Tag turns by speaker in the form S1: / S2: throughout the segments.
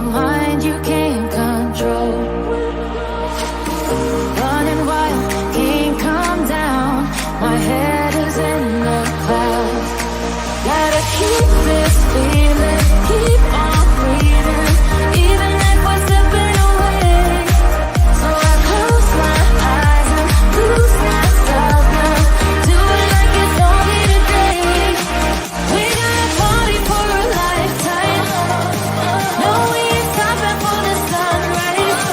S1: mind you can't control. Running wild, can't calm down. My head is in the clouds. Gotta keep this feeling, keep on breathing, even if we're slipping away. So I close my eyes and lose myself now. Do it like it's only today. We gotta party for a lifetime. No, we ain't stopping for the sunrise.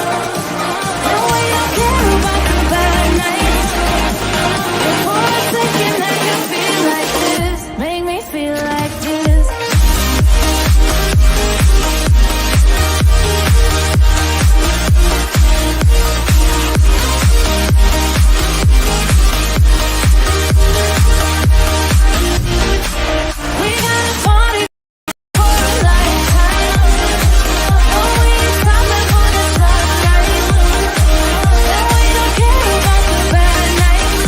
S1: No, we don't care about the bad nights. For a second I can feel like this. Make me feel like this. We gotta party for a lifetime. No, we ain't stopping for the sunrise. No, we don't care about the bad nights.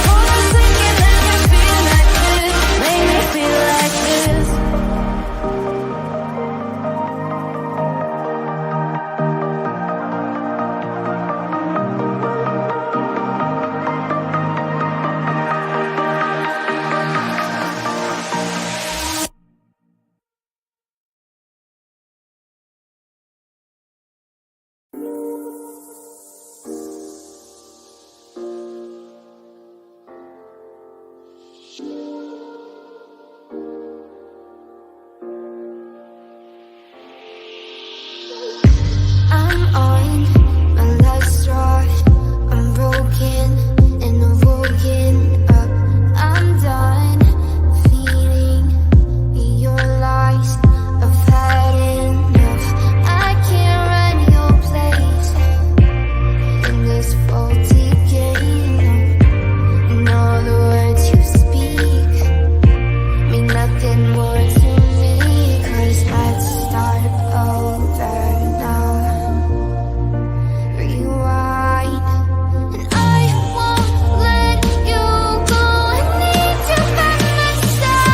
S1: For a second I can feel like this. Make me feel like this. I'm on my last straw. I'm broken and I'm woken up. I'm done feeding your lies. I've had enough. I can't run your place in this faulty game. And all the words you speak mean nothing more to me. 'Cause let's start over now. Rewind. And I won't let you go. I need you by my side.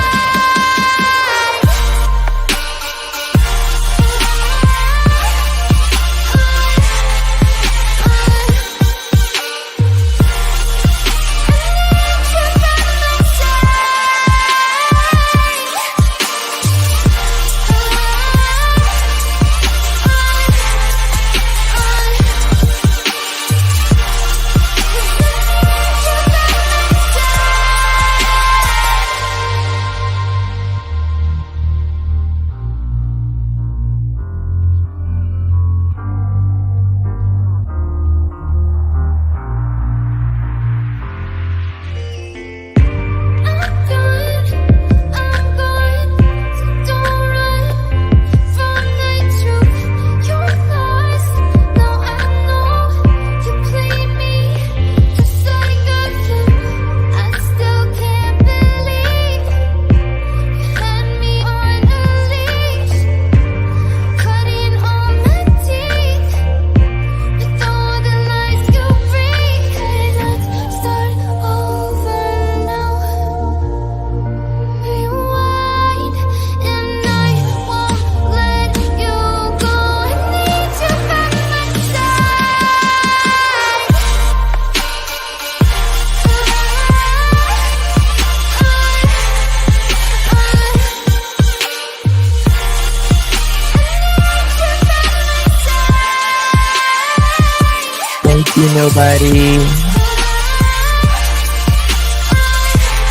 S2: Thank you, nobody.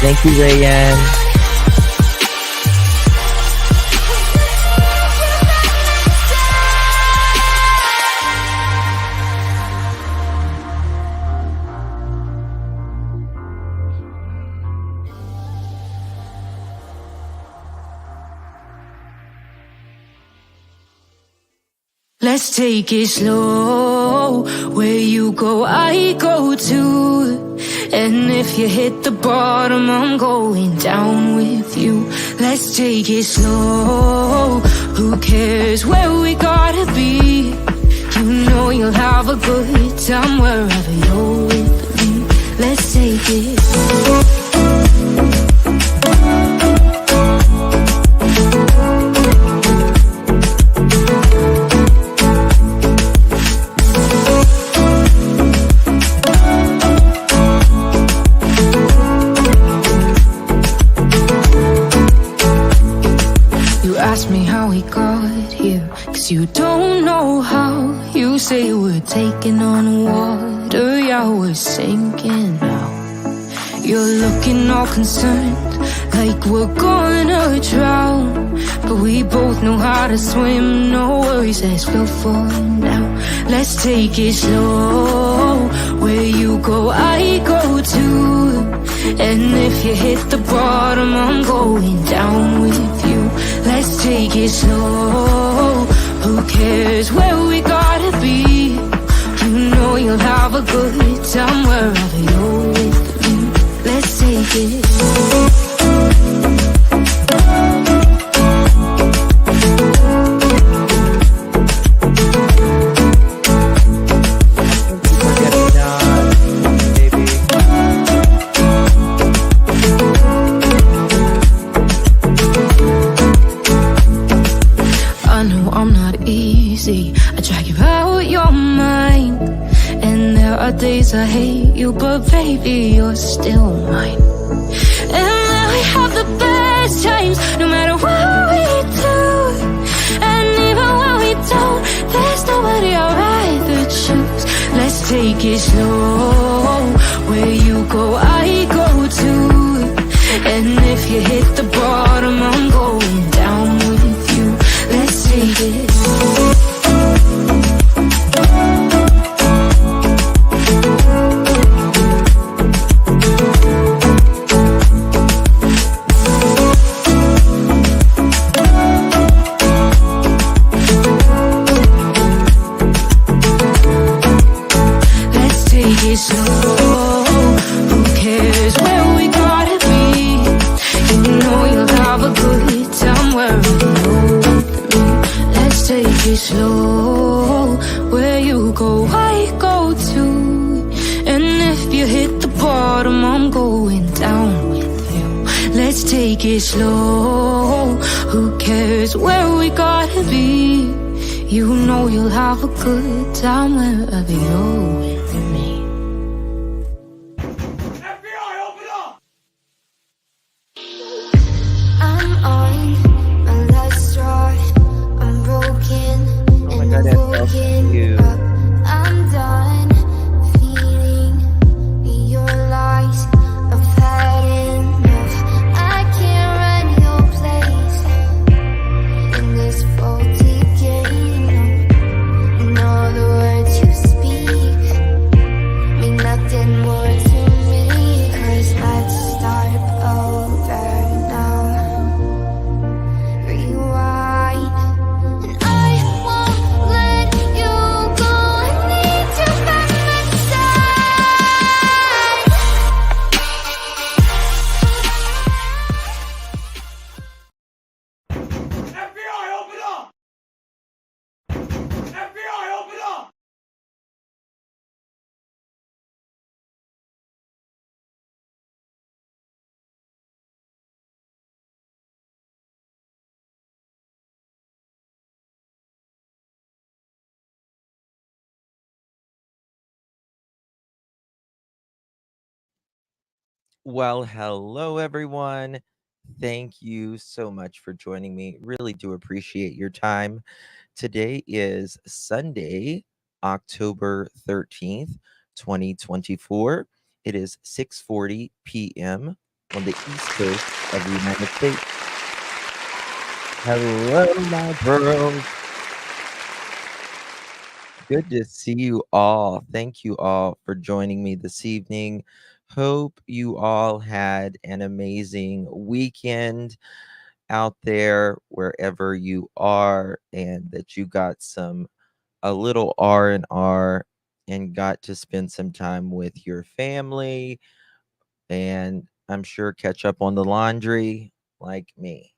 S2: Thank you, Rayan.
S1: Let's take it slow. Where you go, I go too. And if you hit the bottom, I'm going down with you. Let's take it slow. Who cares where we gotta be? You know you'll have a good time wherever you're with me. Let's take it slow. how we got here, 'cause you don't know how. You say we're taking on water, yeah, we're sinking now. You're looking all concerned, like we're gonna drown, but we both know how to swim, no worries, let's flow for now. Let's take it slow, where you go, I go too. And if you hit the bottom, I'm going down with you. Let's take it slow, who cares where we gotta be? You know you'll have a good time wherever you're with me. Let's take it slow. I drag you out your mind, and there are days I hate you, but baby, you're still mine. And now we have the best times, no matter what we do. And even when we don't, there's nobody I'd rather choose. Let's take it slow, where you go, I go too. And if you hit the bottom, I'm going down with you. Let's take it slow. Slow, who cares where we gotta be? You know you'll have a good time wherever you're with me. Let's take it slow, where you go, I go too. And if you hit the bottom, I'm going down with you. Let's take it slow, who cares where we gotta be? You know you'll have a good time wherever you're with me.
S2: You.
S1: I'm done feeling your lies. I've had enough. I can't run your place in this faulty game. And all the words you speak mean nothing more to me. 'Cause let's start over now. Rewind. And I won't let you go. I need you by my side.
S3: FBI, open up! FBI, open up!
S2: Well, hello everyone. Thank you so much for joining me. Really do appreciate your time. Today is Sunday, October 13th, 2024. It is 6:40 p.m. on the East Coast of the United States. Hello, my pearls. Good to see you all. Thank you all for joining me this evening. Hope you all had an amazing weekend out there wherever you are, and that you got some a little R&R and got to spend some time with your family, and I'm sure catch up on the laundry like me.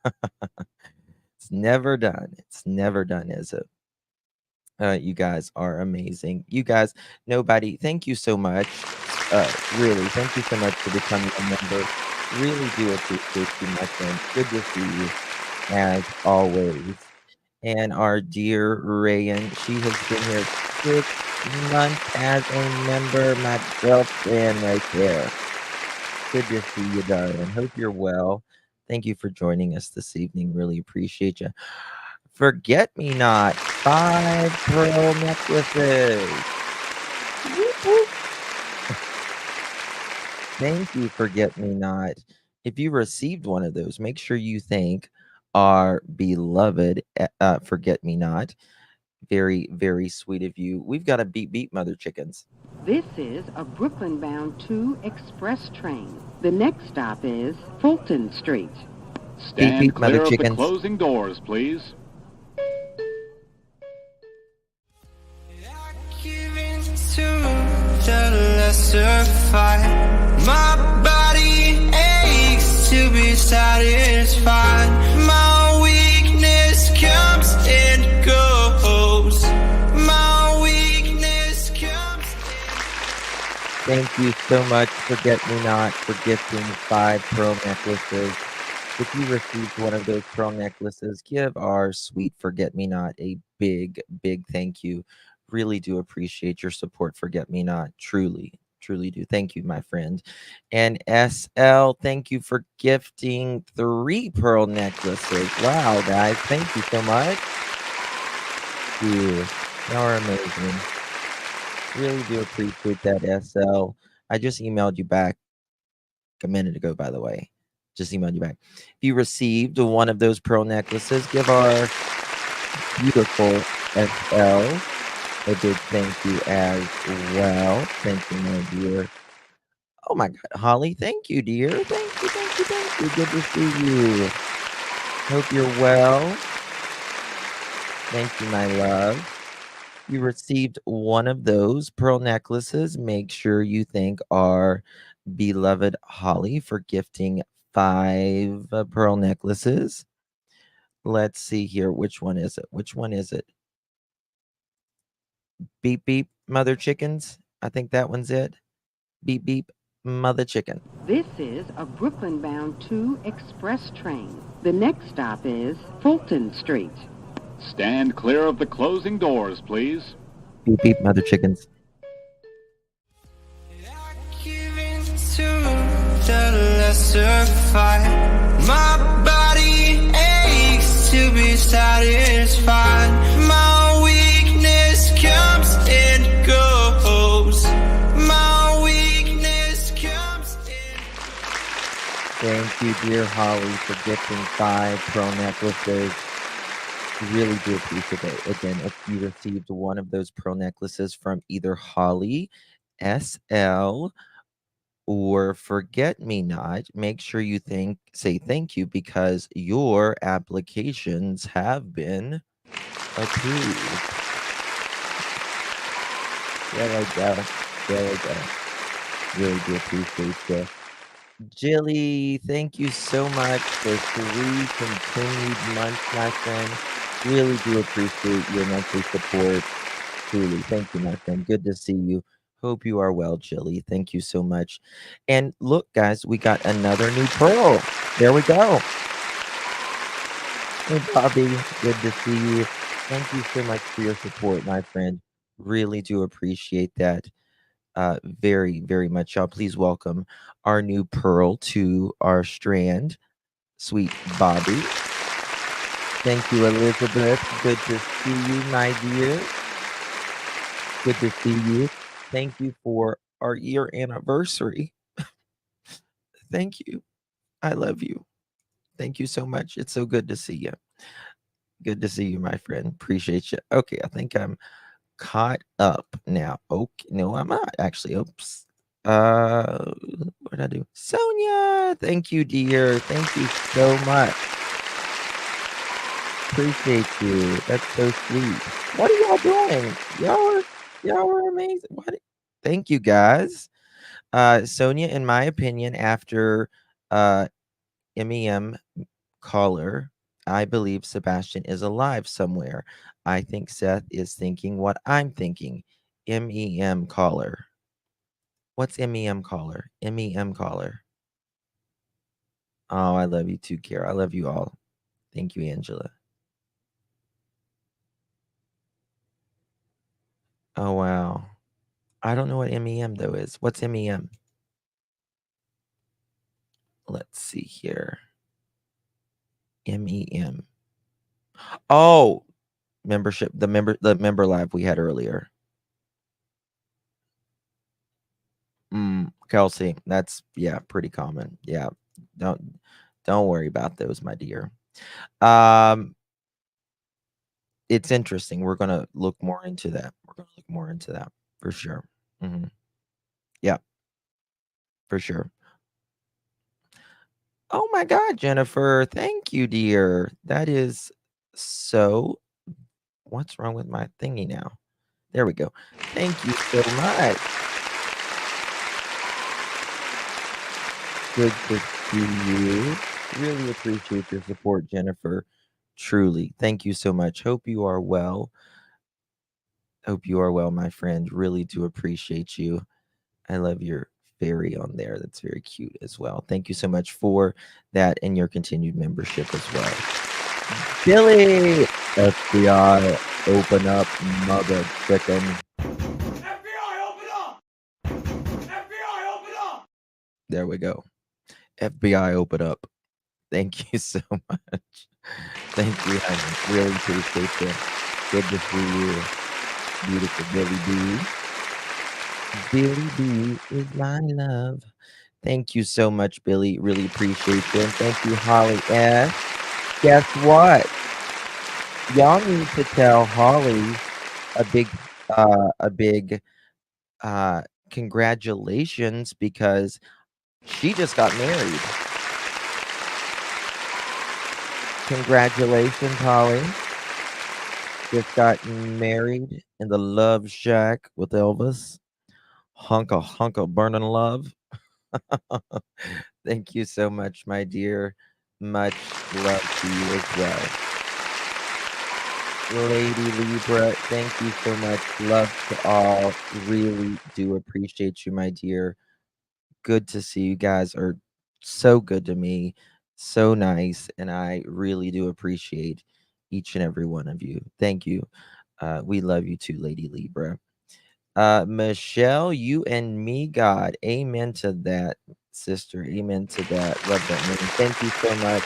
S2: It's never done. It's never done, is it? You guys are amazing. You guys, nobody, thank you so much. Really, thank you so much for becoming a member. Really do appreciate you, my friend. Good to see you, as always. And our dear Rayan, she has been here 6 months as a member, my girlfriend right there. Good to see you, darling. Hope you're well. Thank you for joining us this evening. Really appreciate you. Forget me not, 5 pearl necklaces. Whoop, whoop. Thank you, Forget Me Not. If you received one of those, make sure you thank our beloved Forget Me Not. Very, very sweet of you. We've got a beep beep, mother chickens.
S4: This is a Brooklyn-bound 2 express train. The next stop is Fulton Street.
S5: Stand
S2: beep, mother
S5: clear of the
S2: chickens.
S5: closing doors, please.
S6: Giving to the lesser fight. My body aches to be satisfied. My weakness comes and goes. My weakness comes and
S2: Thank you so much, Forget Me Not, for gifting 5 pearl necklaces. If you received one of those pearl necklaces, give our sweet Forget Me Not a big, big thank you. Really do appreciate your support, Forget Me Not. Truly, truly do. Thank you, my friend. And SL, thank you for gifting 3 pearl necklaces. Wow, guys, thank you so much. You are amazing. Really do appreciate that, SL. I just emailed you back a minute ago, by the way. Just emailed you back. If you received one of those pearl necklaces, give our beautiful SL a big thank you as well. Thank you, my dear. Oh my God, Holly, thank you, dear. Thank you, thank you, thank you. Good to see you. Hope you're well. Thank you, my love. You received one of those pearl necklaces. Make sure you thank our beloved Holly for gifting 5 pearl necklaces. Let's see here. Which one is it? Which one is it? Beep, beep, mother chickens. I think that one's it. Beep, beep, mother chicken.
S4: This is a Brooklyn-bound 2 express train. The next stop is Fulton Street.
S5: Stand clear of the closing doors, please.
S2: Beep, beep, mother chickens.
S6: giving to the lesser fight. My body aches to be satisfied. My weakness comes and goes. My weakness comes and
S2: Thank you, dear Holly, for gifting 5 pearl necklaces. Really do appreciate it. Again, if you received one of those pearl necklaces from either Holly, SL, or Forget Me Not, make sure you say thank you because your applications have been approved. There we go. There we go. Really do appreciate you. Jilly, thank you so much for 3 continued months, my friend. Really do appreciate your monthly support. Truly. Thank you, my friend. Good to see you. Hope you are well, Jilly. Thank you so much. And look, guys, we got another new pearl. There we go. Hey, Bobby. Good to see you. Thank you so much for your support, my friend. Really do appreciate that. Very, very much. Y'all, please welcome our new pearl to our strand, sweet Bobby. Thank you, Elizabeth. Good to see you, my dear. Good to see you. Thank you for our year anniversary. Thank you. I love you. Thank you so much. It's so good to see you. Good to see you, my friend. Appreciate you. Okay, I think I'm caught up now. Okay, no, I'm not actually. Oops. What did I do? Sonia, thank you, dear. Thank you so much. Appreciate you. That's so sweet. What are y'all doing? Y'all are amazing. What? Thank you, guys. Sonia, in my opinion, after MEM caller, I believe Sebastian is alive somewhere. I think Seth is thinking what I'm thinking. MEM caller. What's MEM caller? MEM caller. Oh, I love you too, Kara. I love you all. Thank you, Angela. Oh, wow. I don't know what MEM though is. What's MEM? Let's see here. MEM. Oh, membership, the member live we had earlier. Kelsey, that's pretty common. Yeah. Don't worry about those, my dear. Um it's interesting. We're gonna look more into that. For sure. hmm Yeah, for sure. Oh my God, Jennifer. Thank you, dear. That is so. What's wrong with my thingy now? There we go. Thank you so much. Good to see you. Really appreciate your support, Jennifer. Truly. Thank you so much. Hope you are well. Hope you are well, my friend. Really do appreciate you. I love your fairy on there. That's very cute as well. Thank you so much for that and your continued membership as well. Billy, FBI, open up, mother frickin'.
S3: FBI, open up! FBI, open up!
S2: There we go. FBI, open up. Thank you so much. Thank you, honey. Really appreciate you. Good to see you. Beautiful Billy B. Billy B is my love. Thank you so much, Billy. Really appreciate you. And thank you, Holly S. Guess what? Y'all need to tell Holly a big congratulations because she just got married. Congratulations, Holly. Just got married in the Love Shack with Elvis. Hunka burning love. Thank you so much, my dear. Much love to you as well. Lady Libra, thank you so much. Love to all. Really do appreciate you, my dear. Good to see you guys are so good to me. So nice. And I really do appreciate each and every one of you. Thank you. We love you too, Lady Libra. Michelle, you and me, God. Amen to that, sister. Amen to that. Love that name. Thank you so much.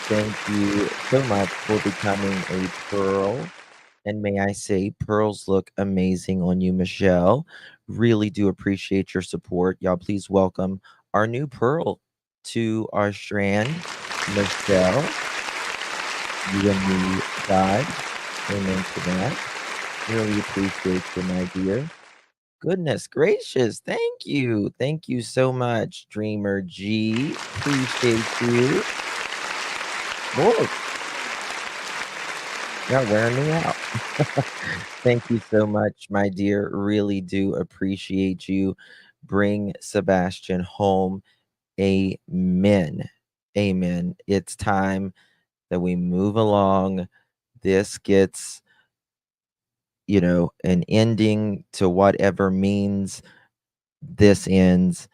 S2: Thank you so much for becoming a pearl. And may I say, pearls look amazing on you, Michelle. Really do appreciate your support. Y'all, please welcome our new pearl to our strand, Michelle. You and me, God. Amen to that. Really appreciate you, my dear. Goodness gracious. Thank you. Thank you so much, Dreamer G. Appreciate you. Boy, you're wearing me out. Thank you so much, my dear. Really do appreciate you. Bring Sebastian home. Amen. Amen. It's time that we move along. This gets, an ending to whatever means this ends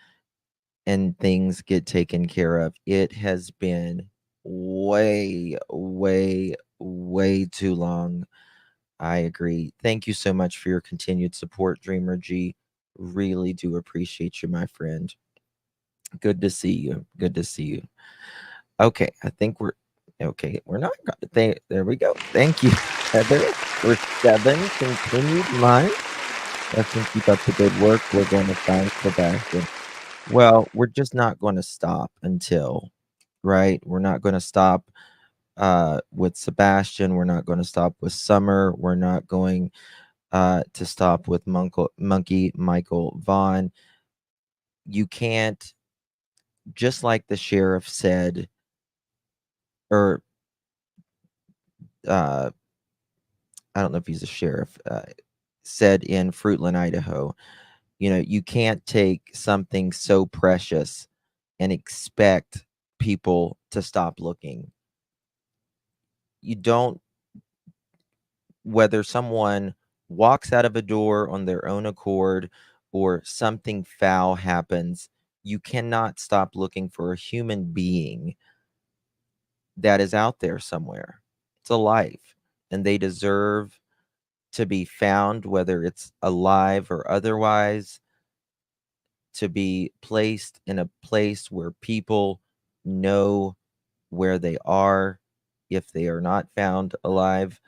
S2: and things get taken care of. It has been way, way, way too long. I agree. Thank you so much for your continued support, Dreamer G. Really do appreciate you, my friend. Good to see you. Good to see you. Okay, I think we're okay. We're not. There we go. Thank you, Heather, for 7 continued months. Let's keep up the good work. We're going to find Sebastian. Well, we're just not going to stop until, right? We're not going to stop with Sebastian. We're not going to stop with Summer. We're not going to stop with Monkey Michael Vaughn. You can't, just like the sheriff said, or I don't know if he's a sheriff, said in Fruitland, Idaho, you can't take something so precious and expect people to stop looking. You don't, whether someone walks out of a door on their own accord or something foul happens, you cannot stop looking for a human being that is out there somewhere. It's a life, and they deserve to be found, whether it's alive or otherwise, to be placed in a place where people know where they are if they are not found alive.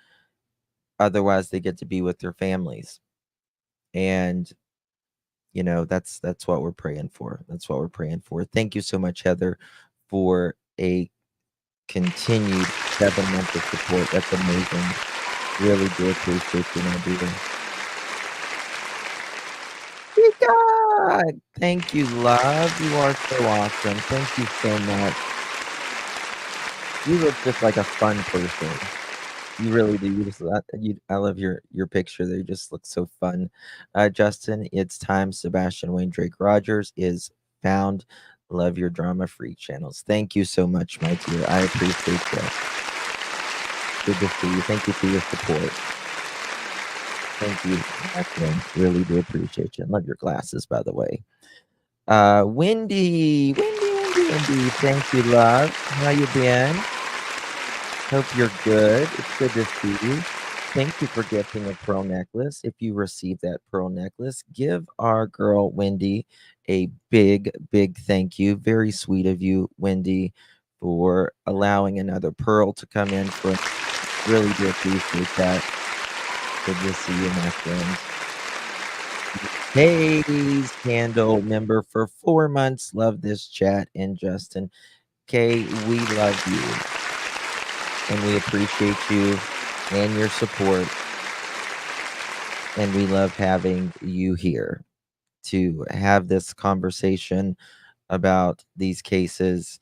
S2: Otherwise, they get to be with their families. And that's what we're praying for. That's what we're praying for. Thank you so much, Heather, for a continued 7 months of support. That's amazing. Really do appreciate you, my dear. God, thank you, love. You are so awesome. Thank you so much. You look just like a fun person. You really do. I love your picture there. You just look so fun. Justin, it's time. Sebastian Wayne Drake Rogers is found. Love your drama free channels. Thank you so much, my dear. I appreciate you. Good to see you. Thank you for your support. Thank you, my friend. Really do appreciate you. Love your glasses, by the way. Wendy. Thank you, love. How you been? Hope you're good. It's good to see you. Thank you for gifting a pearl necklace. If you receive that pearl necklace, give our girl Wendy a big, big thank you. Very sweet of you, Wendy, for allowing another pearl to come in for us. Really do appreciate that. Good to see you, my friend. Hayes Candle member for 4 months. Love this chat. And Justin, Kay, we love you. And we appreciate you and your support. And we love having you here to have this conversation about these cases,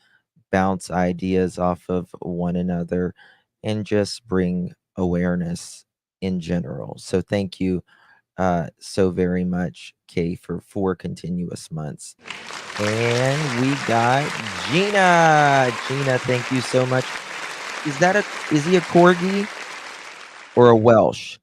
S2: bounce ideas off of one another, and just bring awareness in general. So thank you so very much, Kay, for 4 continuous months. And we got Gina. Gina, thank you so much. Is he a corgi or a Welsh?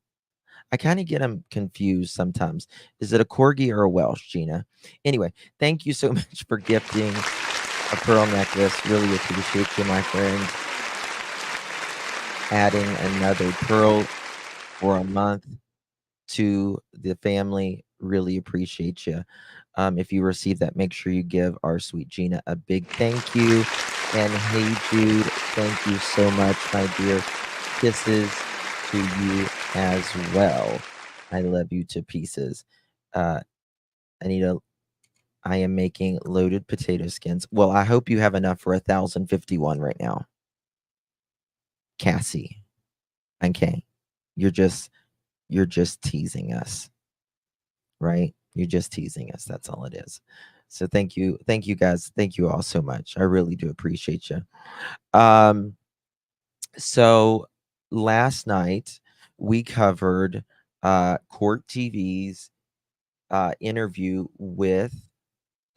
S2: I kind of get them confused sometimes. Is it a corgi or a Welsh, Gina? Anyway, thank you so much for gifting a pearl necklace. Really appreciate you, my friend. Adding another pearl for a month to the family. Really appreciate you. If you receive that, make sure you give our sweet Gina a big thank you. And hey, Jude, thank you so much, my dear. Kisses to you as well. I love you to pieces. Anita, I am making loaded potato skins. Well, I hope you have enough for 1,051 right now. Cassie. Okay. You're just teasing us. Right? You're just teasing us. That's all it is. So thank you guys. Thank you all so much. I really do appreciate you. So last night we covered Court TV's interview with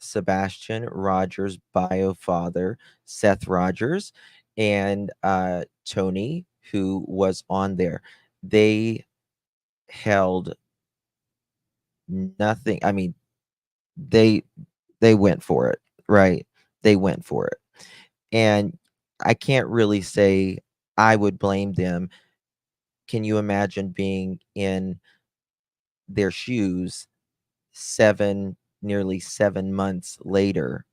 S2: Sebastian Rogers' bio father, Seth Rogers, and Tony, who was on there. They held nothing. I mean, they went for it, right? They went for it. And I can't really say I would blame them. Can you imagine being in their shoes nearly 7 months later,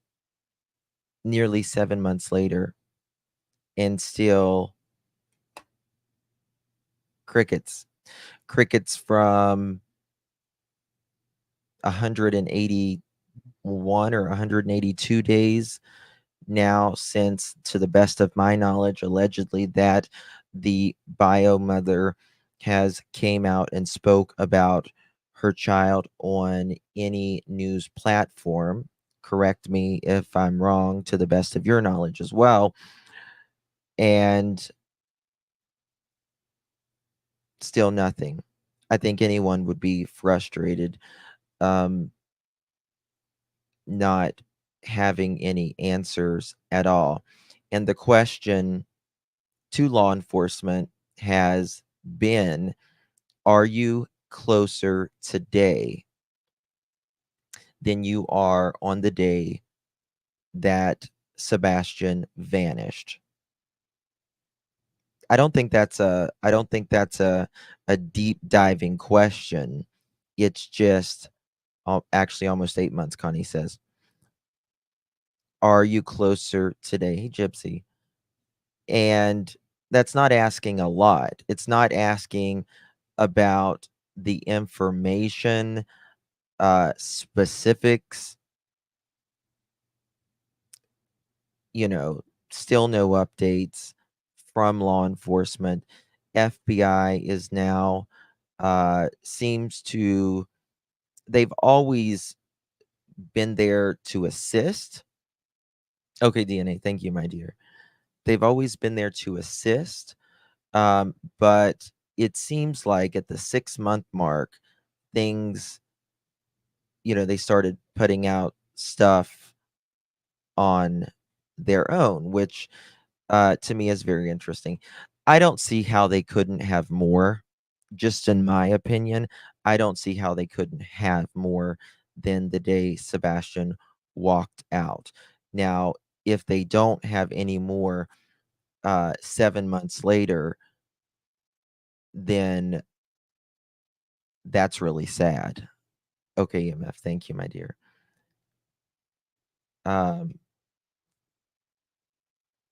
S2: and still crickets from 181 or 182 days now since, to the best of my knowledge, allegedly, that the bio mother has came out and spoke about her child on any news platform. Correct me if I'm wrong, to the best of your knowledge as well. And still nothing. I think anyone would be frustrated not having any answers at all. And the question to law enforcement has been, are you closer today than you are on the day that Sebastian vanished? I don't think that's a deep diving question. It's just actually almost 8 months, Connie says. are you closer today? Hey, Gypsy. And that's not asking a lot. It's not asking about the information, specifics, still no updates from law enforcement. FBI is now, seems to, they've always been there to assist. Okay, DNA, thank you, my dear. They've always been there to assist. But it seems like at the 6-month mark, things, they started putting out stuff on their own, which to me is very interesting. I don't see how they couldn't have more, just in my opinion. I don't see how they couldn't have more than the day Sebastian walked out. Now, if they don't have any more 7 months later, then that's really sad. Okay, EMF, thank you, my dear.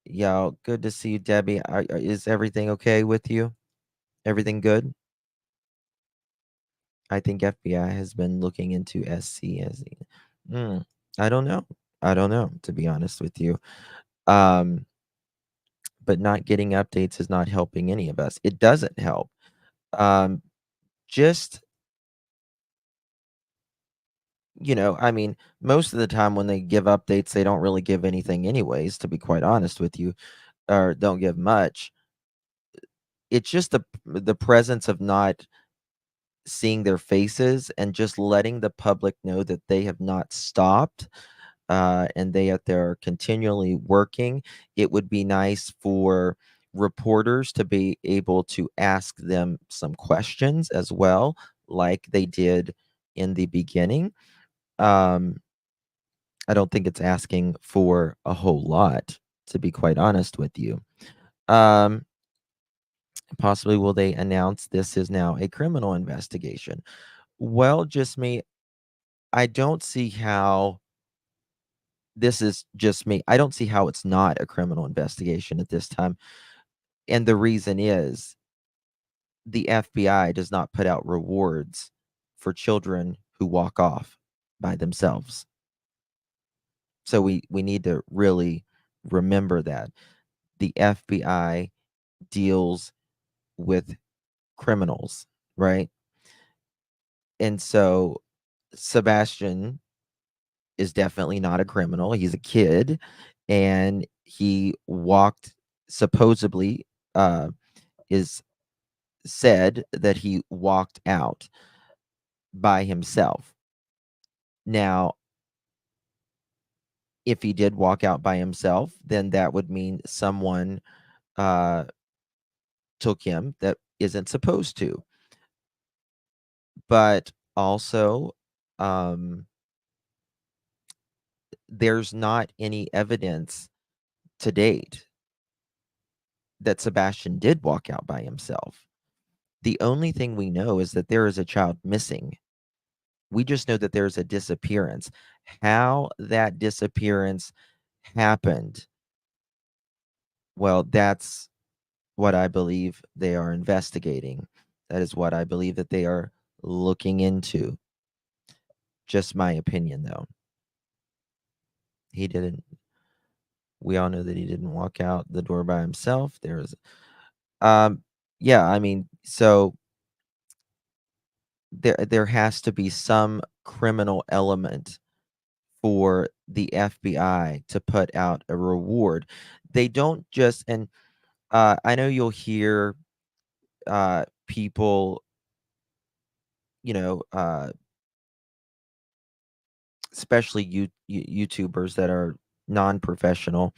S2: Y'all, good to see you, Debbie. Is everything okay with you? Everything good? I think FBI has been looking into SC as I don't know. I don't know, to be honest with you. But not getting updates is not helping any of us. It doesn't help. Just, I mean, most of the time when they give updates, they don't really give anything anyways, to be quite honest with you, or don't give much. It's just the presence of not seeing their faces and just letting the public know that they have not stopped, and they're continually working. It would be nice for reporters to be able to ask them some questions as well, like they did in the beginning. I don't think it's asking for a whole lot, to be quite honest with you. Possibly will they announce this is now a criminal investigation? Well, just me, I don't see how this is just me. I don't see how it's not a criminal investigation at this time. And the reason is the FBI does not put out rewards for children who walk off by themselves. So we need to really remember that the FBI deals with criminals, right? And so Sebastian is definitely not a criminal. He's a kid, and he walked, supposedly, is said that he walked out by himself. Now, if he did walk out by himself, then that would mean someone took him that isn't supposed to. But also, there's not any evidence to date that Sebastian did walk out by himself. The only thing we know is that there is a child missing. We just know that there's a disappearance. How that disappearance happened, well, that's what I believe they are investigating. That is what I believe that they are looking into. Just my opinion, though. He didn't. We all know that he didn't walk out the door by himself. Yeah, I mean, so there has to be some criminal element for the FBI to put out a reward. They don't just, and I know you'll hear people, especially YouTubers that are non-professional,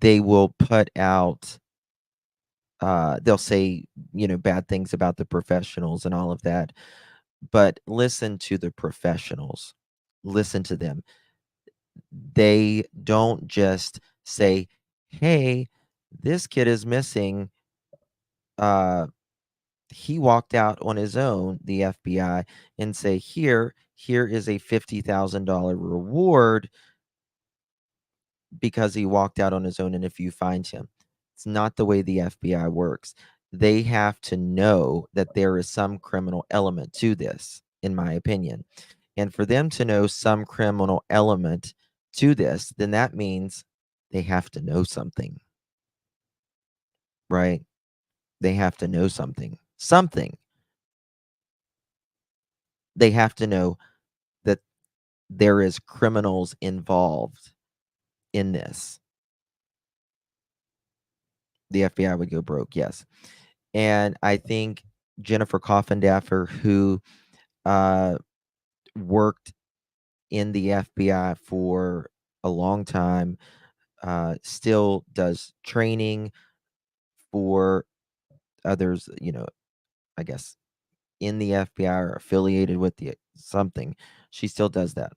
S2: they will put out, they'll say, bad things about the professionals and all of that. But listen to the professionals. Listen to them. They don't just say, hey, this kid is missing. He walked out on his own, the FBI, and say, here is a $50,000 reward because he walked out on his own and if you find him. It's not the way the FBI works. They have to know that there is some criminal element to this, in my opinion. And for them to know some criminal element to this, then that means they have to know something, right? They have to know something. Something. They have to know that there is criminals involved in this. The FBI would go broke, yes. And I think Jennifer Coffindaffer, who worked in the FBI for a long time, still does training for others, I guess in the FBI or affiliated with the something. She still does that.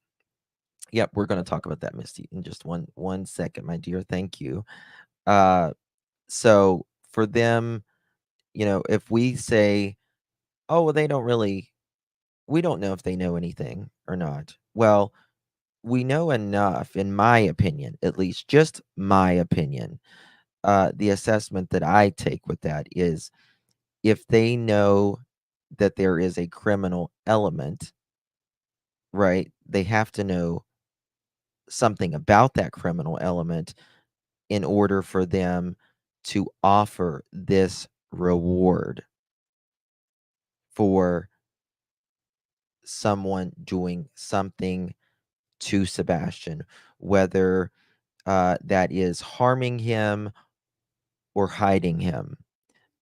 S2: Yep, we're going to talk about that, Misty, in just one second, my dear. Thank you. So for them, if we say, oh, well, we don't know if they know anything or not. Well, we know enough, in my opinion, at least just my opinion. The assessment that I take with that is if they know that there is a criminal element, right? They have to know something about that criminal element in order for them to offer this reward for someone doing something to Sebastian, whether that is harming him or hiding him.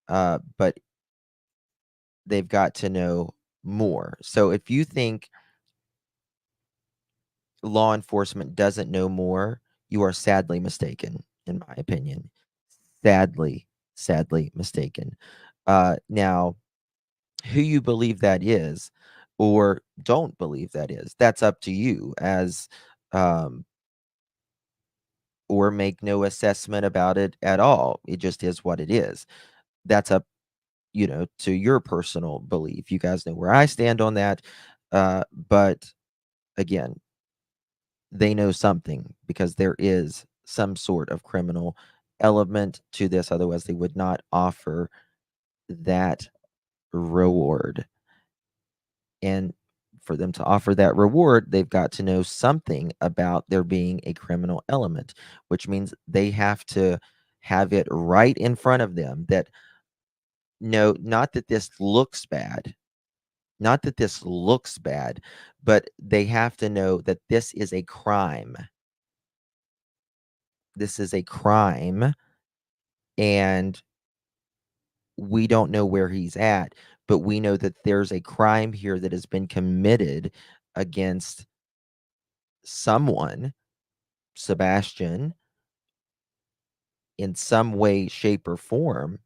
S2: But they've got to know more. So if you think law enforcement doesn't know more, you are sadly mistaken, in my opinion. Sadly mistaken. Now, who you believe that is or don't believe that is, that's up to you as or make no assessment about it at all. It just is what it is. That's up, to your personal belief. You guys know where I stand on that. But again, they know something because there is some sort of criminal element to this. Otherwise, they would not offer that reward. And for them to offer that reward, they've got to know something about there being a criminal element, which means they have to have it right in front of them that no, not that this looks bad, not that this looks bad, but they have to know that this is a crime. This is a crime, and we don't know where he's at, but we know that there's a crime here that has been committed against someone, Sebastian, in some way, shape, or form,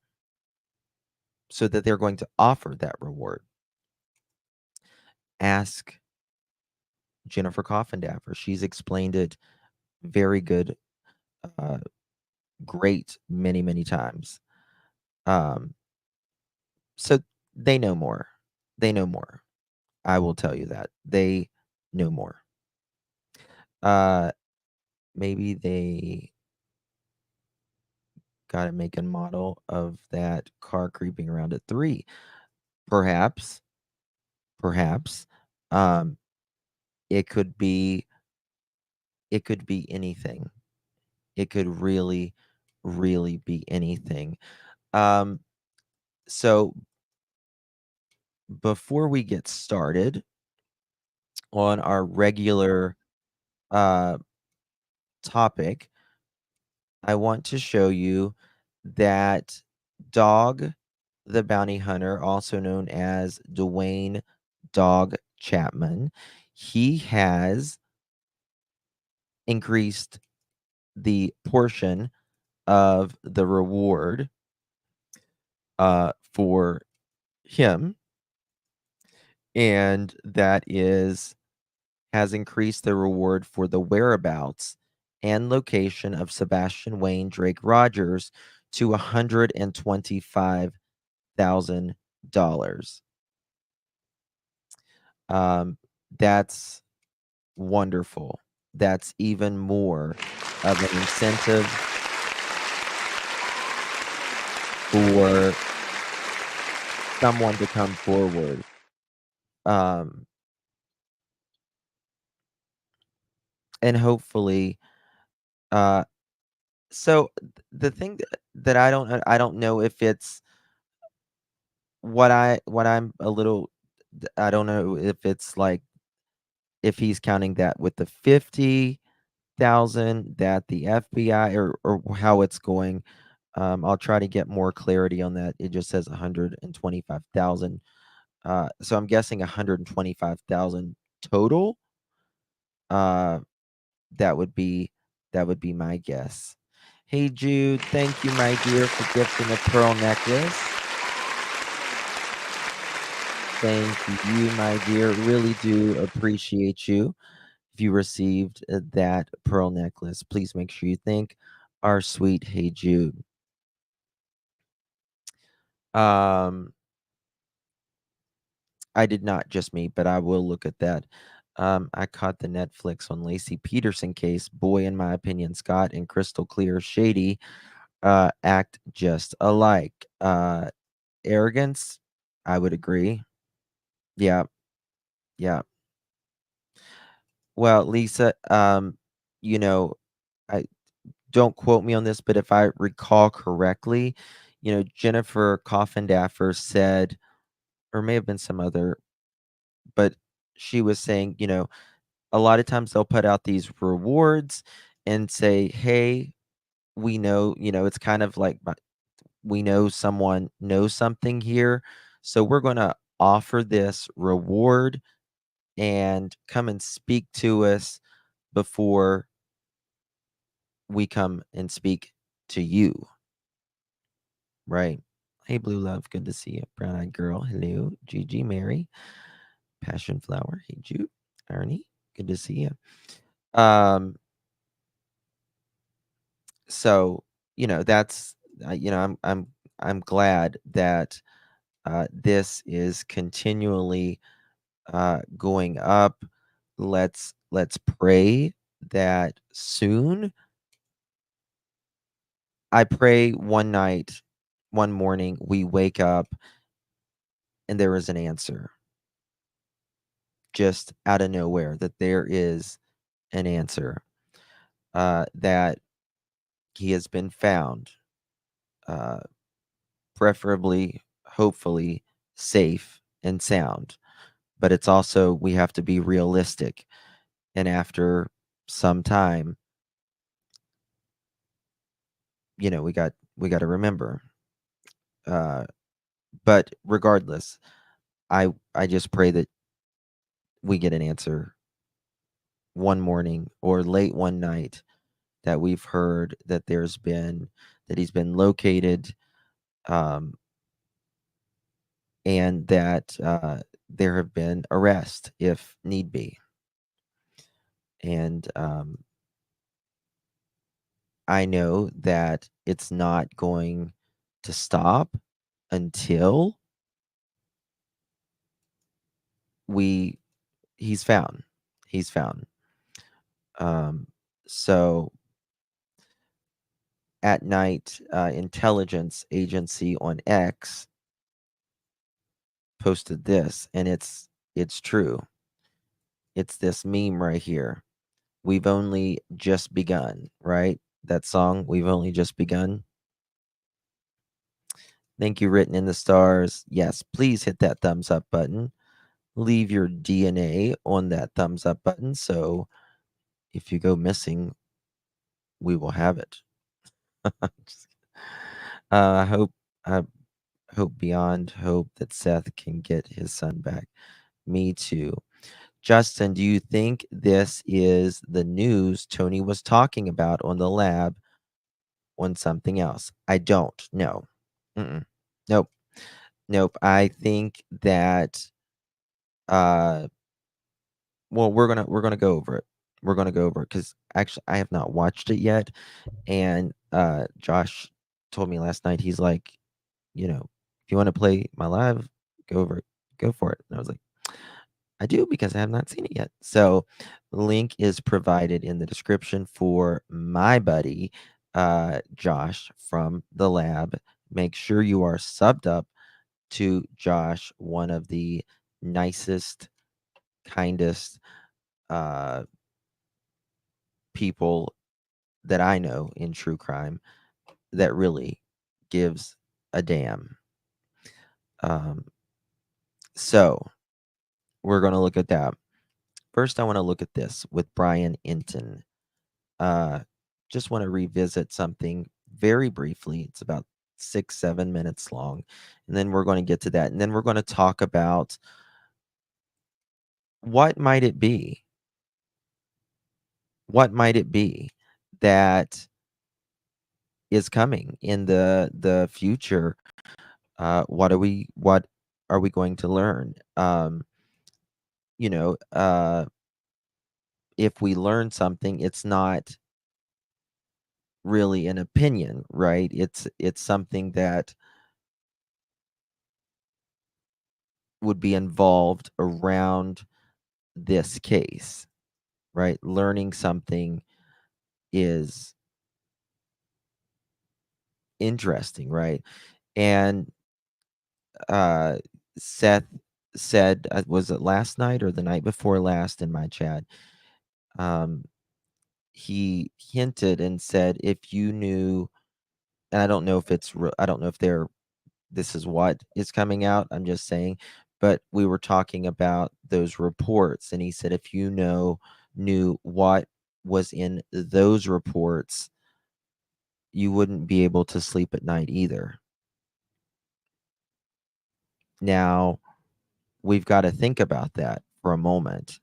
S2: so that they're going to offer that reward. Ask Jennifer Coffindaffer. She's explained it very good, great, many times. So they know more. They know more. I will tell you that. They know more. Maybe they got a make and model of that car creeping around at 3. Perhaps. It could be anything. It could really be anything. So before we get started on our regular topic, I want to show you that Dog the Bounty Hunter, also known as Dwayne Dog Chapman, he has increased the portion of the reward for him, and that has increased the reward for the whereabouts and location of Sebastian Wayne Drake Rogers to $125,000. That's wonderful. That's even more of an incentive for someone to come forward. And hopefully, so the thing that I don't know if it's what I'm a little I don't know if it's like if he's counting that with the 50,000 that the FBI or how it's going. I'll try to get more clarity on that. It just says 125,000. So I'm guessing 125,000 total. Uh, that would be my guess. Hey Jude, thank you, my dear, for gifting a pearl necklace. Thank you, my dear. Really do appreciate you. If you received that pearl necklace, please make sure you thank our sweet Hey Jude. I did not, just me, but I will look at that. I caught the Netflix on Lacey Peterson case. Boy, in my opinion, Scott and Crystal Clear Shady act just alike. Arrogance, I would agree. Yeah, yeah. Well, Lisa, you know, I don't quote me on this, but if I recall correctly, Jennifer Coffindaffer said, or may have been some other, but she was saying, a lot of times they'll put out these rewards and say, hey, we know, it's kind of like we know someone knows something here. So we're going to offer this reward and come and speak to us before we come and speak to you. Right. Hey, Blue Love. Good to see you. Brown Eyed Girl. Hello. Gigi, Mary. Passion Flower. Hey, Jude. Ernie. Good to see you. So, that's, I'm glad that this is continually going up. Let's pray that soon. I pray one morning, we wake up and there is an answer just out of nowhere, that there is an answer, that he has been found, preferably, hopefully, safe and sound. But it's also, we have to be realistic. And after some time, we got to remember. But regardless, I just pray that we get an answer one morning or late one night, that we've heard that he's been located, and that there have been arrests if need be. And I know that it's not going to stop until he's found. So at night, intelligence agency on X posted this, and it's true. It's this meme right here. We've only just begun, right? That song, We've Only Just Begun. Thank you, Written in the Stars. Yes, please hit that thumbs up button. Leave your DNA on that thumbs up button, so if you go missing, we will have it. I hope beyond hope that Seth can get his son back. Me too. Justin, do you think this is the news Tony was talking about on the lab on something else? I don't know. Nope. I think that well, we're gonna go over it. We're gonna go over it because actually I have not watched it yet. And Josh told me last night, he's like, if you want to play my live, go for it. And I was like, I do, because I have not seen it yet. So the link is provided in the description for my buddy, Josh from the lab. Make sure you are subbed up to Josh, one of the nicest, kindest people that I know in true crime that really gives a damn. So we're going to look at that. First, I want to look at this with Brian Inton. Just want to revisit something very briefly. It's about 6-7 minutes long. And then we're going to get to that. And then we're going to talk about what might it be? What might it be that is coming in the future? What are we going to learn? You know, if we learn something, it's not really an opinion, right? It's something that would be involved around this case, right? Learning something is interesting, right? And Seth said, was it last night or the night before last in my chat? He hinted and said, if you knew, and I don't know if I don't know if this is what is coming out. I'm just saying, but we were talking about those reports, and he said, if you knew what was in those reports, you wouldn't be able to sleep at night either. Now, we've got to think about that for a moment,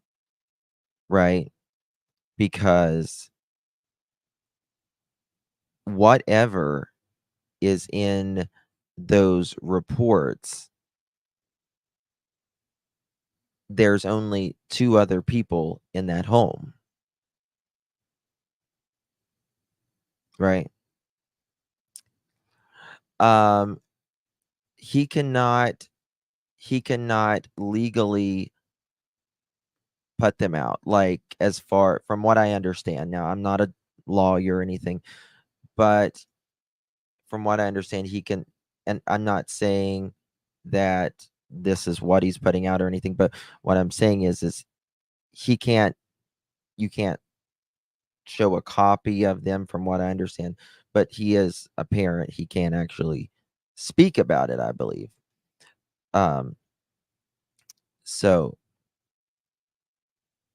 S2: right? Because whatever is in those reports, there's only 2 other people in that home, right? He cannot legally put them out, like, as far from what I understand. Now, I'm not a lawyer or anything, but from what I understand, he can, and I'm not saying that this is what he's putting out or anything, but what I'm saying is he can't you can't show a copy of them from what I understand, but he is a parent. He can actually speak about it, I believe. So,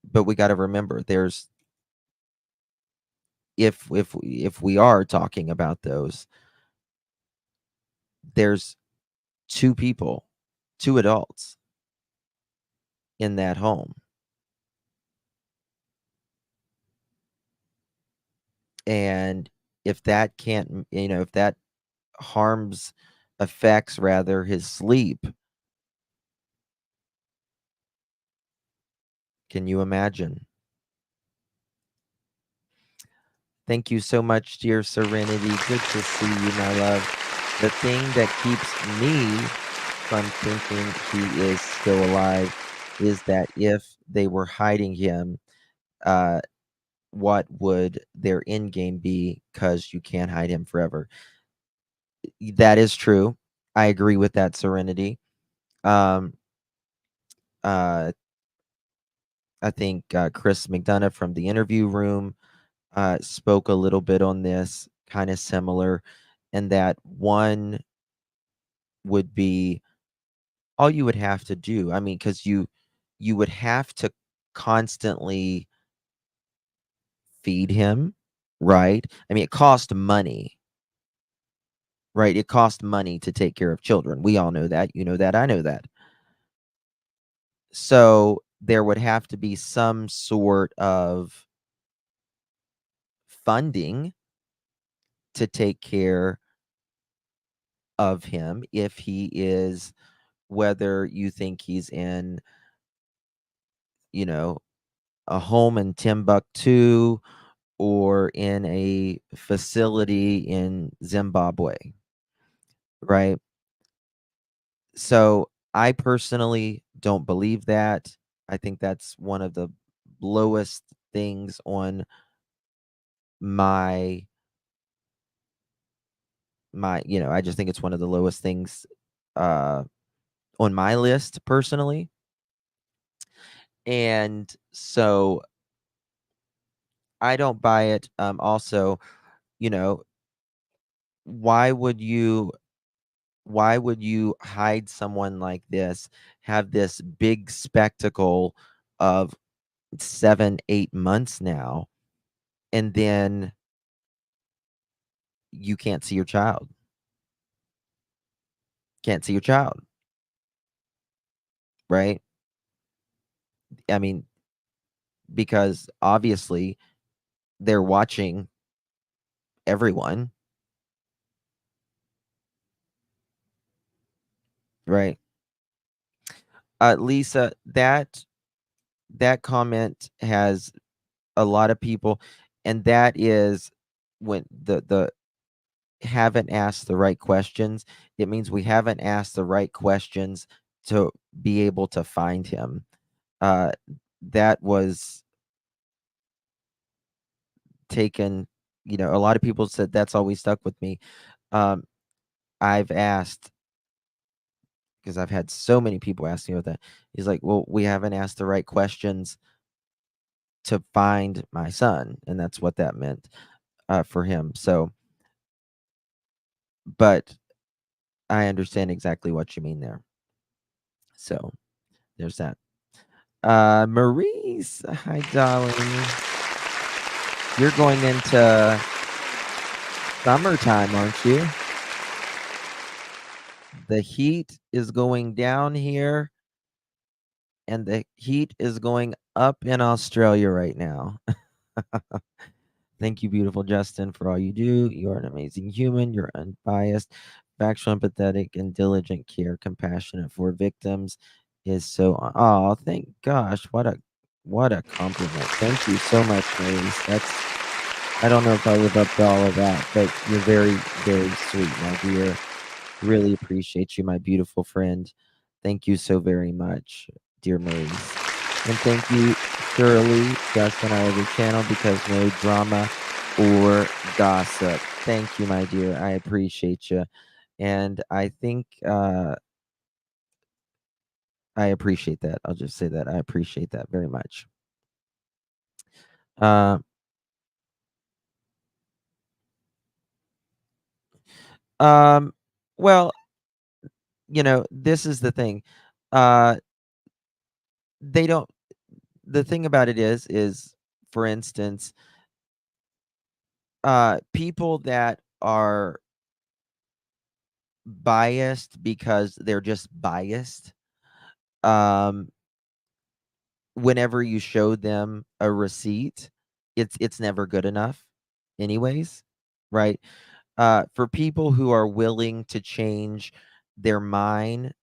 S2: but we got to remember, there's, if we are talking about those, there's 2 people, 2 adults in that home. And if that can't, if that affects rather his sleep, can you imagine? Thank you so much, dear Serenity. Good to see you, my love. The thing that keeps me from thinking he is still alive is that if they were hiding him, what would their end game be? Because you can't hide him forever. That is true. I agree with that, Serenity. Uh, I think Chris McDonough from the interview room spoke a little bit on this, kind of similar, and that one would be all you would have to do. I mean, because you would have to constantly feed him, right? I mean, it cost money, right? It cost money to take care of children. We all know that. You know that. I know that. So there would have to be some sort of funding to take care of him if he is, whether you think he's in, a home in Timbuktu or in a facility in Zimbabwe, right? So I personally don't believe that. I think that's one of the lowest things on my I just think it's one of the lowest things uh on my list personally. And so I don't buy it. Also, you know, why would you hide someone like this, have this big spectacle of 7-8 months now, and then you can't see your child? Can't see your child, right? I mean, because obviously they're watching everyone, right? Lisa, that comment has a lot of people, and that is when the haven't asked the right questions. It means we haven't asked the right questions to be able to find him. Uh, that was taken, a lot of people said that's always stuck with me. Um, I've asked, because I've had so many people ask me about that. He's like, well, we haven't asked the right questions to find my son, and that's what that meant for him. So, but I understand exactly what you mean there. So there's that. Maurice, hi, darling. You're going into summertime, aren't you? The heat is going down here, and the heat is going up in Australia right now. Thank you, beautiful Justin, for all you do. You are an amazing human. You're unbiased, factual, empathetic, and diligent care, compassionate for victims is so. Oh, thank gosh, what a compliment. Thank you so much, Maurice. I don't know if I live up to all of that, but you're very, very sweet, my dear. Really appreciate you, my beautiful friend. Thank you so very much, dear Maurice. And thank you, Shirley. Justin, I love your channel because no drama or gossip. Thank you, my dear. I appreciate you. And I think I appreciate that. I'll just say that. I appreciate that very much. Uh, um, well, this is the thing. They don't The thing about it is, for instance, people that are biased because they're just biased, um, whenever you show them a receipt, it's never good enough anyways, right? For people who are willing to change their mind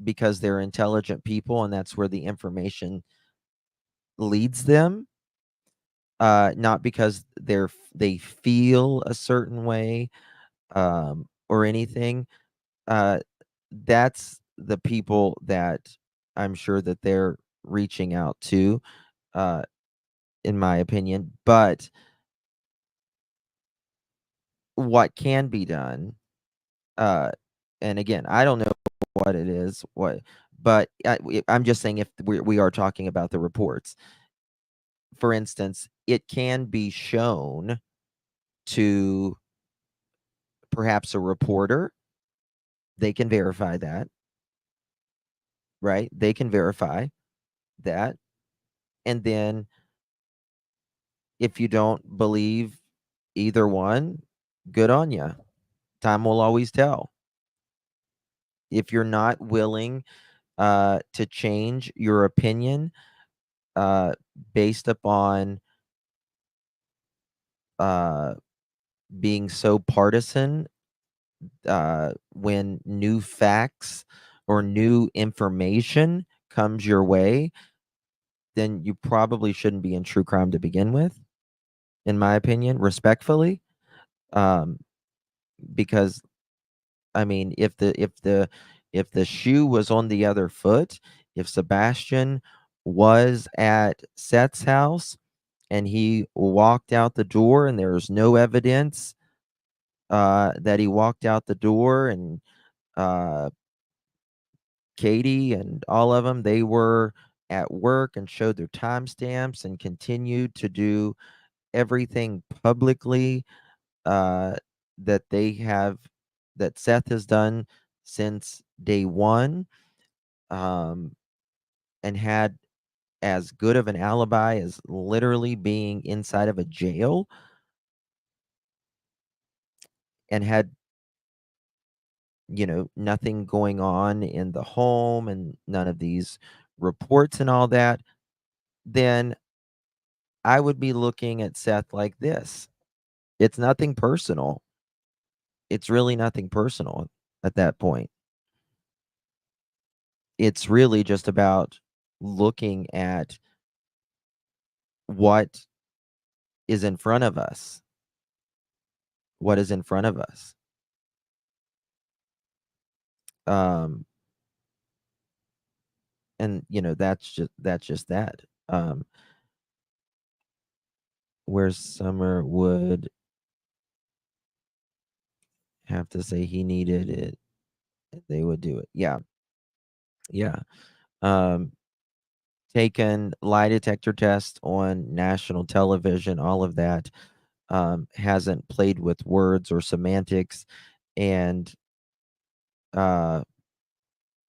S2: because they're intelligent people and that's where the information leads them, not because they feel a certain way, or anything, uh, that's the people that I'm sure that they're reaching out to, uh, in my opinion. But what can be done, uh, and again, I don't know what it is, but I'm just saying if we are talking about the reports, for instance, it can be shown to perhaps a reporter. They can verify that, right? They can verify that. And then if you don't believe either one, good on you. Time will always tell. If you're not willing to change your opinion uh, based upon uh, being so partisan, when new facts or new information comes your way, then you probably shouldn't be in true crime to begin with, in my opinion, respectfully. Um, because I mean, if the shoe was on the other foot, if Sebastian was at Seth's house and he walked out the door and there's no evidence that he walked out the door, and Katie and all of them, they were at work and showed their timestamps and continued to do everything publicly that they have, that Seth has done since day one, and had as good of an alibi as literally being inside of a jail, and had, nothing going on in the home and none of these reports and all that, then I would be looking at Seth like this. It's nothing personal. It's really nothing personal at that point. It's really just about looking at what is in front of us. What is in front of us? And that's just that. Where Summer would have to say he needed it, they would do it. Yeah. Yeah. Taken lie detector test on national television, all of that. Hasn't played with words or semantics, and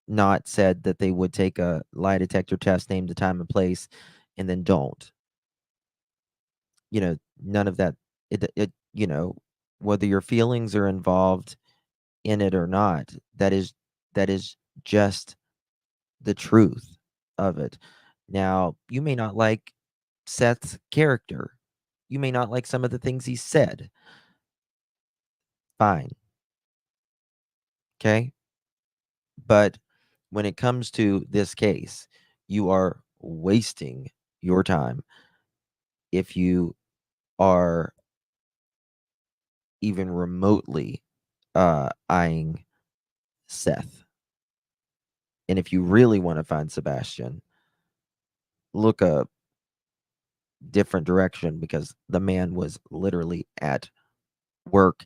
S2: not said that they would take a lie detector test, name the time and place, and then don't. None of that. It whether your feelings are involved in it or not, that is just the truth of it. Now, you may not like Seth's character. You may not like some of the things he said. Fine. Okay? But when it comes to this case, you are wasting your time if you are even remotely eyeing Seth. And if you really want to find Sebastian, look a different direction, because the man was literally at work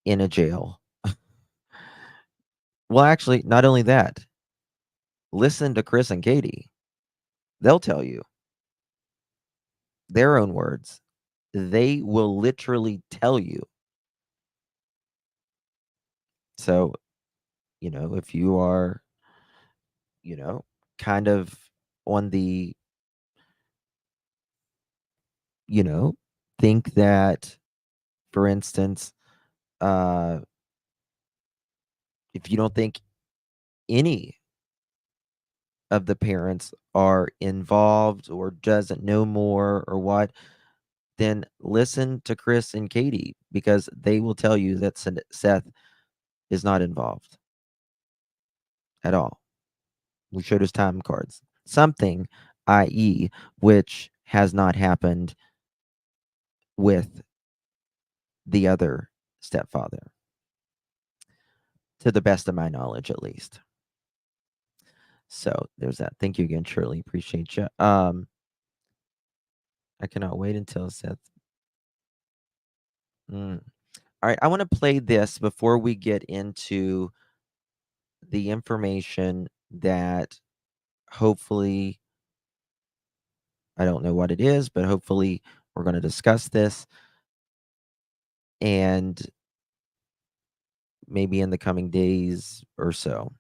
S2: in a jail. Well, actually, not only that, listen to Chris and Katie. They'll tell you their own words. They will literally tell you. So, if you are, kind of on the, think that, for instance, if you don't think any of the parents are involved or doesn't know more or what, then listen to Chris and Katie, because they will tell you that Seth is not involved at all. We showed his time cards. Something, i.e., which has not happened with the other stepfather, to the best of my knowledge, at least. So there's that. Thank you again, Shirley. Appreciate you. I cannot wait until Seth. All right, I want to play this before we get into the information that hopefully, I don't know what it is, but hopefully we're going to discuss this, and maybe in the coming days or so.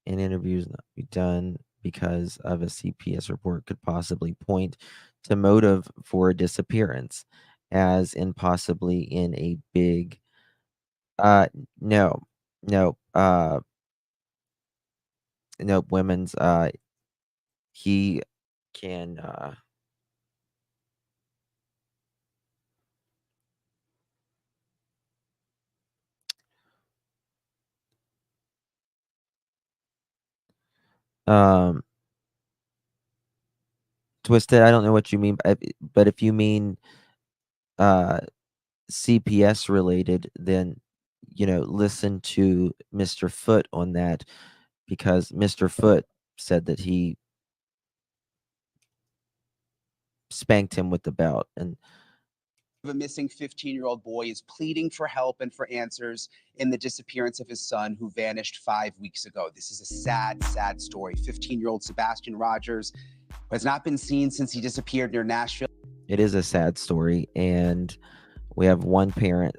S2: An interview is not be done because of a CPS report could possibly point to motive for a disappearance, as in possibly in a big no, no, no, women's he can um twisted, I don't know what you mean, but if you mean CPS related, then listen to Mr. Foot on that, because Mr. Foot said that he spanked him with the belt. And
S7: of a missing 15-year-old boy is pleading for help and for answers in the disappearance of his son, who vanished 5 weeks ago. This is a sad, sad story. 15-year-old Sebastian Rogers has not been seen since he disappeared near Nashville.
S2: it is a sad story, and we have one parent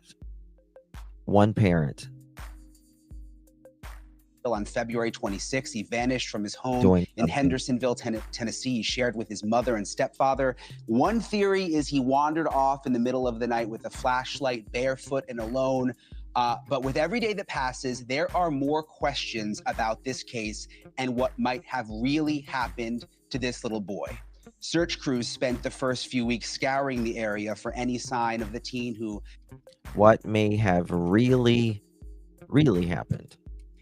S7: On February 26, he vanished from his home
S2: doing
S7: in
S2: something.
S7: Hendersonville, Tennessee. He shared with his mother and stepfather. One theory is he wandered off in the middle of the night with a flashlight, barefoot and alone. But with every day that passes, there are more questions about this case and what might have really happened to this little boy. Search crews spent the first few weeks scouring the area for any sign of the teen who
S2: What may have really happened.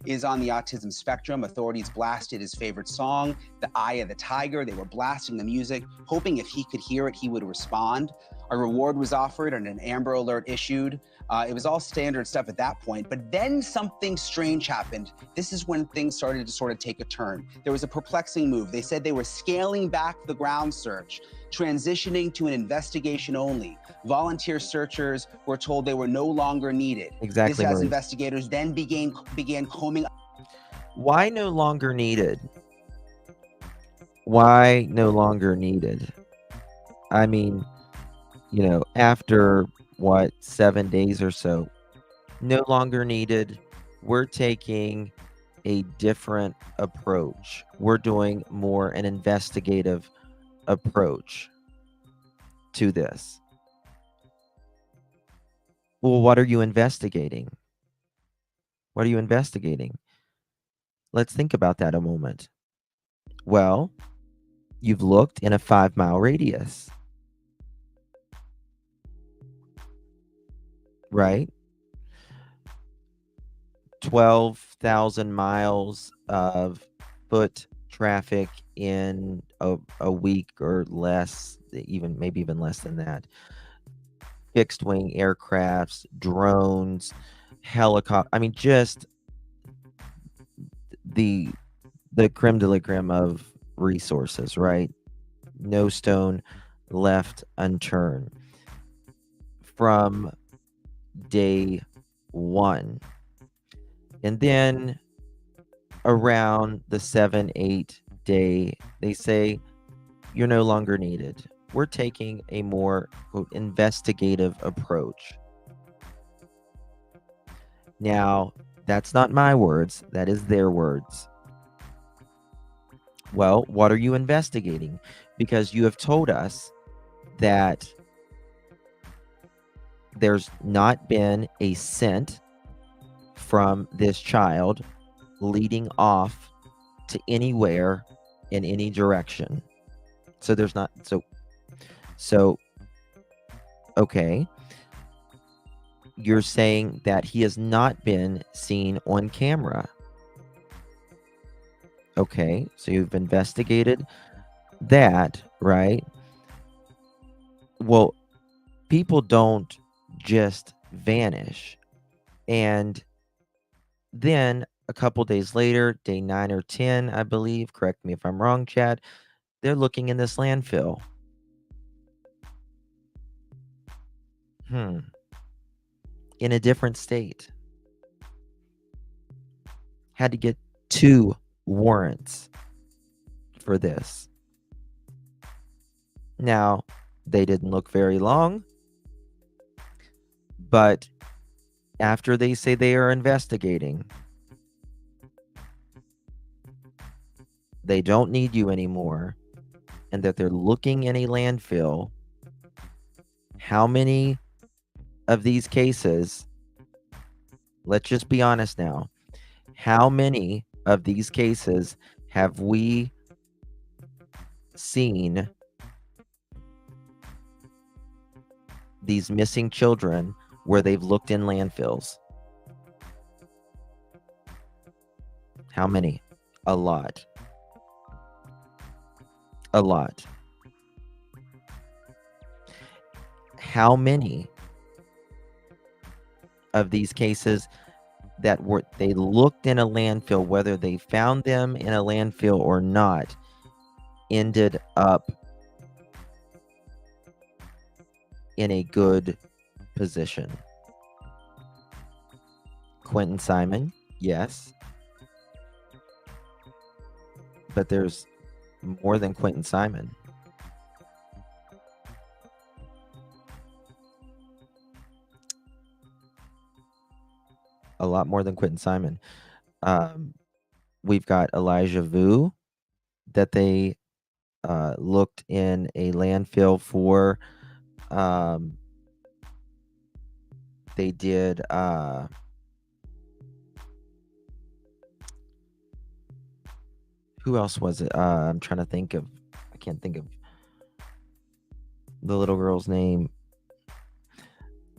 S7: is on the autism spectrum. Authorities blasted his favorite song, The Eye of the Tiger. They were blasting the music, hoping if he could hear it, he would respond. A reward was offered and an Amber Alert issued. It was all standard stuff at that point, but then something strange happened. This is when things started to sort of take a turn. There was a perplexing move. They said they were scaling back the ground search, transitioning to an investigation only. Volunteer searchers were told they were no longer needed.
S2: Exactly,
S7: This as
S2: Maurice.
S7: investigators then began combing.
S2: Why no longer needed? Why no longer needed? I mean, after 7 days or so, no longer needed. We're taking a different approach. We're doing more an investigative approach to this. Well, what are you investigating? What are you investigating? Let's think about that a moment. Well, you've looked in a 5-mile radius, right? 12,000 miles of foot traffic in a week or less, maybe even less than that. Fixed wing aircrafts, drones, helicopter. I mean, just the creme de la creme of resources, right? No stone left unturned from day one. And then around the 7-8 day, they say you're no longer needed. We're taking a more, quote, investigative approach. Now, that's not my words. That is their words. Well, what are you investigating? Because you have told us that there's not been a scent from this child leading off to anywhere in any direction. So there's not, so okay. You're saying that he has not been seen on camera. Okay, so you've investigated that, right? Well, people don't just vanish. And then a couple days later, day 9 or 10, I believe, correct me if I'm wrong, Chad, they're looking in this landfill. In a different state. Had to get 2 warrants for this. Now, they didn't look very long, but after they say they are investigating, they don't need you anymore, and that they're looking in a landfill, how many of these cases, let's just be honest now, how many of these cases have we seen these missing children where they've looked in landfills? How many? A lot. A lot. How many of these cases that they looked in a landfill, whether they found them in a landfill or not, ended up in a good position. Quentin Simon, yes. But there's more than Quentin Simon. A lot more than Quentin Simon. We've got Elijah Vu that they looked in a landfill for. They did who else was it? I'm trying to think of, I can't think of the little girl's name.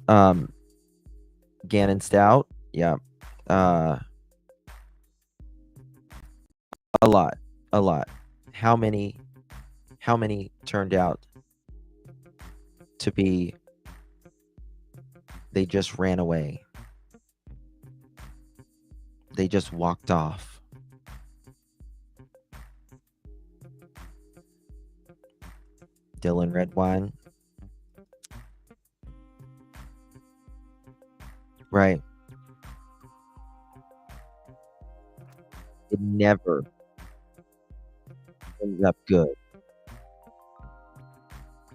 S2: Gannon Stout. Yeah. A lot. How many turned out to be, they just ran away. They just walked off. Dylan Redwine. Right. It never ends up good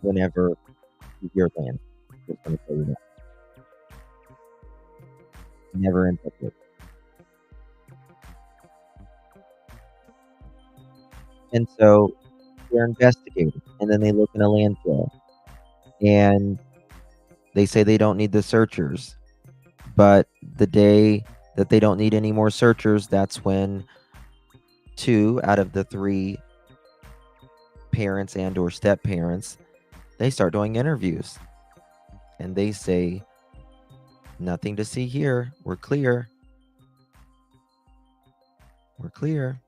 S2: whenever you're land. Just gonna tell you that. Never ends up good. And so they're investigating, and then they look in a landfill, and they say they don't need the searchers. But the day that they don't need any more searchers, that's when 2 out of the 3 parents and or step parents, they start doing interviews, and they say, nothing to see here. We're clear. We're clear.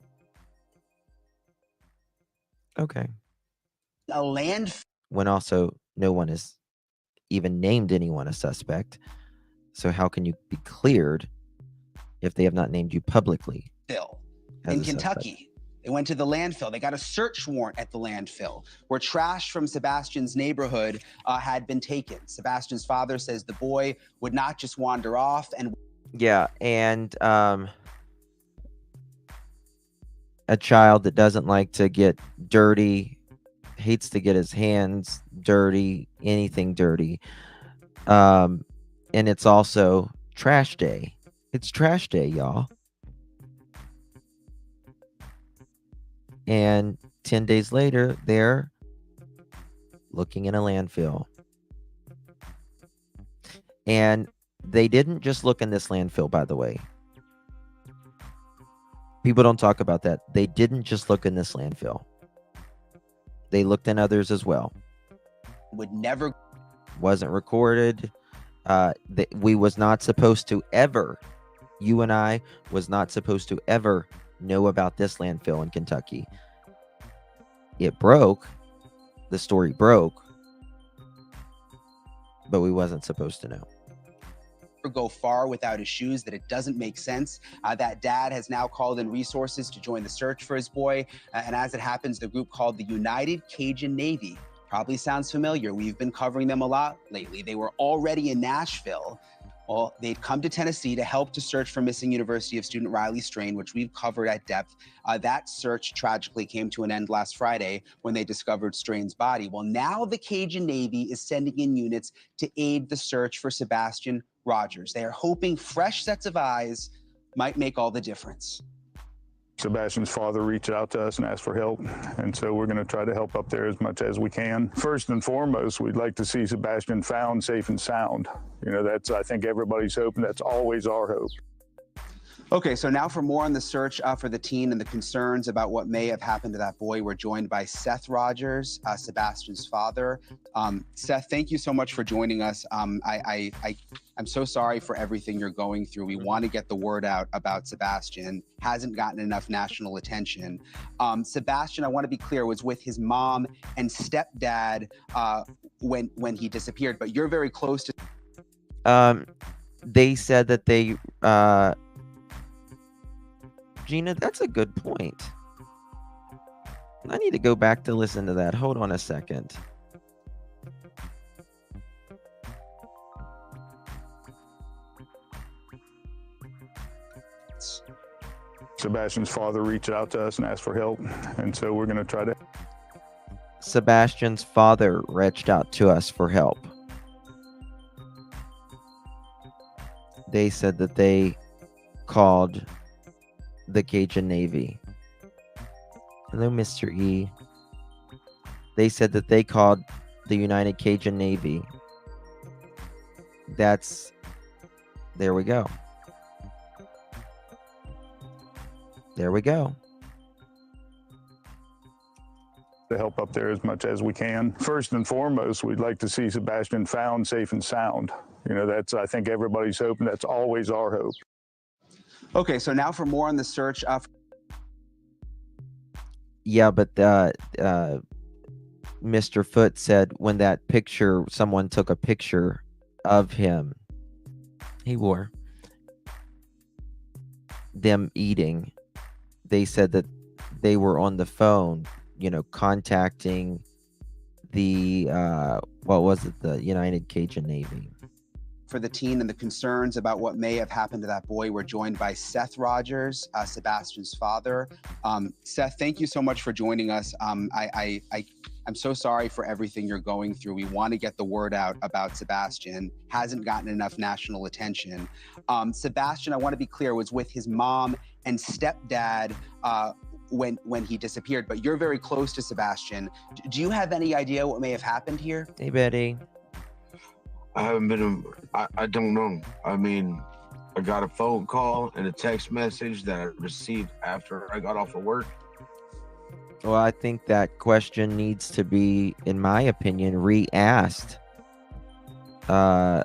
S2: Okay.
S7: A land
S2: When also no one has even named anyone a suspect. So how can you be cleared if they have not named you publicly?
S7: fill
S2: as
S7: in
S2: a suspect?
S7: Kentucky. They went to the landfill. They got a search warrant at the landfill where trash from Sebastian's neighborhood had been taken. Sebastian's father says the boy would not just wander off and
S2: Yeah, and a child that doesn't like to get dirty, hates to get his hands dirty, anything dirty. And it's also trash day. It's trash day, y'all. And 10 days later, they're looking in a landfill. And they didn't just look in this landfill, by the way. People don't talk about that. They didn't just look in this landfill. They looked in others as well.
S7: would never
S2: Wasn't recorded. We was not supposed to ever, you and I was not supposed to ever know about this landfill in Kentucky. It broke. The story broke. But we wasn't supposed to know.
S7: go far without his shoes, that it doesn't make sense. That dad has now called in resources to join the search for his boy. And as it happens, the group called the United Cajun Navy. Probably sounds familiar. We've been covering them a lot lately. They were already in Nashville. Well, they'd come to Tennessee to help to search for missing University of student Riley Strain, which we've covered at depth. That search tragically came to an end last Friday when they discovered Strain's body. Well, now the Cajun Navy is sending in units to aid the search for Sebastian Rogers. They are hoping fresh sets of eyes might make all the difference.
S8: Sebastian's father reached out to us and asked for help, and so we're going to try to help up there as much as we can. First and foremost, we'd like to see Sebastian found safe and sound. You know, that's, I think everybody's hoping. That's always our hope.
S7: Okay, so now for more on the search for the teen and the concerns about what may have happened to that boy, we're joined by Seth Rogers, Sebastian's father. Seth, thank you so much for joining us. I'm so sorry for everything you're going through. We want to get the word out about Sebastian. Hasn't gotten enough national attention. Sebastian, I want to be clear, was with his mom and stepdad when he disappeared, but you're very close to.
S2: They said that they Gina, that's a good point. I need to go back to listen to that. Hold on a second.
S7: shoutouts.
S8: Sebastian's father reached out to us and asked for help, and so we're going to try to.
S2: Sebastian's father reached out to us for help. They said that they called the Cajun Navy. Hello, Mr. E. They said that they called the United Cajun Navy. There we go. There we go.
S8: To help up there as much as we can. First and foremost, we'd like to see Sebastian found safe and sound. You know, that's, I think, everybody's hope, and that's always our hope.
S7: Okay, so now for more on the search.
S2: Yeah, but Mr. Foote said when that picture, someone took a picture of him, he wore them eating. They said that they were on the phone, you know, contacting the, what was it, the United Cajun Navy.
S7: For the teen and the concerns about what may have happened to that boy, we're joined by Seth Rogers, Sebastian's father. Seth, thank you so much for joining us. I'm so sorry for everything you're going through. We want to get the word out about Sebastian. Hasn't gotten enough national attention. Sebastian, I want to be clear, was with his mom and stepdad when he disappeared, but you're very close to Sebastian. Do you have any idea what may have happened here?
S2: Hey, Betty.
S9: I haven't been, I don't know. I mean, I got a phone call and a text message that I received after I got off of work.
S2: Well, I think that question needs to be, in my opinion, re-asked to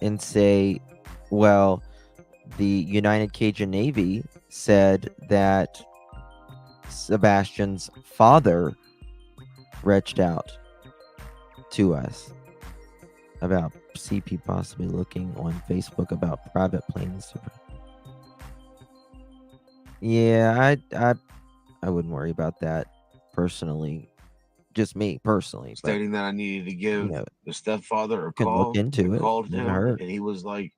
S2: and say, well, the United Cajun Navy said that Sebastian's father reached out to us about CP possibly looking on Facebook about private planes. Yeah, I wouldn't worry about that personally. Just me personally.
S9: Stating that I needed to give the stepfather a call.
S2: Look into it.
S9: Called him, and he was like,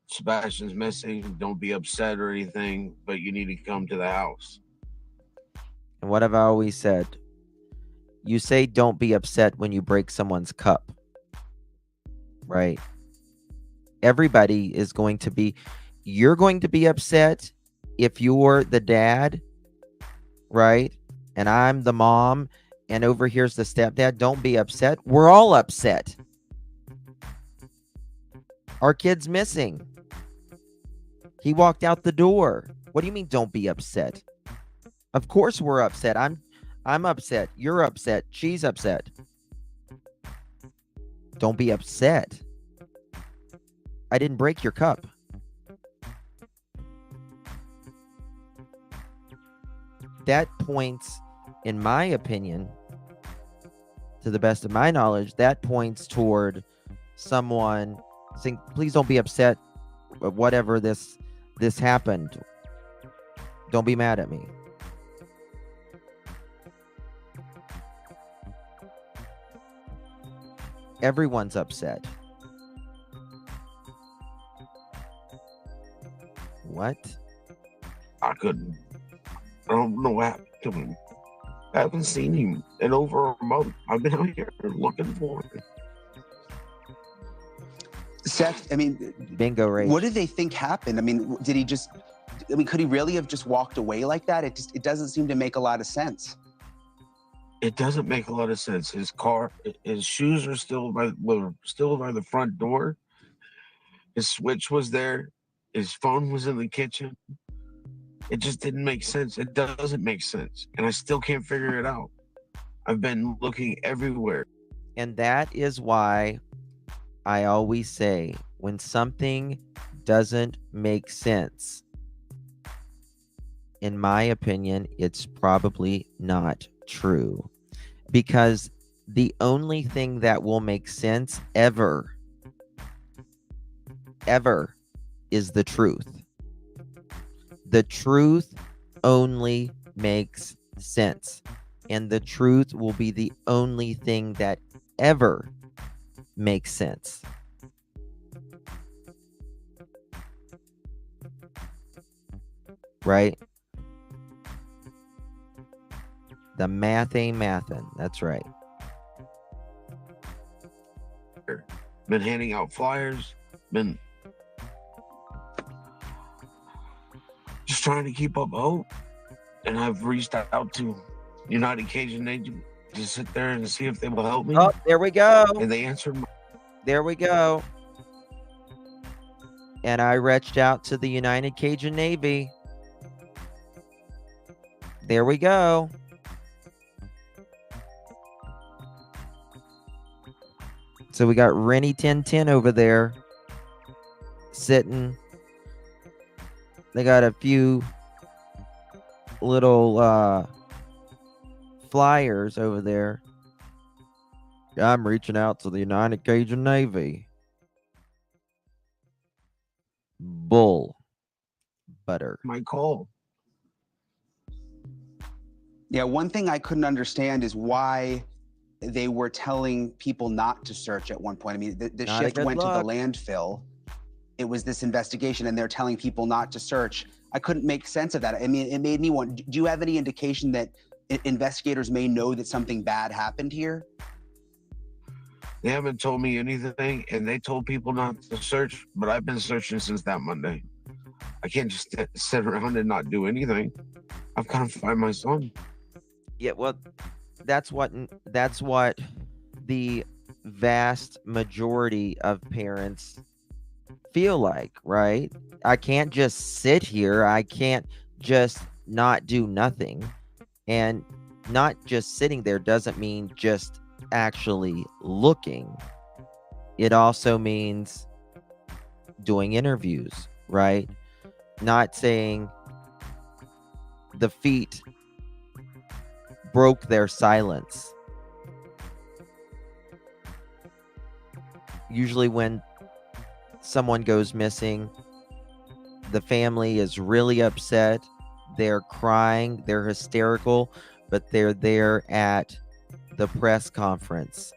S9: Sebastian's missing. Don't be upset or anything, but you need to come to the house.
S2: And what have I always said? You say don't be upset when you break someone's cup, right? Everybody is going to be, you're going to be upset if you're the dad, right? And I'm the mom, and over here's the stepdad. Don't be upset. We're all upset. Our kid's missing. He walked out the door. What do you mean don't be upset? Of course we're upset. I'm upset. You're upset. She's upset. Don't be upset. I didn't break your cup. That points, in my opinion, to the best of my knowledge, that points toward someone saying, please don't be upset. Whatever this happened. Don't be mad at me. Everyone's upset. What?
S9: I don't know what happened to him. I haven't seen him in over a month. I've been out here looking for him.
S7: Seth, I mean,
S2: bingo rate.
S7: What did they think happened? I mean, could he really have just walked away like that? It doesn't seem to make a lot of sense.
S9: It doesn't make a lot of sense. His shoes are still by the front door. His switch was there. His phone was in the kitchen. It just didn't make sense. It doesn't make sense. And I still can't figure it out. I've been looking everywhere.
S2: And that is why I always say, when something doesn't make sense, in my opinion, it's probably not true. Because the only thing that will make sense ever is the truth. The truth only makes sense. And the truth will be the only thing that ever makes sense. right? The math ain't mathin'. That's right.
S9: Been handing out flyers, been just trying to keep up hope. And I've reached out to United Cajun Navy to sit there and see if they will help me.
S2: Oh, there we go.
S9: And they answered my...
S2: There we go. And I reached out to the United Cajun Navy. There we go. So we got Rennie 1010 over there sitting. They got a few little flyers over there. I'm reaching out to the United Cajun Navy. Bull butter.
S9: My call.
S7: Yeah, one thing I couldn't understand is why they were telling people not to search at one point. I mean, the shift went to the landfill. It was this investigation, and they're telling people not to search. I couldn't make sense of that. I mean, it made me wonder, do you have any indication that investigators may know that something bad happened here?
S9: They haven't told me anything, and they told people not to search, but I've been searching since that Monday. I can't just sit around and not do anything. I've got to find my son.
S2: Yeah, well, that's what the vast majority of parents feel like, right? I can't just sit here. I can't just not do nothing. And not just sitting there doesn't mean just actually looking. It also means doing interviews, right? Not saying the feet broke their silence. Usually when someone goes missing, the family is really upset. They're crying, they're hysterical, but they're there at the press conference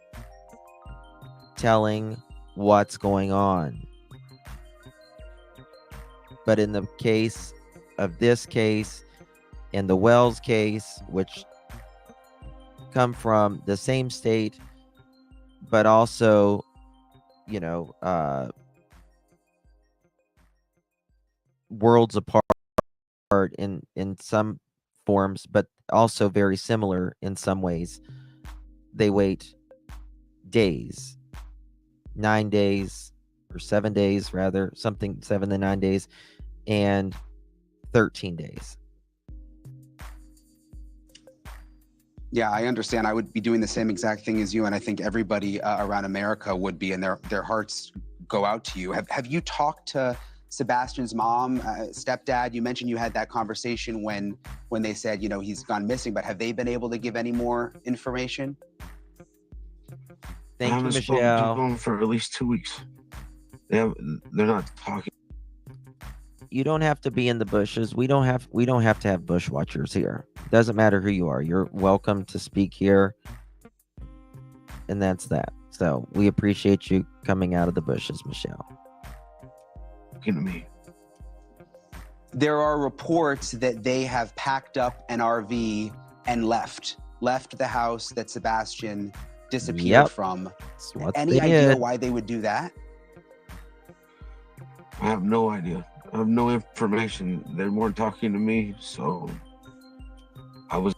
S2: telling what's going on. But in the case of this case and the Wells case, which come from the same state, but also, you know, worlds apart in some forms, but also very similar in some ways. They wait days, 9 days or 7 days, rather, something 7 to 9 days, and 13 days.
S7: Yeah, I understand. I would be doing the same exact thing as you, and I think everybody around America would be, and their hearts go out to you. Have you talked to Sebastian's mom, stepdad? You mentioned you had that conversation when they said, you know, he's gone missing, but have they been able to give any more information?
S2: Thank
S9: I
S2: you,
S9: haven't spoken to
S2: Michelle.
S9: them for at least 2 weeks. They're not talking.
S2: You don't have to be in the bushes. We don't have to have bush watchers here. Doesn't matter who you are. You're welcome to speak here. And that's that. So we appreciate you coming out of the bushes, Michelle.
S9: Looking at me.
S7: There are reports that they have packed up an RV and left the house that Sebastian disappeared from. Any idea why they would do that?
S9: I have no idea. I have no information. They weren't talking to me, so I was...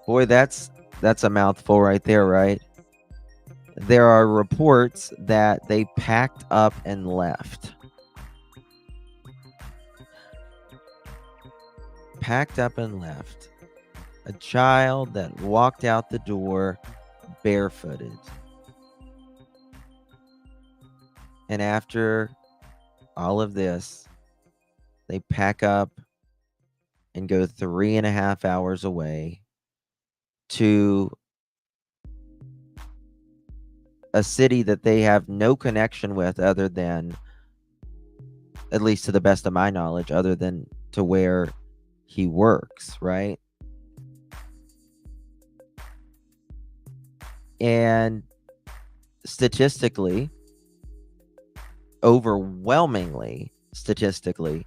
S2: Boy, that's a mouthful right there, right? There are reports that they packed up and left. Packed up and left. A child that walked out the door barefooted. And after all of this, they pack up and go 3.5 hours away to a city that they have no connection with, other than, at least to the best of my knowledge, other than to where he works, right? And statistically, overwhelmingly statistically,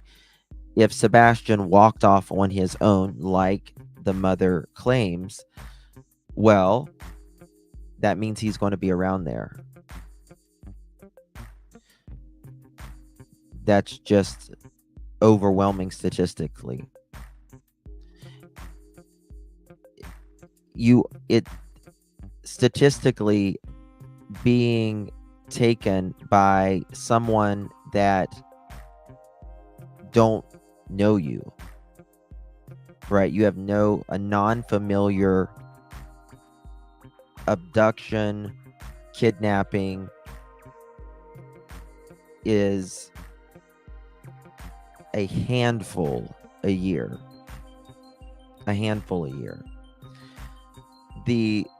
S2: if Sebastian walked off on his own, like the mother claims, well, that means he's going to be around there. That's just overwhelming statistically. Statistically, being taken by someone that don't know you, right? You have a non-familiar abduction, kidnapping is a handful a year.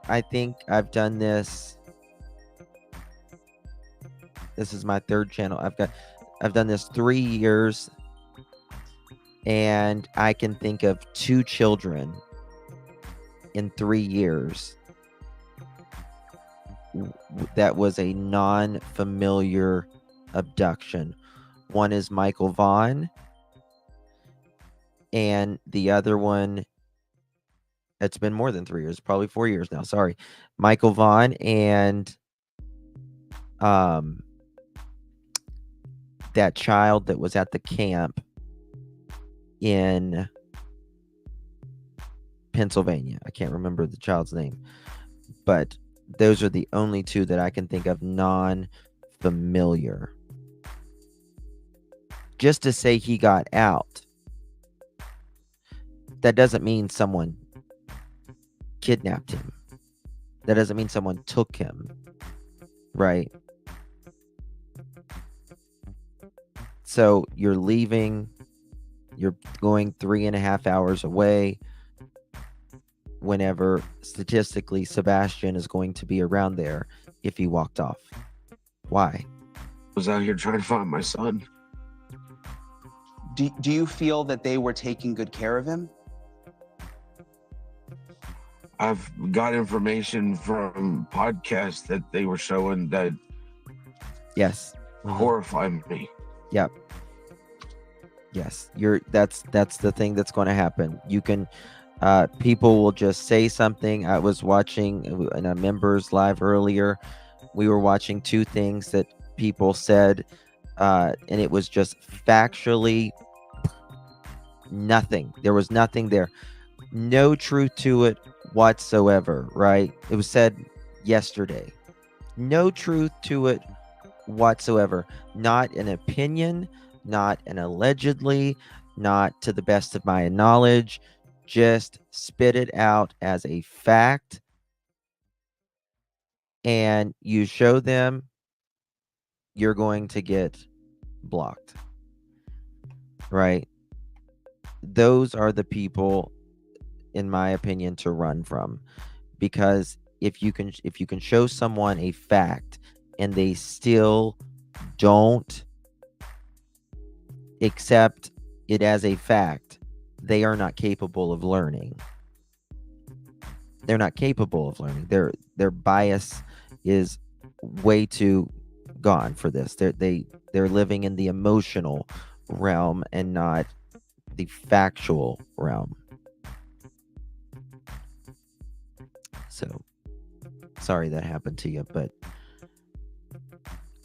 S2: I think I've done this. This is my third channel. I've done this 3 years, and I can think of 2 children in 3 years that was a non-familiar abduction. One is Michael Vaughn, and the other one, it's been more than 3 years, probably 4 years now. Sorry. Michael Vaughn and that child that was at the camp in Pennsylvania. I can't remember the child's name, but those are the only 2 that I can think of non-familiar. Just to say he got out, that doesn't mean someone kidnapped him. That doesn't mean someone took him, right? So you're leaving, you're going 3.5 hours away, whenever statistically Sebastian is going to be around there if he walked off. Why?
S9: I was out here trying to find my son.
S7: Do you feel that they were taking good care of him?
S9: I've got information from podcasts that they were showing that
S2: Yes.
S9: horrified me.
S2: Yep. Yes. That's the thing that's going to happen. You can people will just say something. I was watching in a members live earlier. We were watching 2 things that people said, and it was just factually nothing. There was nothing there. No truth to it whatsoever, right? It was said yesterday. No truth to it whatsoever. Not an opinion, not an allegedly, not to the best of my knowledge. Just spit it out as a fact, and you show them, you're going to get blocked, right? Those are the people, in my opinion, to run from, because if you can show someone a fact and they still don't accept it as a fact, they are not capable of learning. They're not capable of learning. Their bias is way too gone for this. They're living in the emotional realm and not the factual realm. So sorry that happened to you, but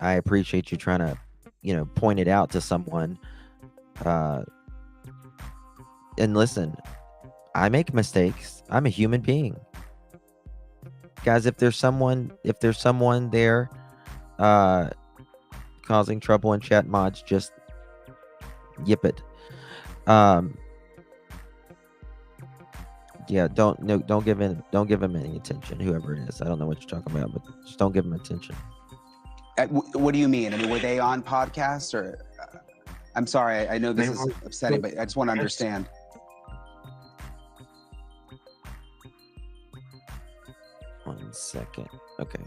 S2: I appreciate you trying to, point it out to someone. And listen, I make mistakes. I'm a human being. Guys, if there's someone there causing trouble in chat mods, just yip it. Yeah, don't give him any attention, whoever it is. I don't know what you're talking about, but just don't give him attention.
S7: What do you mean? I mean, were they on podcasts or? I'm sorry, I know this is upsetting, but I just want to understand.
S2: One second. Okay.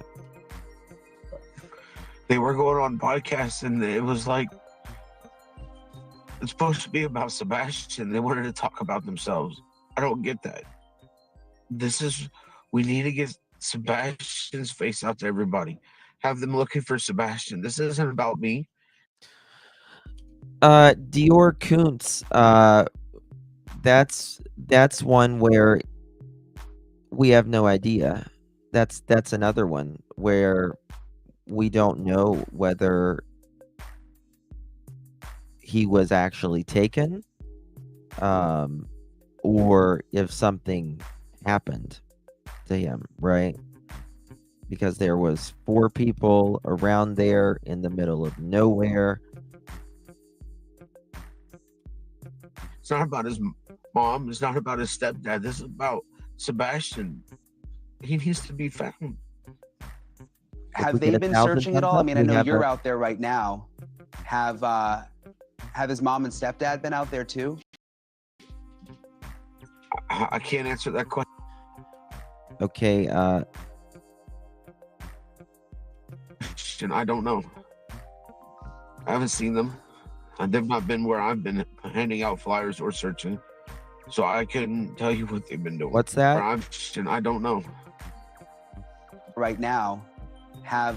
S9: They were going on podcasts, and it was like, it's supposed to be about Sebastian. They wanted to talk about themselves. I don't get that. We need to get Sebastian's face out to everybody. Have them looking for Sebastian. This isn't about me.
S2: Dior Kuntz, that's one where we have no idea. That's another one where we don't know whether he was actually taken, or if something happened to him, right? Because there was 4 people around there in the middle of nowhere.
S9: It's not about his mom. It's not about his stepdad. This is about Sebastian. He needs to be found.
S7: Have they been searching at all? I mean, I know you're out there right now. Have his mom and stepdad been out there too?
S9: I can't answer that question.
S2: Okay,
S9: I don't know. I haven't seen them. They've not been where I've been handing out flyers or searching. So I couldn't tell you what they've been doing.
S2: What's that?
S9: I don't know.
S7: Right now, have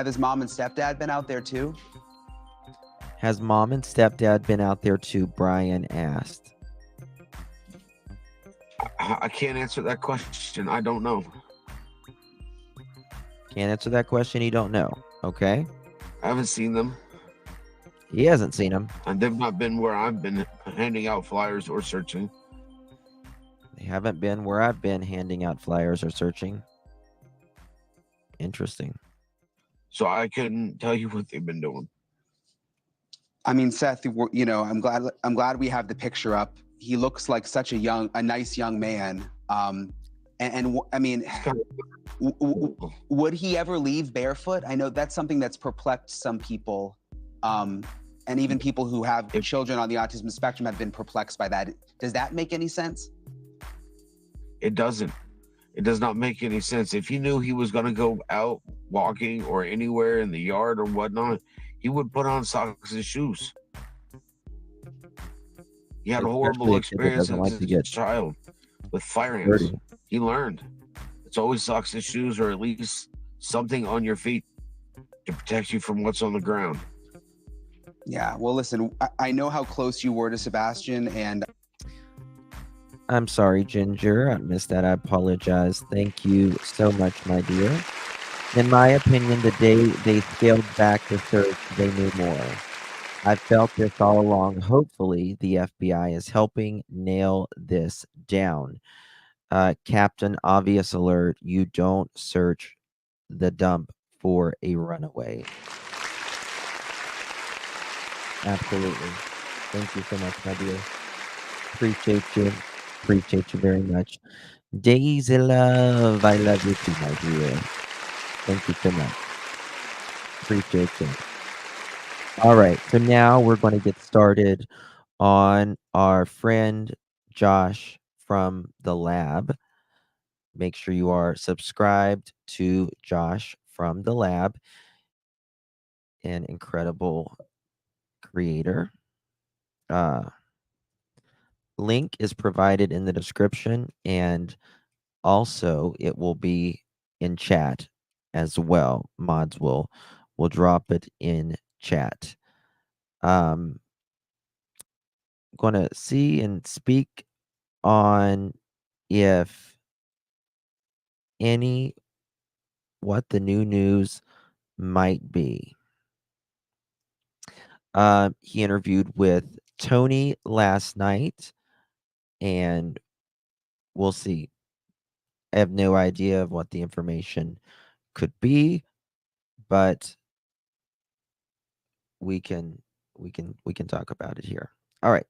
S7: his mom and stepdad been out there too?
S2: Has mom and stepdad been out there too? Brian asked.
S9: I can't answer that question. I don't know.
S2: Can't answer that question. You don't know. Okay.
S9: I haven't seen them.
S2: He hasn't seen them.
S9: And they've not been where I've been handing out flyers or searching.
S2: They haven't been where I've been handing out flyers or searching. Interesting.
S9: So I couldn't tell you what they've been doing.
S7: I mean, Seth, you know, I'm glad we have the picture up. He looks like such a nice young man. And I mean, would he ever leave barefoot? I know that's something that's perplexed some people. And even people who have children on the autism spectrum have been perplexed by that. Does that make any sense?
S9: It doesn't. It does not make any sense. If he knew he was going to go out walking or anywhere in the yard or whatnot, he would put on socks and shoes. He had a horrible experience as a child with fire ants. He learned. It's always socks and shoes, or at least something on your feet to protect you from what's on the ground.
S7: Yeah, well, listen, I know how close you were to Sebastian, and
S2: I'm sorry, Ginger. I missed that. I apologize. Thank you so much, my dear. In my opinion, the day they scaled back the search, they knew more. I've felt this all along. Hopefully, the FBI is helping nail this down. Captain Obvious Alert, you don't search the dump for a runaway. Absolutely. Thank you so much, my dear. Appreciate you. Appreciate you very much. Daisy Love, I love you too, my dear. Thank you so much. Appreciate you. All right, so now we're going to get started on our friend Josh from the lab. Make sure you are subscribed to Josh from the lab, an incredible creator. Link is provided in the description, and also it will be in chat as well. Mods will drop it in chat. I'm going to see and speak on what the new news might be. He interviewed with Tony last night, and we'll see. I have no idea of what the information could be, but we can talk about it here. All right.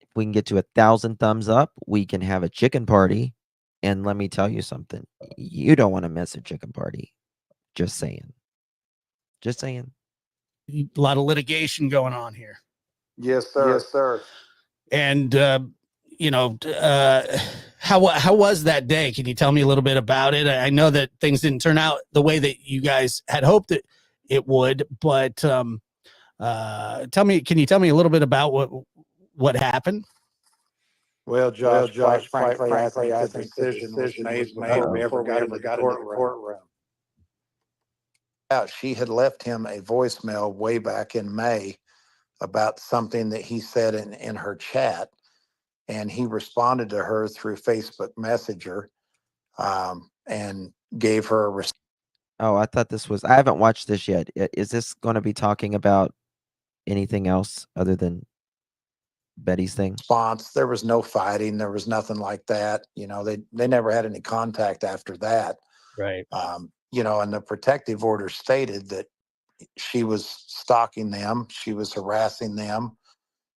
S2: If we can get to 1,000 thumbs up, we can have a chicken party. And let me tell you something. You don't want to miss a chicken party. Just saying. Just saying.
S10: A lot of litigation going on here.
S11: Yes, sir. Yes, sir.
S10: And how was that day? Can you tell me a little bit about it? I know that things didn't turn out the way that you guys had hoped that it would, but can you tell me a little bit about what happened?
S11: Well, Josh, frankly, I think the decision was made before we ever got in the courtroom. out, she had left him a voicemail way back in May about something that he said in her chat, and he responded to her through Facebook Messenger, and gave her a
S2: Oh, I thought this was. I haven't watched this yet. Is this going to be talking about anything else other than Betty's thing?
S11: response. There was no fighting. There was nothing like that. You know, they never had any contact after that.
S10: Right.
S11: You know, and the protective order stated that she was stalking them. She was harassing them.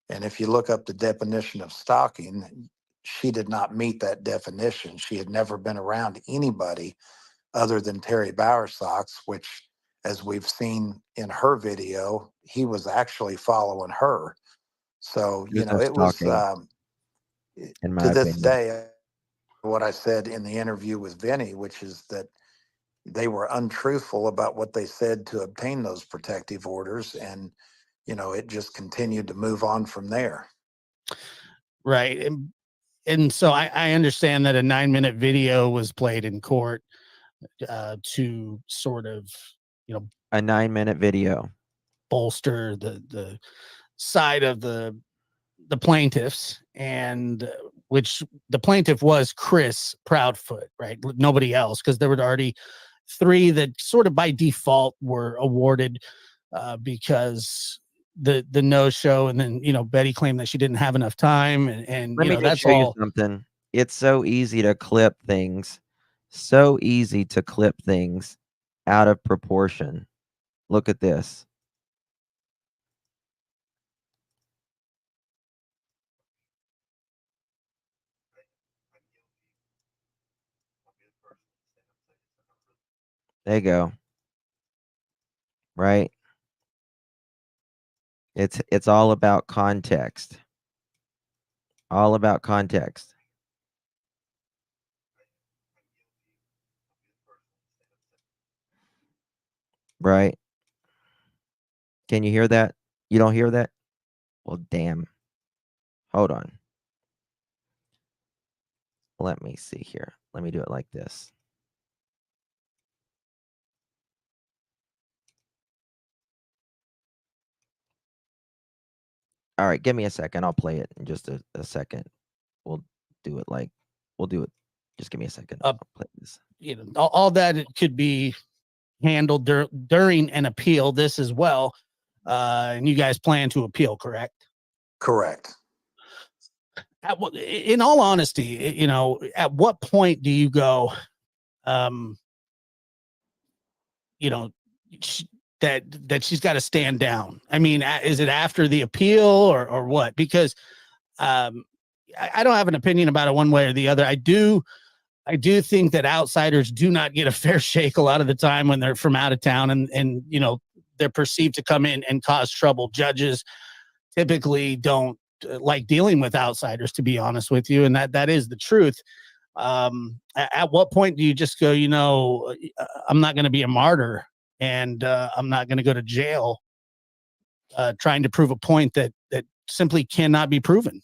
S11: And if you look up the definition of stalking, she did not meet that definition. She had never been around anybody other than Terry Bowersox, which, as we've seen in her video, he was actually following her. So, you
S2: There's
S11: know,
S2: no
S11: it was,
S2: stalking, in
S11: to
S2: my
S11: this
S2: opinion.
S11: day, what I said in the interview with Vinny, which is that they were untruthful about what they said to obtain those protective orders. And, you know, it just continued to move on from there.
S10: Right. And so I understand that a 9-minute video was played in court to sort of, you know,
S2: A 9-minute video.
S10: bolster the side of the plaintiffs, and which the plaintiff was Chris Proudfoot, right? Nobody else, because there were already 3 that sort of by default were awarded because the no show, and then, you know, Betty claimed that she didn't have enough time, and
S2: Let
S10: you
S2: me
S10: know,
S2: just
S10: that's
S2: show you
S10: all.
S2: something. It's so easy to clip things. So easy to clip things out of proportion. Look at this. There you go. Right? It's all about context. All about context. Right? Can you hear that? You don't hear that? Well, damn. Hold on. Let me see here. Let me do it like this. All right, give me a second. I'll play it in just a second. We'll do it like we'll do it. Just give me a second. I'll play this.
S10: You know, all that it could be handled during an appeal, this as well. And you guys plan to appeal, correct?
S11: Correct.
S10: In all honesty, you know, at what point do you go, you know, that she's got to stand down? I mean, is it after the appeal or what? Because I don't have an opinion about it one way or the other. I do think that outsiders do not get a fair shake a lot of the time when they're from out of town, and you know, they're perceived to come in and cause trouble. Judges typically don't like dealing with outsiders, to be honest with you, and that is the truth. At what point do you just go, you know, I'm not going to be a martyr, and I'm not going to go to jail trying to prove a point that simply cannot be proven?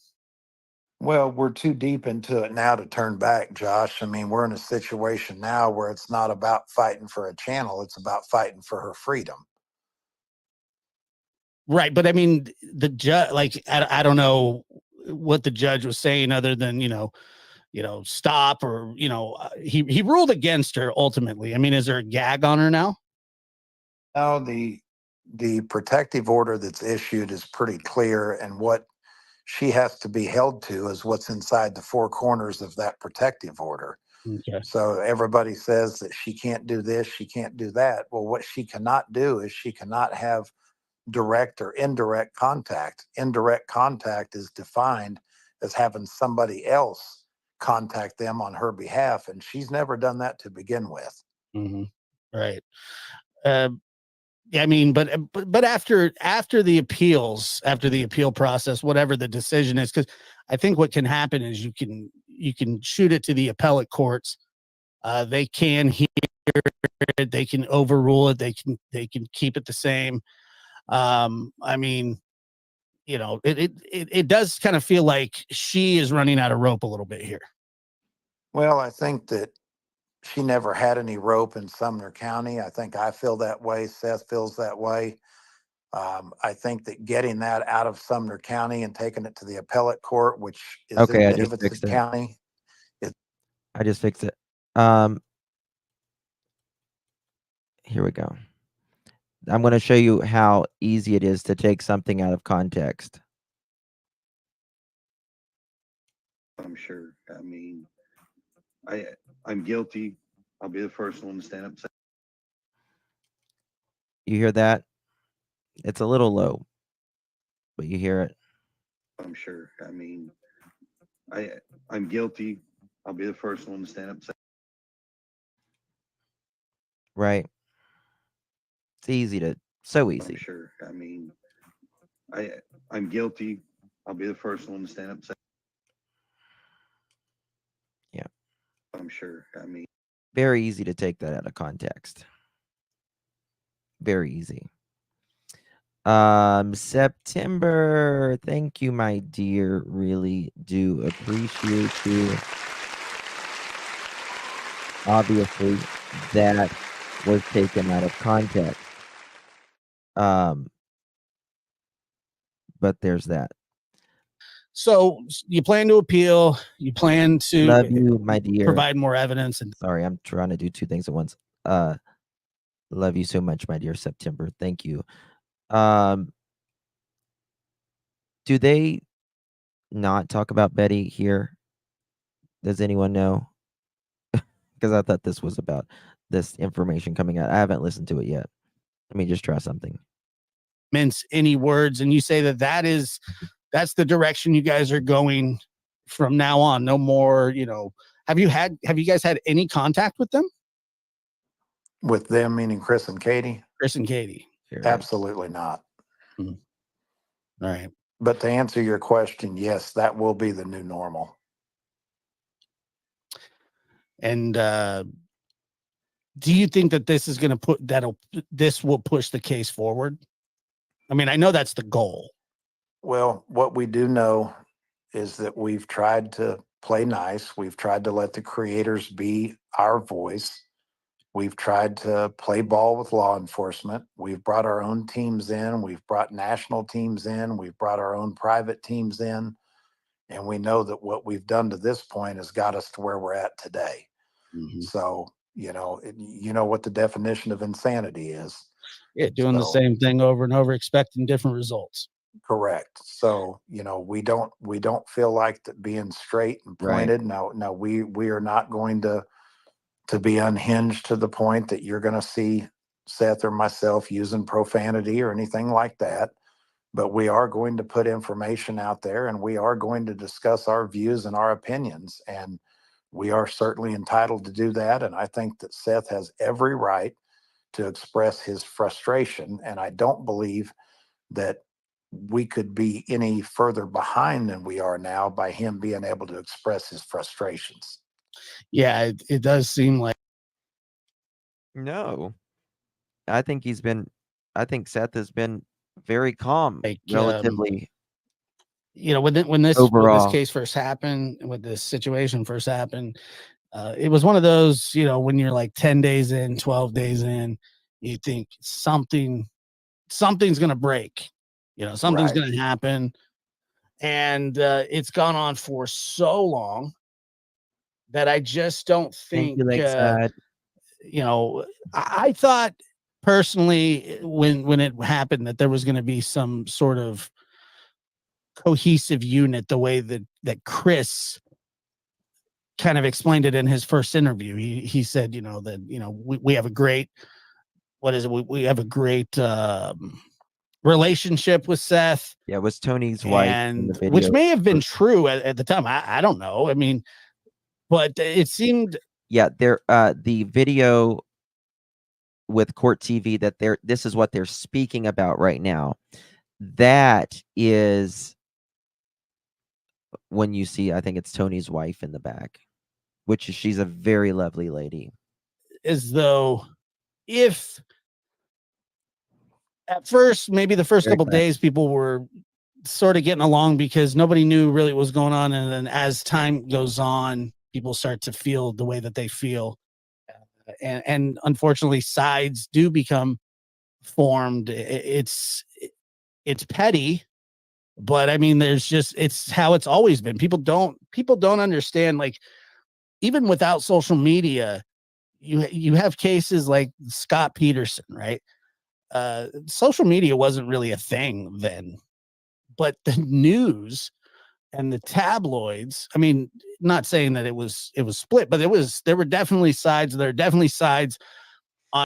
S11: Well, we're too deep into it now to turn back, Josh. I mean, we're in a situation now where it's not about fighting for a channel. It's about fighting for her freedom.
S10: Right. But I mean, the judge, like, I don't know what the judge was saying other than, you know, stop, or, you know, he ruled against her ultimately. I mean, is there a gag on her now?
S11: No, the protective order that's issued is pretty clear, and what she has to be held to is what's inside the 4 corners of that protective order.
S10: Okay.
S11: So everybody says that she can't do this, she can't do that. Well, what she cannot do is she cannot have direct or indirect contact. Indirect contact is defined as having somebody else contact them on her behalf, and she's never done that to begin with.
S10: Mm-hmm. Right. I mean, but after the appeals, after the appeal process, whatever the decision is, because I think what can happen is you can shoot it to the appellate courts. They can hear it, they can overrule it, they can keep it the same. I mean, you know, it does kind of feel like she is running out of rope a little bit here.
S11: Well, I think that she never had any rope in Sumner County. I think I feel that way. Seth feels that way. I think that getting that out of Sumner County and taking it to the appellate court, which is
S2: Okay,
S11: in
S2: I just
S11: Davidson
S2: fixed it.
S11: County,
S2: I just fixed it. Here we go. I'm going to show you how easy it is to take something out of context.
S12: I'm sure. I mean, I'm guilty. I'll be the first one to stand up and say.
S2: You hear that? It's a little low, but you hear it.
S12: I'm sure. I mean, I'm guilty. I'll be the first one to stand up and say.
S2: Right. It's easy to, so easy.
S12: I'm sure. I mean, I'm guilty. I'll be the first one to stand up and say.
S2: Yeah.
S12: I'm sure. I mean,
S2: very easy to take that out of context. Very easy. September, thank you, my dear. Really do appreciate you. Obviously, that was taken out of context. But there's that.
S10: So you plan to appeal. You plan to
S2: love you, my dear.
S10: Provide more evidence. And
S2: sorry, I'm trying to do two things at once. Love you so much, my dear September. Thank you. Do they not talk about Betty here? Does anyone know? Because I thought this was about this information coming out. I haven't listened to it yet. Let me just try something.
S10: Mince any words, and you say that's the direction you guys are going from now on. No more, have you guys had any contact with them?
S11: With them, meaning Chris and Katie?
S10: Chris and Katie.
S11: Absolutely not.
S10: All right.
S11: But to answer your question, yes, that will be the new normal.
S10: And do you think that this is going to this will push the case forward? I mean, I know that's the goal.
S11: Well, what we do know is that we've tried to play nice. We've tried to let the creators be our voice. We've tried to play ball with law enforcement. We've brought our own teams in. We've brought national teams in. We've brought our own private teams in. And we know that what we've done to this point has got us to where we're at today. Mm-hmm. So, you know what the definition of insanity is.
S10: Yeah, doing the same thing over and over, expecting different results.
S11: Correct. So, we don't feel like that being straight and pointed. Right. No, we are not going to be unhinged to the point that you're going to see Seth or myself using profanity or anything like that. But we are going to put information out there, and we are going to discuss our views and our opinions. And we are certainly entitled to do that. And I think that Seth has every right to express his frustration. And I don't believe that we could be any further behind than we are now by him being able to express his frustrations.
S10: Yeah, it does seem like.
S2: No, I think Seth has been very calm, relatively.
S10: When this case first happened, when this situation first happened, it was one of those, when you're like 10 days in, 12 days in, you think something's going to break, something's going to happen. And it's gone on for so long that I just don't think, I thought personally when it happened that there was going to be some sort of cohesive unit, the way that Chris kind of explained it in his first interview. He said, that, we have a great, we have a great relationship with Seth.
S2: Yeah, it was Tony's wife in the video,
S10: which may have been true at the time. I don't know. I mean, but it seemed.
S2: Yeah, the video with Court TV that this is what they're speaking about right now. That is when you see, I think it's Tony's wife in the back, she's a very lovely lady.
S10: As though if at first, maybe the first couple days, people were sort of getting along because nobody knew really what was going on. And then as time goes on, people start to feel the way that they feel. and unfortunately sides do become formed. It's petty, but I mean, it's how it's always been. People don't understand, like, even without social media, you have cases like Scott Peterson, right? Social media wasn't really a thing then, but the news and the tabloids, I mean, not saying that it was split, but there were definitely sides. There are definitely sides on.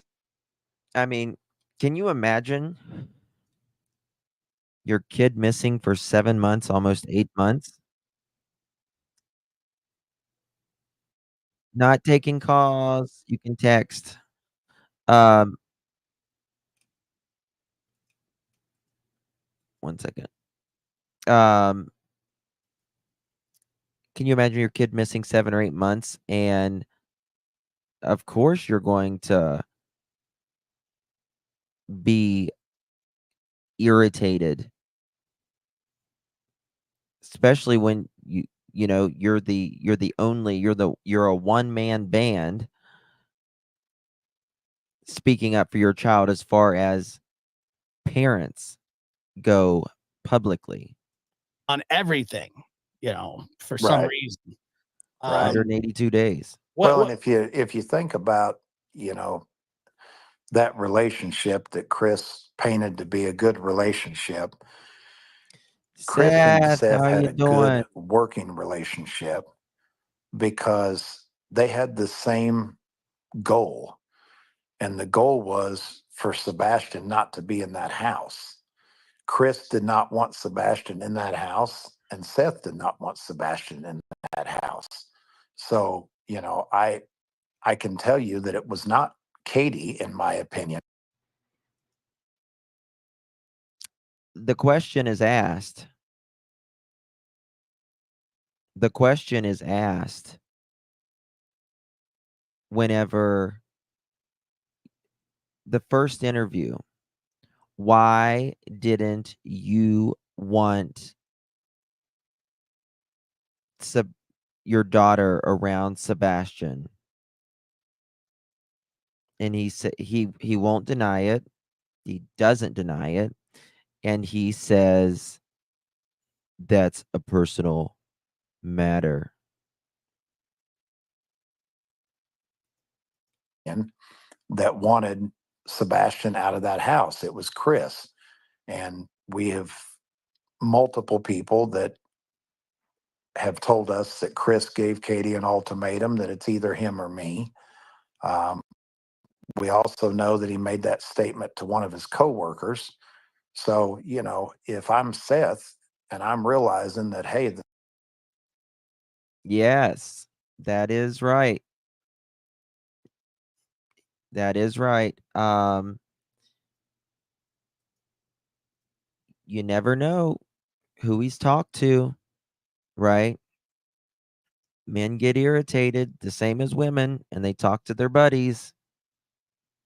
S2: I mean, can you imagine your kid missing for 7 months, almost 8 months? Not taking calls, you can text. Um, 1 second. Can you imagine your kid missing 7 or 8 months? And of course, you're going to be irritated, especially when you're a one-man band speaking up for your child as far as parents go publicly.
S10: On everything, for some
S11: Right.
S10: reason.
S11: Right.
S2: 182 days.
S11: Well, and if you think about, that relationship that Chris painted to be a good relationship, Chris and
S2: Seth,
S11: Seth
S2: how
S11: had
S2: you
S11: a good
S2: doing?
S11: working relationship because they had the same goal. And the goal was for Sebastian not to be in that house. Chris did not want Sebastian in that house, and Seth did not want Sebastian in that house. So, I can tell you that it was not Katie, in my opinion.
S2: The question is asked. The question is asked whenever the first interview, why didn't you want your daughter around Sebastian? And he said he won't deny it. He doesn't deny it. And he says that's a personal matter.
S11: That wanted Sebastian out of that house. It was Chris. And we have multiple people that have told us that Chris gave Katie an ultimatum that it's either him or me. We also know that he made that statement to one of his coworkers. So, if I'm Seth and I'm realizing that, hey,
S2: Yes, that is right. That is right. You never know who he's talked to, right? Men get irritated the same as women, and they talk to their buddies,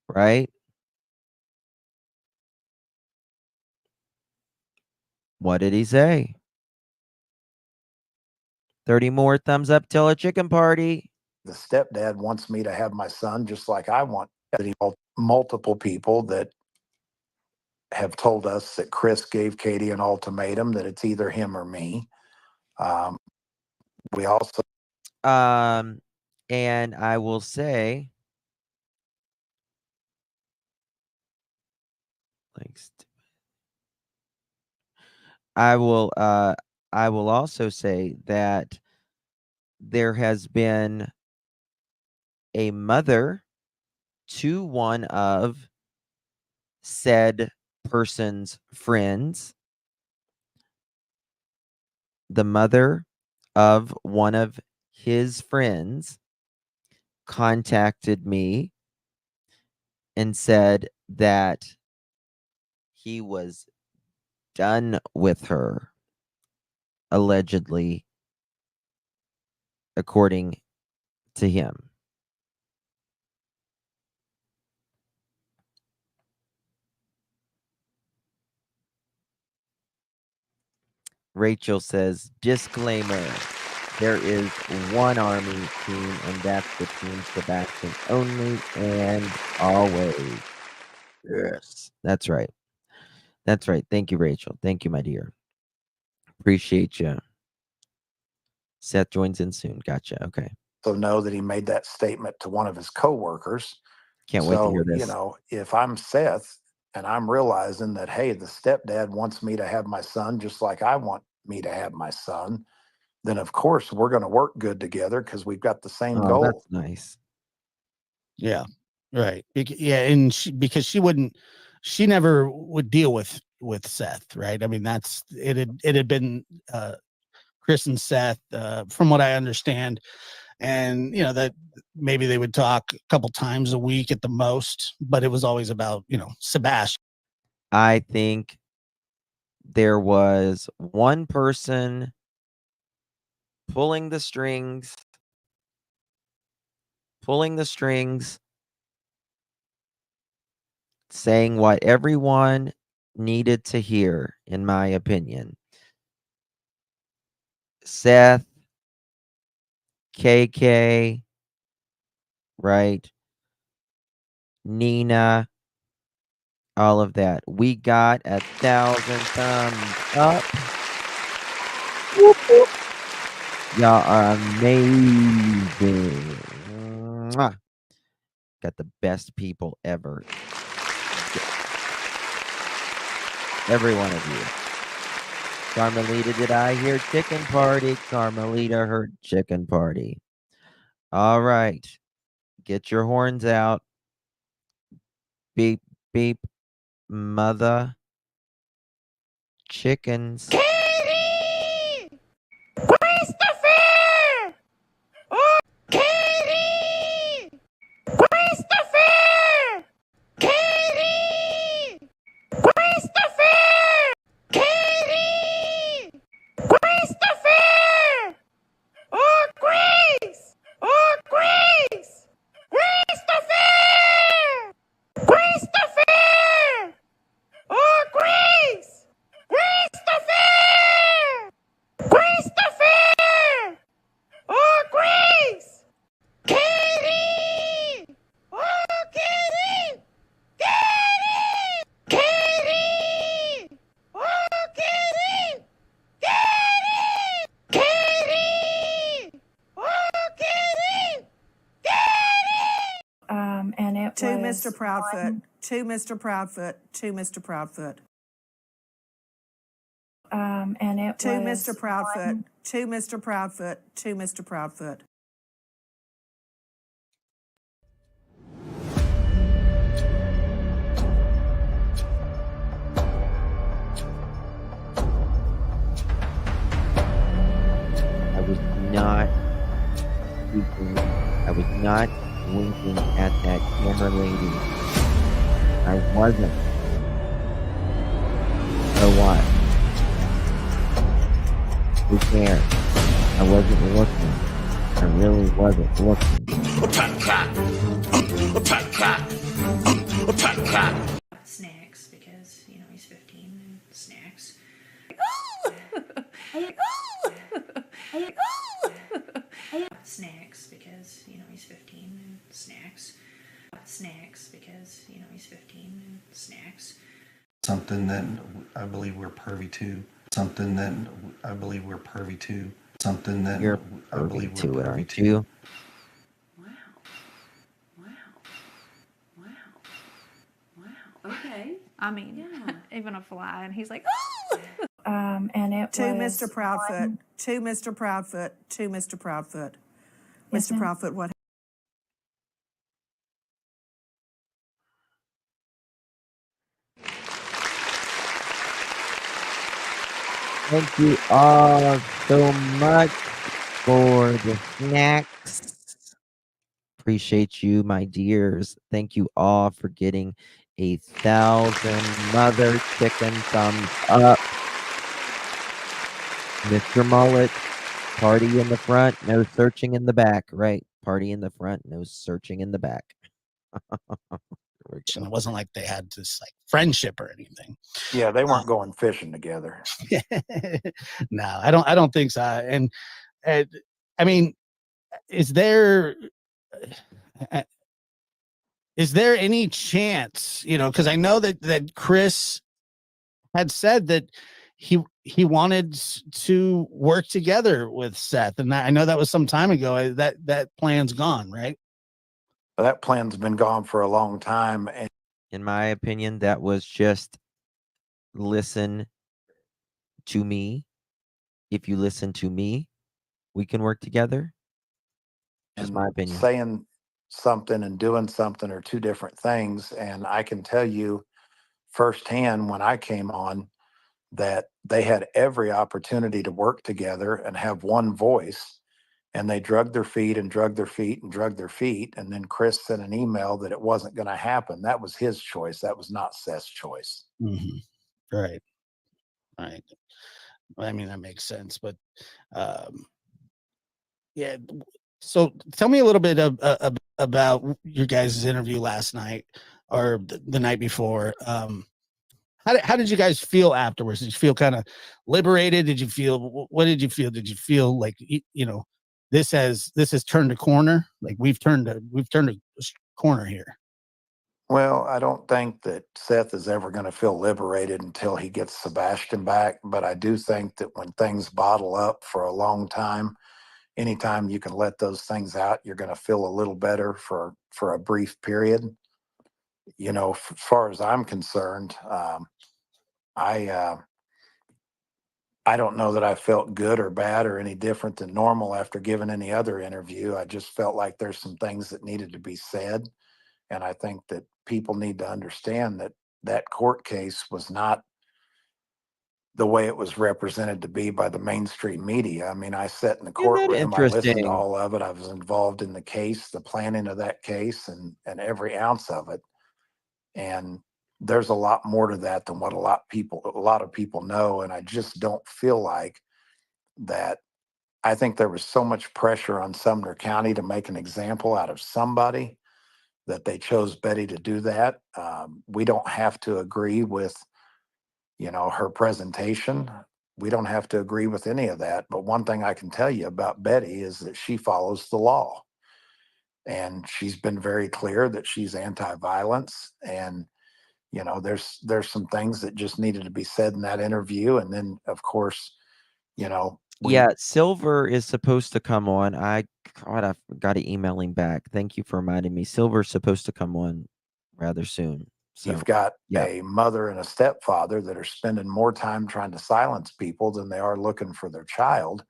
S2: right? What did he say? 30 more thumbs up till a chicken party.
S11: the stepdad wants me to have my son just like I want. Multiple people that have told us that Chris gave Katie an ultimatum that it's either him or me. We also,
S2: And I will say, I will also say that there has been a mother to one of said person's friends. The mother of one of his friends contacted me and said that he was done with her, allegedly, according to him. Rachel says, disclaimer, There is one Army team, and that's the Team Sebastian only and always. Yes, that's right. That's right. Thank you, Rachel. Thank you, my dear. Appreciate you. Seth joins in soon. Gotcha. Okay.
S11: So know that he made that statement to one of his coworkers.
S2: Can't wait to hear
S11: So,
S2: this.
S11: if I'm Seth and I'm realizing that, hey, the stepdad wants me to have my son just like I want me to have my son, then of course we're going to work good together because we've got the same
S2: Oh,
S11: goal.
S2: that's nice.
S10: Yeah. Right. Yeah. And because she never would deal with Seth. Right. I mean, it had been, Chris and Seth, from what I understand. And, that maybe they would talk a couple times a week at the most, but it was always about, Sebastian.
S2: I think there was one person pulling the strings, saying what everyone needed to hear, in my opinion. Seth, KK, right? Nina, all of that. We got 1,000 thumbs up. Whoop, whoop. Y'all are amazing. Mwah. Got the best people ever. Every one of you. Carmelita, did I hear chicken party? Carmelita heard chicken party. All right. Get your horns out. Beep, beep, mother chickens.
S1: Katie! Christopher! Oh, Katie! Christopher! Katie! Christopher! Katie! Christopher! Oh, Grace! Oh, Grace! Christopher! Christopher! Oh, Grace! Christopher! Christopher! Oh, Grace! Katie! Oh, Katie! Katie! Katie! Oh, Katie! Katie! Katie! Oh, Katie! Katie!
S13: And it
S14: To
S13: was
S14: Mr. Proudfoot, to Mr. Proudfoot, to Mr. Proudfoot.
S13: And it
S14: To
S13: was
S14: Mr. Proudfoot, to Mr. Proudfoot, to Mr. Proudfoot.
S2: I was not speaking. I was not winking at that camera lady. I wasn't. So what? Who cares? I wasn't looking. I really wasn't looking.
S15: Snacks because he's 15 and snacks. Snacks because he's 15 and snacks. Snacks because he's 15 and snacks.
S16: Something that I believe we're pervy to. Something that I believe we're pervy to. Something that
S2: You're
S16: I believe
S2: pervy to
S16: we're
S2: it,
S16: pervy
S2: aren't
S16: to.
S2: you?
S17: Okay. I mean, even a fly, and he's like,
S13: and it
S14: To
S13: was
S14: Mr. Proudfoot, to Mr. Proudfoot, to Mr. Proudfoot. Mr. Proudfoot, what?
S2: Thank you all so much for the snacks. Appreciate you, my dears. Thank you all for getting 1,000 mother chicken thumbs up. Mr. Mullet, party in the front, no searching in the back. Right. Party in the front, no searching in the back.
S10: And it wasn't like they had this friendship or anything.
S11: Yeah, they weren't going fishing together.
S10: No, I don't think so. And I mean, is there any chance, because I know that Chris had said that he wanted to work together with Seth, and I know that was some time ago. That plan's gone, right?
S11: That plan's been gone for a long time. And
S2: in my opinion, that was just listen to me. If you listen to me, we can work together. Just my opinion.
S11: Saying something and doing something are two different things. And I can tell you firsthand when I came on that they had every opportunity to work together and have one voice. And they drug their feet and drug their feet and drug their feet. And then Chris sent an email that it wasn't going to happen. That was his choice. That was not Seth's choice.
S10: Mm-hmm. Right. Right. I mean, that makes sense. But yeah. So tell me a little bit about your guys' interview last night or the night before. How did you guys feel afterwards? Did you feel kind of liberated? What did you feel? Did you feel like, this has turned a corner? Like we've turned a corner here.
S11: Well, I don't think that Seth is ever going to feel liberated until he gets Sebastian back. But I do think that when things bottle up for a long time, anytime you can let those things out, you're going to feel a little better for a brief period. As far as I'm concerned, I don't know that I felt good or bad or any different than normal after giving any other interview. I just felt like there's some things that needed to be said. And I think that people need to understand that that court case was not the way it was represented to be by the mainstream media. I mean, I sat in the
S2: Isn't that
S11: courtroom, I listened to
S2: interesting?
S11: all of it. I was involved in the case, the planning of that case and every ounce of it. And there's a lot more to that than what a lot of people know. And I just don't feel like that. I think there was so much pressure on Sumner County to make an example out of somebody that they chose Betty to do that. We don't have to agree with, her presentation. We don't have to agree with any of that. But one thing I can tell you about Betty is that she follows the law. And she's been very clear that she's anti-violence. And, there's some things that just needed to be said in that interview. And then, of course,
S2: Yeah, Silver is supposed to come on. I got to email him back. Thank you for reminding me. Silver's supposed to come on rather soon. So
S11: you've got
S2: yeah.
S11: a mother and a stepfather that are spending more time trying to silence people than they are looking for their child.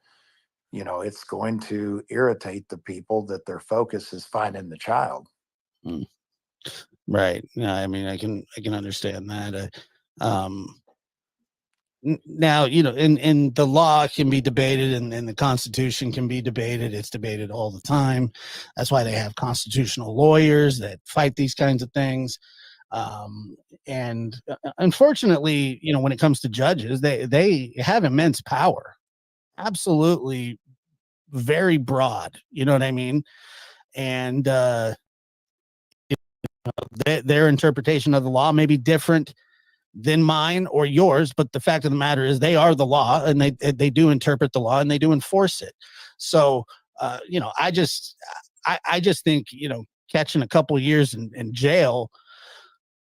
S11: It's going to irritate the people that their focus is finding the child.
S10: Right. Yeah. I mean, I can understand that. Now, and the law can be debated and the Constitution can be debated. It's debated all the time. That's why they have constitutional lawyers that fight these kinds of things. And unfortunately, when it comes to judges, they have immense power. Absolutely very broad. You know what I mean? And their interpretation of the law may be different than mine or yours, but the fact of the matter is they are the law, and they do interpret the law and they do enforce it. So I just think catching a couple years in jail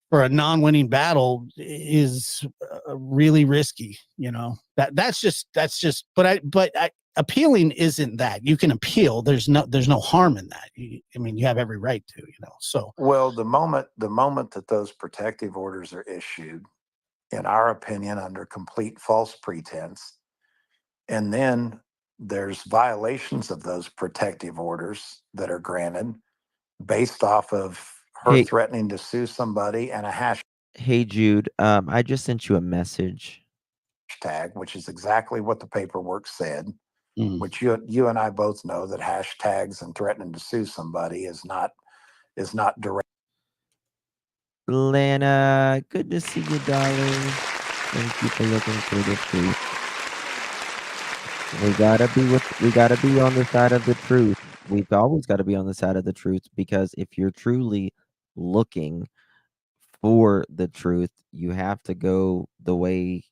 S10: for a non-winning battle is really risky. That's just but appealing isn't that. You can appeal. There's no harm in that. You have every right to. So
S11: well, the moment that those protective orders are issued, in our opinion, under complete false pretense, and then there's violations of those protective orders that are granted based off of her threatening to sue somebody and a hashtag.
S2: Hey Jude, I just sent you a message.
S11: Which is exactly what the paperwork said. Which you and I both know that hashtags and threatening to sue somebody is not direct.
S2: Lana, good to see you, darling. Thank you for looking for the truth. We gotta be on the side of the truth. We've always got to be on the side of the truth, because if you're truly looking for the truth, you have to go the way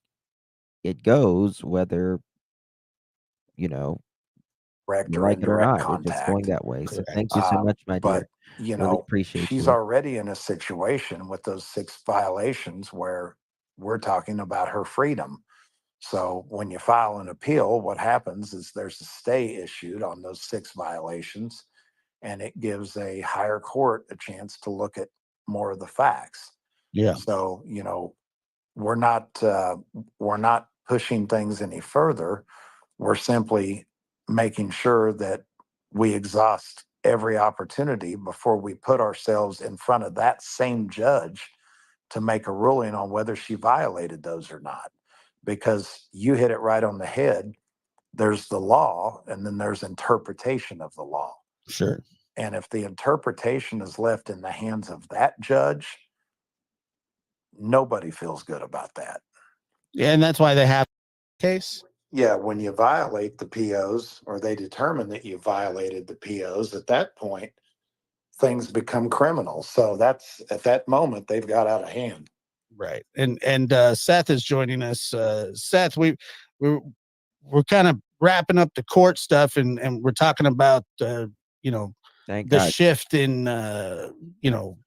S2: it goes, whether
S11: direct
S2: you
S11: or
S2: like it or
S11: indirect
S2: not, if it's going
S11: contact.
S2: that way. So
S10: Correct.
S2: thank you so much, my
S11: But,
S2: dear.
S11: you
S2: Really
S11: know,
S2: appreciate
S11: she's
S2: you.
S11: already in a situation with those 6 violations where we're talking about her freedom. So when you file an appeal, what happens is there's a stay issued on those 6 violations, and it gives a higher court a chance to look at more of the facts.
S10: Yeah.
S11: So, you know, we're not pushing things any further. We're simply making sure that we exhaust every opportunity before we put ourselves in front of that same judge to make a ruling on whether she violated those or not. Because you hit it right on the head. There's the law, and then there's interpretation of the law.
S10: Sure.
S11: And if the interpretation is left in the hands of that judge, nobody feels good about that.
S10: Yeah, and that's why they have case.
S11: Yeah, when you violate the POs, or they determine that you violated the POs, at that point, things become criminal. So that's, at that moment, they've got out of hand.
S10: Right. And Seth is joining us. Seth, we're kind of wrapping up the court stuff, and we're talking about you know,
S2: Thank
S10: the
S2: God.
S10: shift in you know,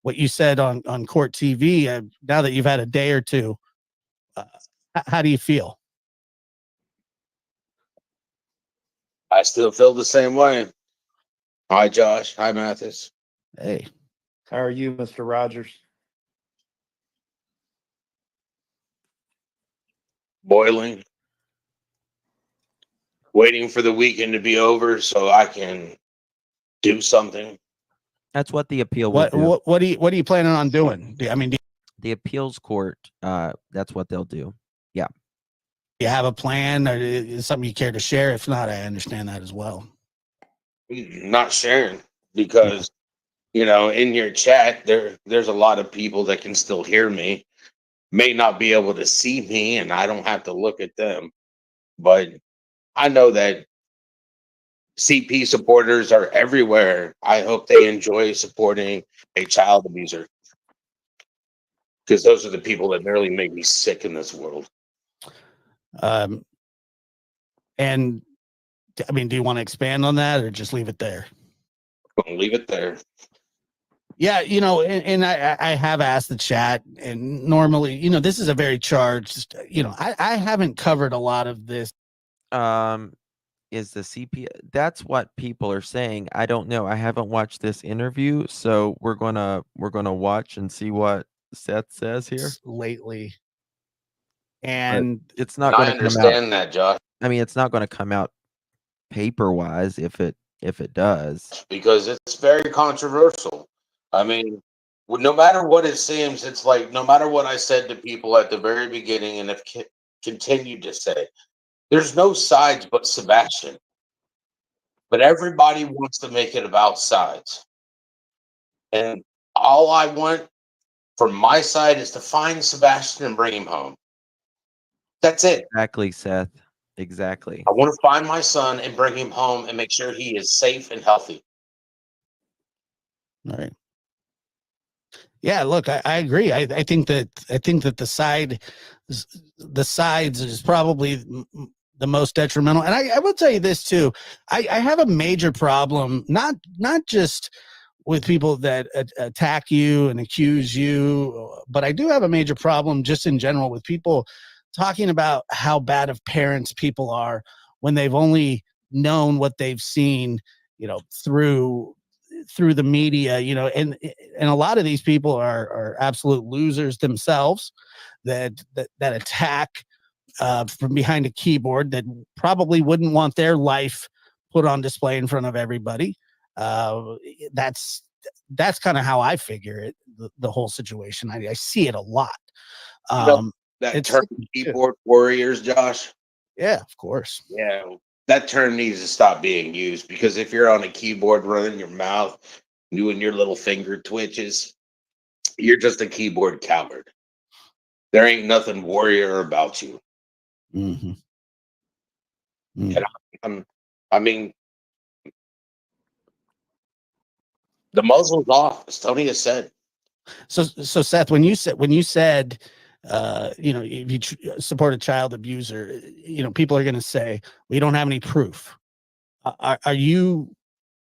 S10: what you said on court TV. Now that you've had a day or two, how do you feel?
S9: I still feel the same way. Hi, Josh. Hi, Mathis.
S10: Hey.
S11: How are you, Mr. Rogers?
S9: Boiling. Waiting for the weekend to be over so I can do something.
S2: That's what the appeal will do.
S10: What are you planning on doing? I mean,
S2: The appeals court, that's what they'll do. Yeah.
S10: do you have a plan, or is something you care to share? If not, I understand that as well.
S9: Not sharing because, you know, in your chat, there's a lot of people that can still hear me, may not be able to see me, and I don't have to look at them. But I know that CP supporters are everywhere. I hope they enjoy supporting a child abuser, because those are the people that nearly make me sick in this world.
S10: And I mean, do you want to expand on that, or just leave it there?
S9: Leave it there.
S10: Yeah, you know, and I have asked the chat, and normally, you know, this is a very charged, you know, I haven't covered a lot of this.
S2: Is the CP, that's what people are saying. I don't know. I haven't watched this interview, so we're gonna watch and see what Seth says here
S10: Lately.
S2: But
S10: And
S2: it's not
S9: I
S2: going to come out.
S9: understand that, Josh,
S2: I mean, it's not going to come out paper wise if it does.
S9: because it's very controversial. I mean, no matter what it seems, it's like no matter what I said to people at the very beginning and have continued to say, there's no sides but Sebastian. But everybody wants to make it about sides. And all I want from my side is to find Sebastian and bring him home. That's it.
S2: Exactly, Seth. Exactly.
S9: I want to find my son and bring him home and make sure he is safe and healthy.
S10: All right. Yeah, look, I agree. I think that the sides is probably the most detrimental. And I will tell you this too. I have a major problem, not just with people that attack you and accuse you, but I do have a major problem just in general with people talking about how bad of parents people are when they've only known what they've seen, you know, through the media, you know, and a lot of these people are absolute losers themselves that attack from behind a keyboard, that probably wouldn't want their life put on display in front of everybody. That's kind of how I figure it, the whole situation. I see it a lot.
S9: You know, that term keyboard warriors, Josh?
S10: Yeah, of course.
S9: Yeah, that term needs to stop being used, because if you're on a keyboard running your mouth, doing your little finger twitches, you're just a keyboard coward. There ain't nothing warrior about you.
S10: Mm-hmm.
S9: And I mean, the muzzle's off, as Tony has said.
S10: So Seth, when you said, you know, if you support a child abuser, you know, people are going to say, we don't have any proof. Are you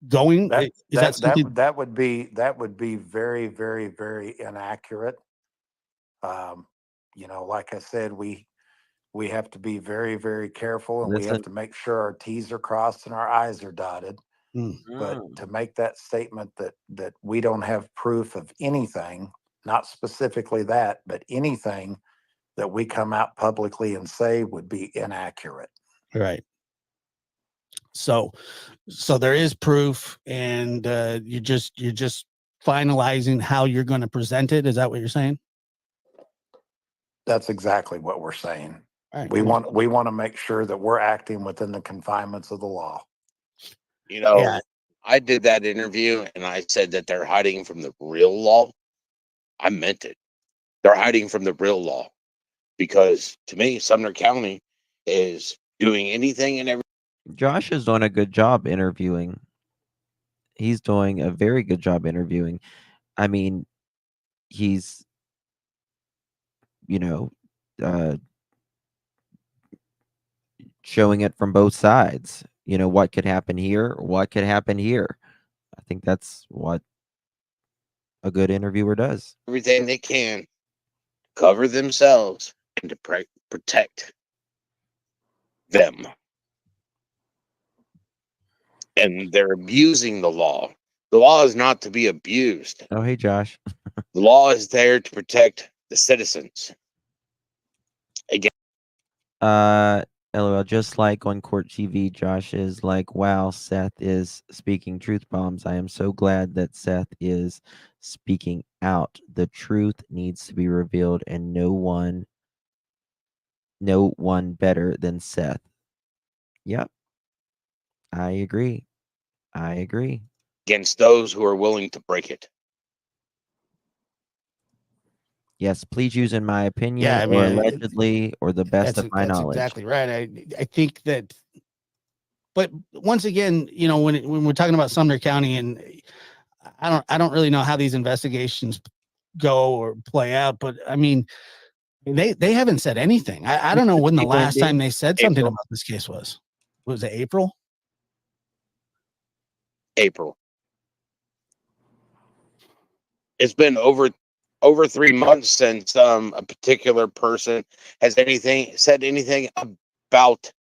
S10: going?
S11: That
S10: Is that something?
S11: that would be very, very, very inaccurate. Like I said, we have to be very, very careful, and we have
S2: Listen.
S11: to make sure our T's are crossed and our I's are dotted. But to make that statement that we don't have proof of anything, not specifically that, but anything that we come out publicly and say would be inaccurate.
S10: Right. So there is proof, and you're just finalizing how you're going to present it. Is that what you're saying?
S11: That's exactly what we're saying.
S10: All right,
S11: we
S10: cool.
S11: want to make sure that we're acting within the confinements of the law.
S18: You know,
S10: Yeah.
S18: I did that interview and I said that they're hiding from the real law. I meant it. They're hiding from the real law because to me, Sumner County is doing anything and everything.
S2: Josh is doing a good job interviewing. He's doing a very good job interviewing. I mean, he's, showing it from both sides. What could happen here? What could happen here? I think that's what a good interviewer does.
S18: Everything they can to cover themselves and to protect them. And they're abusing the law. The law is not to be abused.
S2: Oh, hey, Josh.
S18: The law is there to protect the citizens. Again.
S2: LOL, just like on Court TV, Josh is like, wow, Seth is speaking truth bombs. I am so glad that Seth is speaking out. The truth needs to be revealed, and no one better than Seth. Yep. I agree.
S18: Against those who are willing to break it.
S2: Yes, please use in my opinion,
S10: Yeah, I
S2: or
S10: mean,
S2: allegedly, or the best of my
S10: that's
S2: knowledge.
S10: exactly right. I think that, but once again, when we're talking about Sumner County, and I don't really know how these investigations go or play out, but I mean, they haven't said anything. I don't know when the last time they said something
S18: April.
S10: about this case was. Was it April?
S18: April. It's been over 3 months since a particular person has said anything about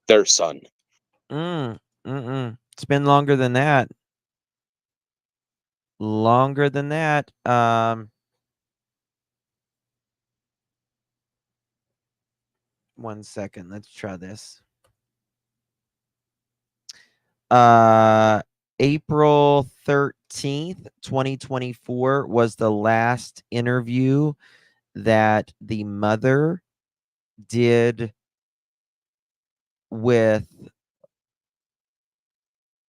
S18: their son.
S2: It's been longer than that. One second. Let's try this. April 13th, 2024 was the last interview that the mother did with,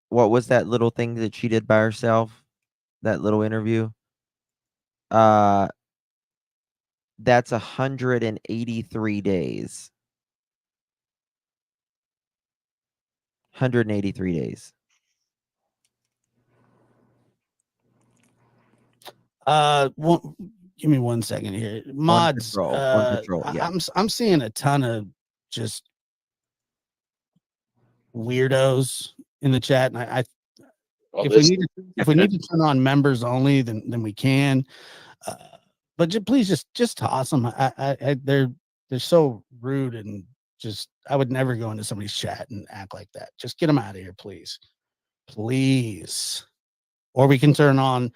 S2: what was that little thing that she did by herself? That little interview? That's 183 days. 183 days.
S10: Give me 1 second here. Mods,
S2: on patrol, yeah.
S10: I'm seeing a ton of just weirdos in the chat, and if we need to turn on members only, then we can. But please just toss them. They're so rude, and just I would never go into somebody's chat and act like that. Just get them out of here, please. Or we can turn on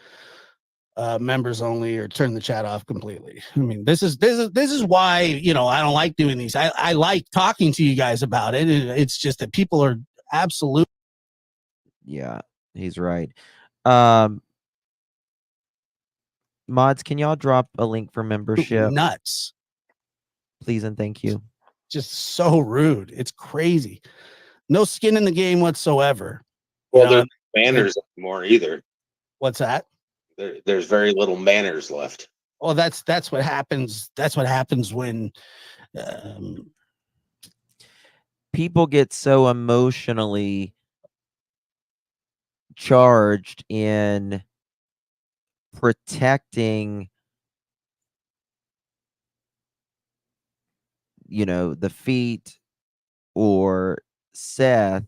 S10: members only, or turn the chat off completely. I mean, this is why I don't like doing these. I like talking to you guys about it. It's just that people are absolute.
S2: Yeah, he's right. Mods, can y'all drop a link for membership?
S10: Nuts.
S2: Please and thank you.
S10: Just so rude. It's crazy. No skin in the game whatsoever.
S18: Well, there's no manners anymore either.
S10: What's that?
S18: There's very little manners left.
S10: Well, that's what happens. That's what happens when
S2: people get so emotionally charged in protecting, the feet or Seth,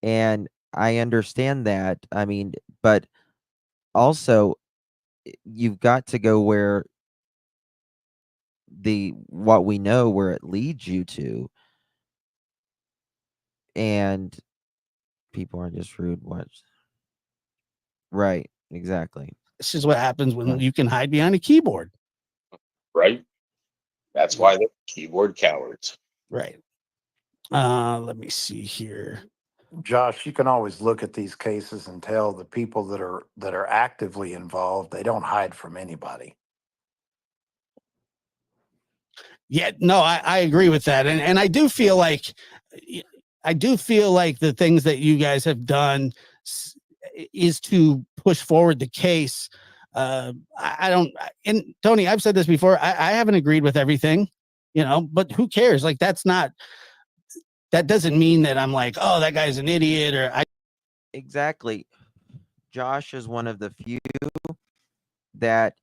S2: And I understand that. I mean, but also you've got to go where what we know where it leads you to. And people are just rude. What? Right. Exactly.
S10: This is what happens when you can hide behind a keyboard.
S18: Right. That's why they're keyboard cowards.
S10: Right. Let me see here.
S11: Josh, you can always look at these cases and tell the people that are actively involved, they don't hide from anybody.
S10: Yeah, no, I agree with that. And I do feel like the things that you guys have done is to push forward the case. I don't, and Tony, I've said this before. I haven't agreed with everything, but who cares? Like, that doesn't mean that I'm like, oh, that guy's an idiot, or
S2: Exactly. Josh is one of the few that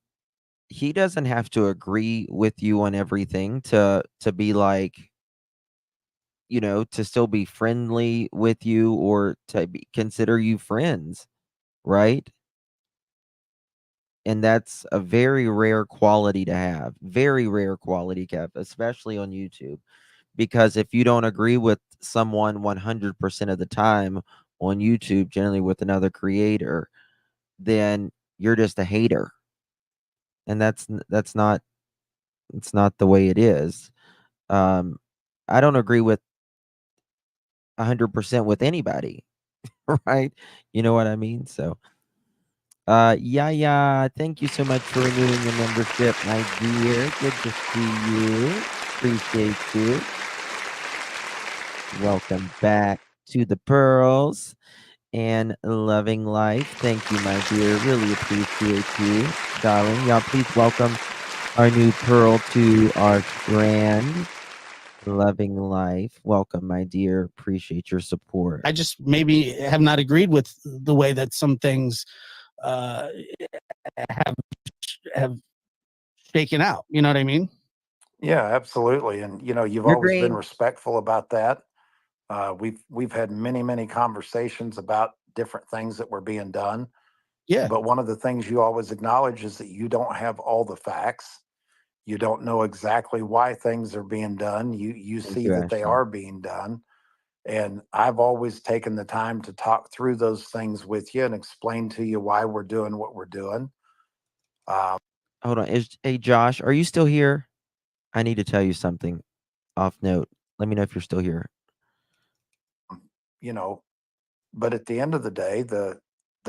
S2: he doesn't have to agree with you on everything to be like, to still be friendly with you or to consider you friends, right? And that's a very rare quality to have. Very rare quality to have, especially on YouTube. Because if you don't agree with someone 100% of the time on YouTube, generally with another creator, then you're just a hater. And it's not the way it is. I don't agree with 100% with anybody, right? You know what I mean? So, yeah, thank you so much for renewing your membership, my dear. Good to see you. Appreciate you. Welcome back to the Pearls and Loving Life. Thank you, my dear. Really appreciate you, darling. Y'all, please welcome our new Pearl to our grand Loving Life. Welcome, my dear. Appreciate your support.
S10: I just maybe have not agreed with the way that some things have shaken out. You know what I mean?
S11: Yeah, absolutely. And you've
S2: You're
S11: always been
S2: green.
S11: respectful about that. We've had many conversations about different things that were being done.
S10: Yeah.
S11: But one of the things you always acknowledge is that you don't have all the facts. You don't know exactly why things are being done. You see that they are being done. And I've always taken the time to talk through those things with you and explain to you why we're doing what we're doing.
S2: Hold on. Hey, Josh, are you still here? I need to tell you something off note. Let me know if you're still here.
S11: But at the end of the day, the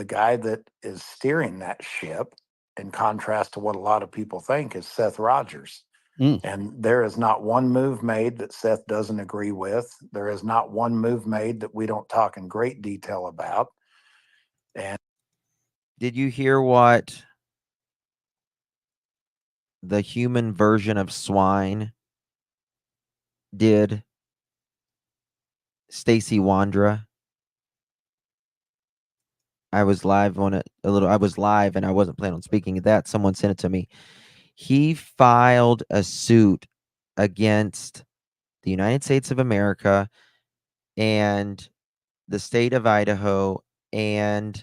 S11: guy that is steering that ship, in contrast to what a lot of people think, is Seth Rogers. And there is not one move made that Seth doesn't agree with. There is not one move made that we don't talk in great detail about. And
S2: did you hear what the human version of swine did? Stacy Wandra. I was live on it a little. I was live and I wasn't planning on speaking of that. Someone sent it to me. He filed a suit against the United States of America and the state of Idaho and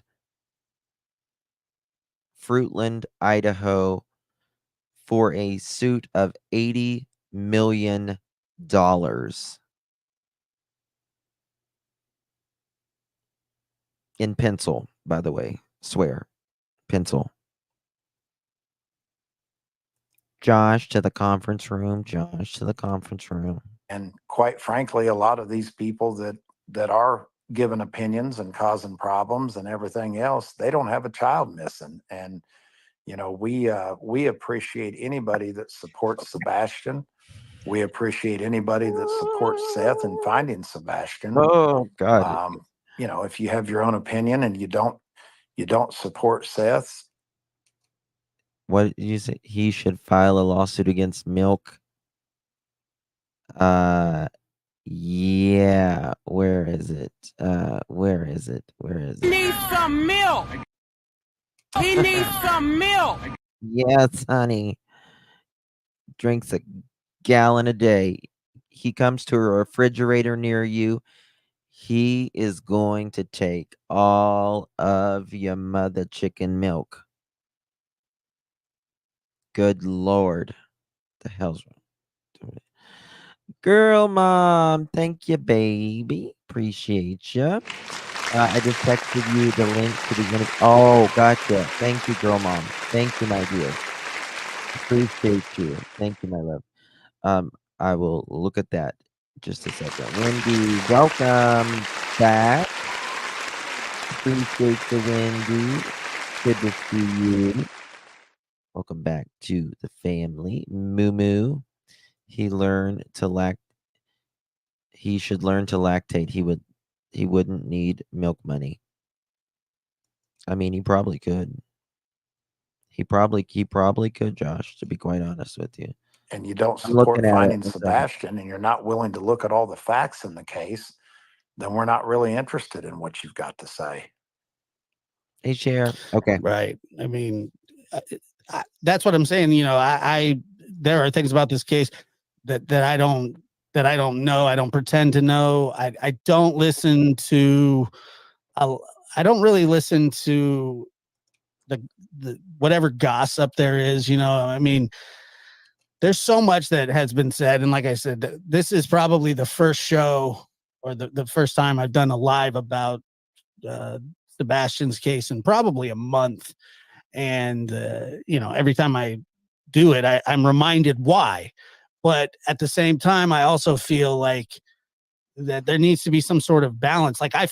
S2: Fruitland, Idaho, for a suit of $80 million. In pencil, by the way. Swear. Pencil. Josh to the conference room. Josh to the conference room.
S11: And quite frankly, a lot of these people that are giving opinions and causing problems and everything else, they don't have a child missing. And we appreciate anybody that supports Sebastian. We appreciate anybody that supports Seth in finding Sebastian.
S2: Oh God.
S11: If you have your own opinion and you don't support Seth.
S2: What did you say? He should file a lawsuit against Milk. Yeah. Where is it? Where is it?
S3: He needs some milk. He needs some milk.
S2: Yes, honey. Drinks a gallon a day. He comes to a refrigerator near you. He is going to take all of your mother chicken milk. Good Lord. The hell's wrong? Girl, mom. Thank you, baby. Appreciate you. I just texted you the link to the interview. Oh, gotcha. Thank you, girl, mom. Thank you, my dear. Appreciate you. Thank you, my love. I will look at that just a second. Wendy, welcome back. Appreciate you, Wendy. Good to see you. Welcome back to the family. Moo Moo. He should learn to lactate. He wouldn't need milk money. I mean, he probably could. He probably could, Josh, to be quite honest with you.
S11: And you don't
S2: I'm looking
S11: support
S2: at it
S11: finding
S2: myself.
S11: Sebastian, and you're not willing to look at all the facts in the case, then we're not really interested in what you've got to say.
S2: Hey, Chair. Okay.
S10: Right. I mean, that's what I'm saying. You know, I there are things about this case that I don't know. I don't pretend to know. I don't listen to. I don't really listen to the whatever gossip there is. You know, I mean, there's so much that has been said, and like I said, this is probably the first show or the first time I've done a live about Sebastian's case in probably a month. And you know, every time I do it, I'm reminded why. But at the same time, I also feel like that there needs to be some sort of balance. Like I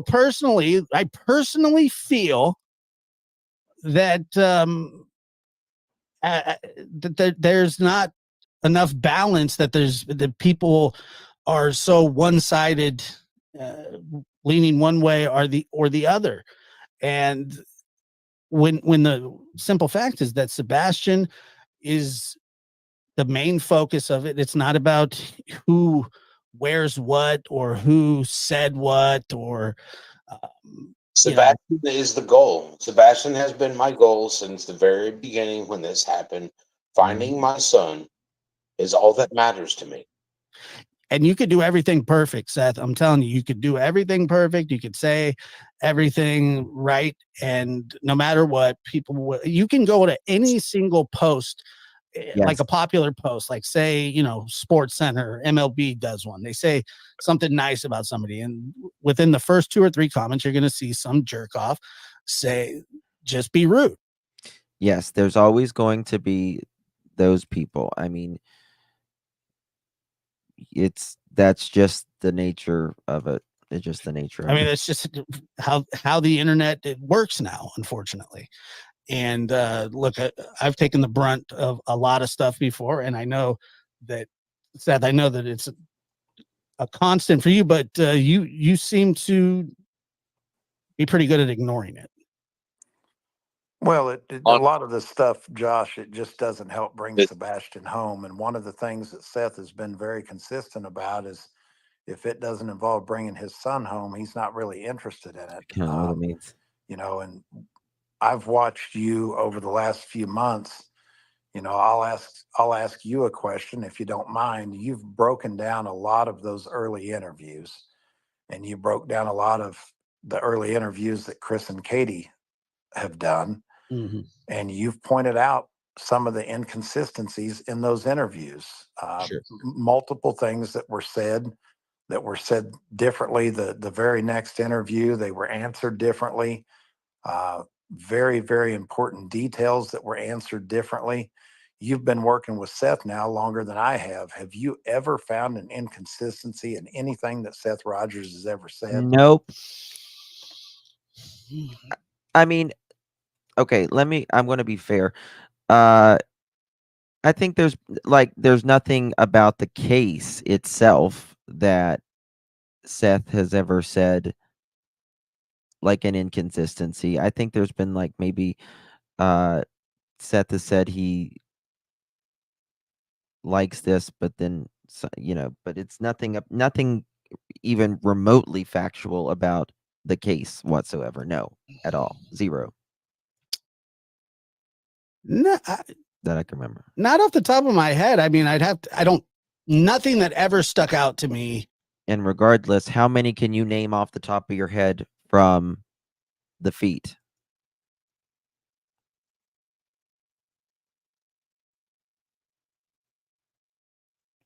S10: personally feel that there's not enough balance, that people are so one-sided, leaning one way or the other. And when the simple fact is that Sebastian is the main focus of it. It's not about who wears what or who said what or
S18: Sebastian is the goal. Sebastian has been my goal since the very beginning when this happened. Finding my son is all that matters to me.
S10: And you could do everything perfect, Seth. I'm telling you, you could do everything perfect. You could say everything right. And no matter what, you can go to any single post, like a popular post, like say, you know, Sports Center, MLB does one. They say something nice about somebody. And within the first 2 or 3 comments, you're going to see some jerk off say, just be rude.
S2: Yes, there's always going to be those people. I mean, that's just the nature of it. It's just the nature of
S10: I mean,
S2: it.
S10: it's just how the internet works now, unfortunately. And look, I've taken the brunt of a lot of stuff before, and I know that, Seth, I know that it's a constant for you, but you seem to be pretty good at ignoring it.
S11: Well, a lot of the stuff, Josh, it just doesn't help bring Sebastian home. And one of the things that Seth has been very consistent about is if it doesn't involve bringing his son home, he's not really interested in it.
S2: I don't know what it means.
S11: You know, and I've watched you over the last few months. You know, I'll ask you a question if you don't mind. You've broken down a lot of those early interviews, and you broke down a lot of the early interviews that Chris and Katie have done.
S10: Mm-hmm.
S11: And you've pointed out some of the inconsistencies in those interviews. Multiple things that were said differently. The very next interview, they were answered differently. Very, very important details that were answered differently. You've been working with Seth now longer than I have. Have you ever found an inconsistency in anything that Seth Rogers has ever said?
S2: Nope. I mean, okay, I'm going to be fair. I think there's nothing about the case itself that Seth has ever said like an inconsistency. I think there's been like maybe Seth has said he likes this, but then you know, but it's nothing even remotely factual about the case whatsoever. No, at all. Zero.
S10: No,
S2: that I can remember.
S10: Not off the top of my head. I mean, nothing that ever stuck out to me
S2: And regardless, how many can you name off the top of your head from the feet?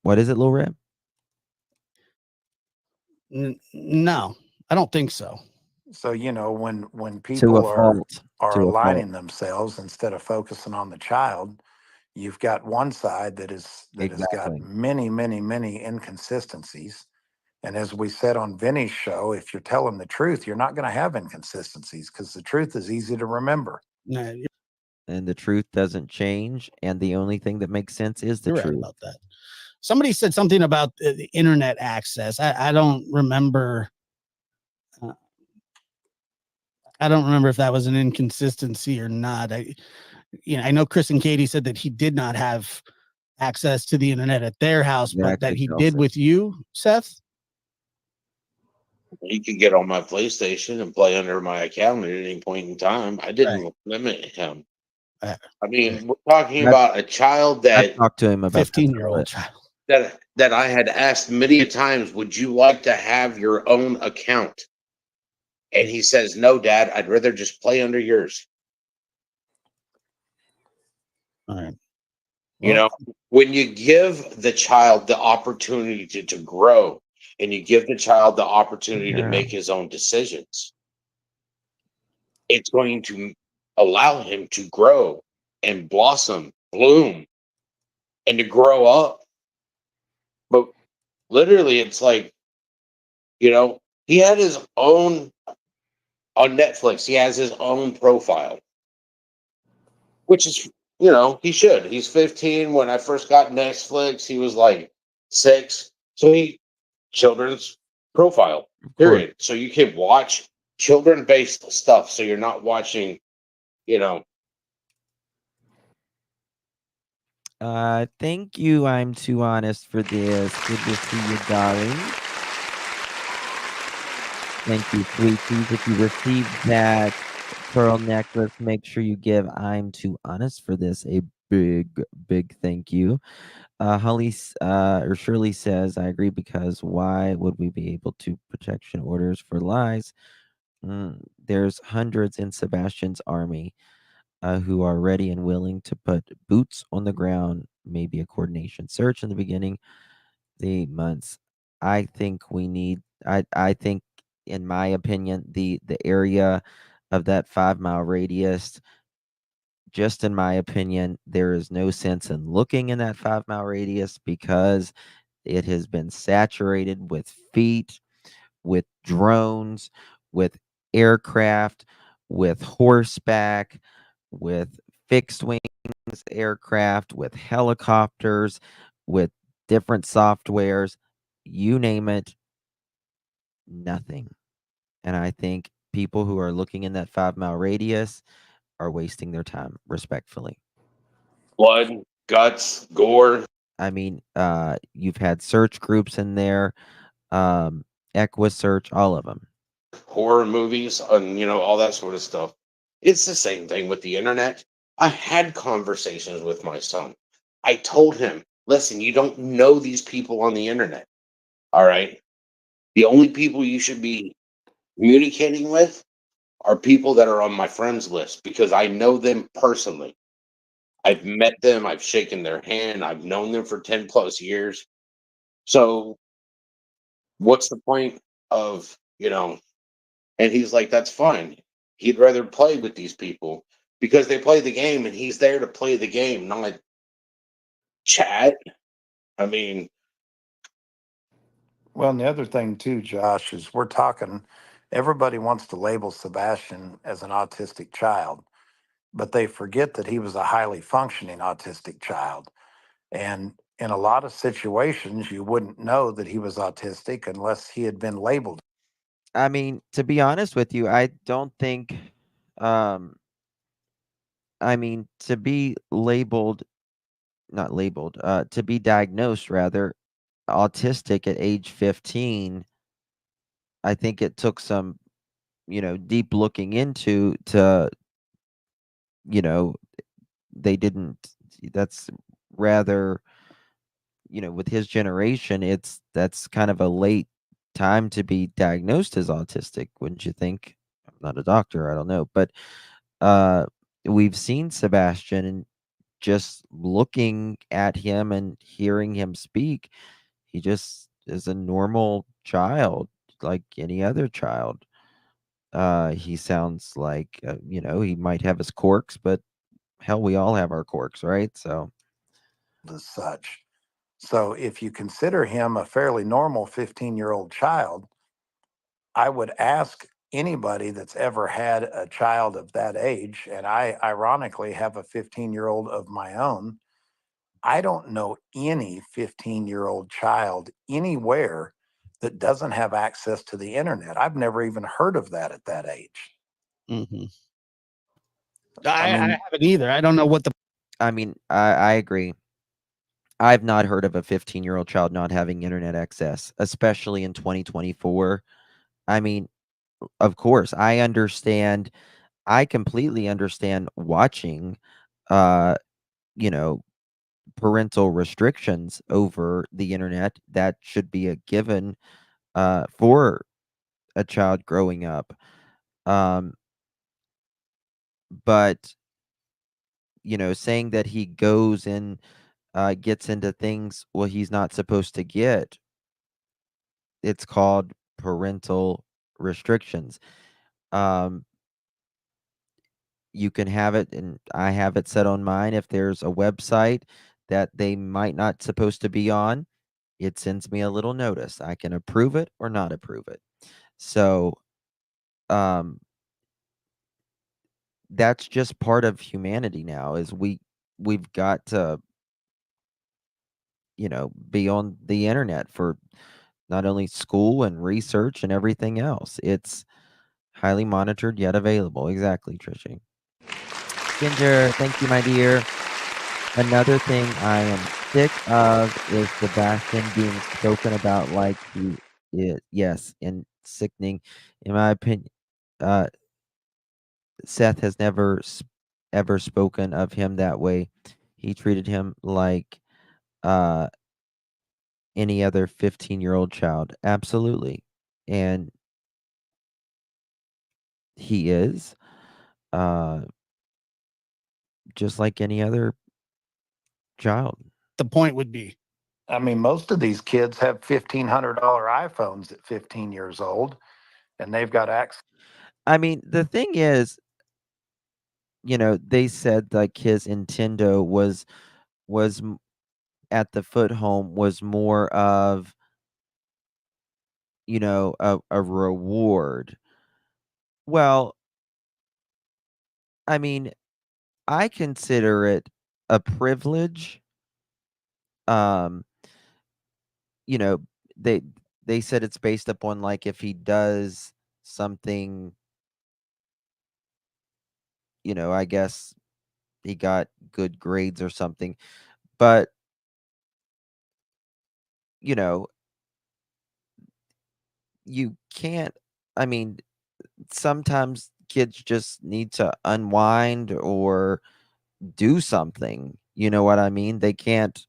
S2: What is it, Lil Rip?
S10: No, I don't think so.
S11: So, when
S2: To a
S11: people
S2: fault.
S11: are
S2: To a fault.
S11: aligning themselves instead of focusing on the child, you've got one side that has got
S2: Exactly.
S11: many, many, many inconsistencies. And as we said on Vinny's show, if you're telling the truth, you're not going to have inconsistencies because the truth is easy to remember.
S10: No,
S2: And the truth doesn't change. And the only thing that makes sense is the
S10: you're right
S2: truth.
S10: about that. Somebody said something about the internet access. I don't remember. I don't remember if that was an inconsistency or not. I know Chris and Katie said that he did not have access to the internet at their house, but that
S2: Exactly,
S10: he did
S2: Chelsea.
S10: with you, Seth.
S18: He could get on my PlayStation and play under my account at any point in time. I didn't limit him. I mean, we're talking about a child
S2: I
S18: that
S2: talked to him about this a
S10: 15-year-old
S2: bit.
S10: child
S18: that I had asked many times, would you like to have your own account? And he says, no, Dad, I'd rather just play under yours.
S10: All right.
S18: You know, when you give the child the opportunity to grow and you give the child the opportunity to make his own decisions, it's going to allow him to grow and blossom, bloom, and to grow up. But literally, it's like, he had his own on Netflix. He has his own profile, which is, he should. He's 15. When I first got Netflix, he was like 6. So children's profile, period. So you can watch children based stuff. So you're not watching,
S2: Thank you. I'm too honest for this. Good to see you, darling. Thank you, sweeties. If you received that pearl necklace, make sure you give I'm too honest for this a big, big thank you. Or Shirley says, I agree because why would we be able to protection orders for lies? There's hundreds in Sebastian's army who are ready and willing to put boots on the ground, maybe a coordination search in the beginning, the months. I think we need, I think, in my opinion, the area of that 5 mile radius, just in my opinion, there is no sense in looking in that 5 mile radius because it has been saturated with feet, with drones, with aircraft, with horseback, with fixed wings aircraft, with helicopters, with different softwares, you name it, nothing. And I think people who are looking in that 5 mile radius are wasting their time, respectfully.
S18: blood, guts, gore.
S2: I mean, you've had search groups in there, Equisearch, all of them.
S18: Horror movies and all that sort of stuff. It's the same thing with the internet. I had conversations with my son. I told him, listen, you don't know these people on the internet. All right. The only people you should be communicating with are people that are on my friends list because I know them personally. I've met them, I've shaken their hand, I've known them for 10 plus years. So what's the point of, and he's like, that's fine. He'd rather play with these people because they play the game and he's there to play the game, not chat. I mean,
S11: Well, and the other thing too, Josh, is everybody wants to label Sebastian as an autistic child, but they forget that he was a highly functioning autistic child. And in a lot of situations, you wouldn't know that he was autistic unless he had been labeled.
S2: I mean, to be honest with you, I don't think, to be labeled, not labeled, to be diagnosed rather, autistic at age 15, I think it took some, deep looking into to, you know, they didn't, that's rather, with his generation, that's kind of a late time to be diagnosed as autistic, wouldn't you think? I'm not a doctor, I don't know, but we've seen Sebastian, and just looking at him and hearing him speak, he just is a normal child like any other child. He sounds like, he might have his quirks, but hell, we all have our quirks, right? So
S11: as such. So if you consider him a fairly normal 15-year-old child, I would ask anybody that's ever had a child of that age, and I ironically have a 15-year-old of my own. I don't know any 15-year-old child anywhere that doesn't have access to the internet. I've never even heard of that at that age.
S10: Mm-hmm.
S11: I
S10: I
S11: mean,
S10: haven't either. I don't know what the
S2: I mean, I agree. I've not heard of a 15-year-old child not having internet access, especially in 2024. I mean, of course, I completely understand watching, uh, you know, parental restrictions over the internet. That should be a given for a child growing up. Um, but saying that he goes and gets into things well he's not supposed to get, it's called parental restrictions. Um, you can have it, and I have it set on mine. If there's a website that they might not supposed to be on, it sends me a little notice. I can approve it or not approve it. So, um, that's just part of humanity now. Is we've got to be on the internet for not only school and research and everything else. It's highly monitored yet available. Exactly, Trishy. Ginger, thank you, my dear. Another thing I am sick of is Sebastian being spoken about like he is. Yes, and sickening. In my opinion, Seth has never ever spoken of him that way. He treated him like uh, any other 15-year-old child. Absolutely. And he is just like any other child.
S10: the point would be.
S11: I mean, most of these kids have $1,500 iPhones at 15 years old, and they've got access.
S2: I mean, the thing is, they said like his Nintendo was at the foot home was more of a reward. Well, I mean, I consider it a privilege. Um, you know, they they said it's based upon like if he does something, I guess he got good grades or something. But, you know, you can't I mean, sometimes kids just need to unwind or do something. You know what I mean? They can't